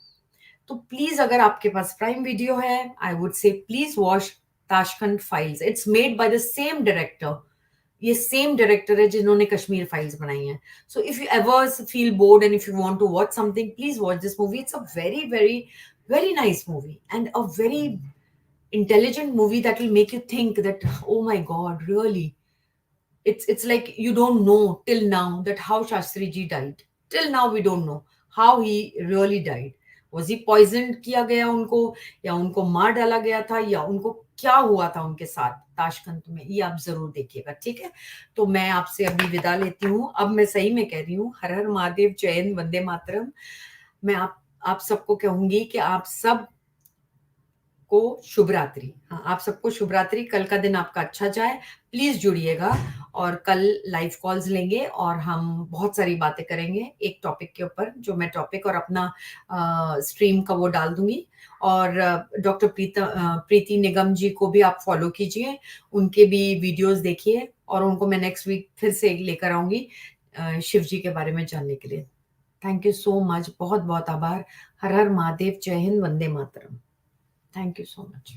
तो प्लीज, अगर आपके पास प्राइम वीडियो है, I would say please watch Tashkent files. It's made by the same director. ये सेम डायरेक्टर है जिन्होंने कश्मीर फाइल्स बनाई हैं। So if you ever feel bored and if you want to watch something, please watch this movie. It's a very very very nice movie and a very intelligent movie that will make you think that, oh my god, really, it's like you don't know till now that how Shastri ji died. Till now we don't know how he really died. Was he poisoned किया गया उनको, या उनको मार डाला गया था, या उनको क्या हुआ था उनके साथ ताशकंद में, ये आप जरूर देखिएगा, ठीक है। तो मैं आपसे अभी विदा लेती हूँ। अब मैं सही में कह रही हूँ, हर हर महादेव, जय हिंद, वंदे मातरम। मैं आप सबको कहूंगी कि आप सब को शुभ रात्रि। हाँ, आप सबको शुभ रात्रि। कल का दिन आपका अच्छा जाए। प्लीज जुड़िएगा, और कल लाइव कॉल्स लेंगे और हम बहुत सारी बातें करेंगे एक टॉपिक के ऊपर, जो मैं टॉपिक और अपना स्ट्रीम का वो डाल दूंगी। और डॉक्टर प्रीति निगम जी को भी आप फॉलो कीजिए, उनके भी वीडियोस देखिए, और उनको मैं नेक्स्ट वीक फिर से लेकर आऊंगी शिव जी के बारे में जानने के लिए। थैंक यू सो मच, बहुत बहुत आभार। हर हर महादेव, जय Hind, Vande Mataram. Thank you so much.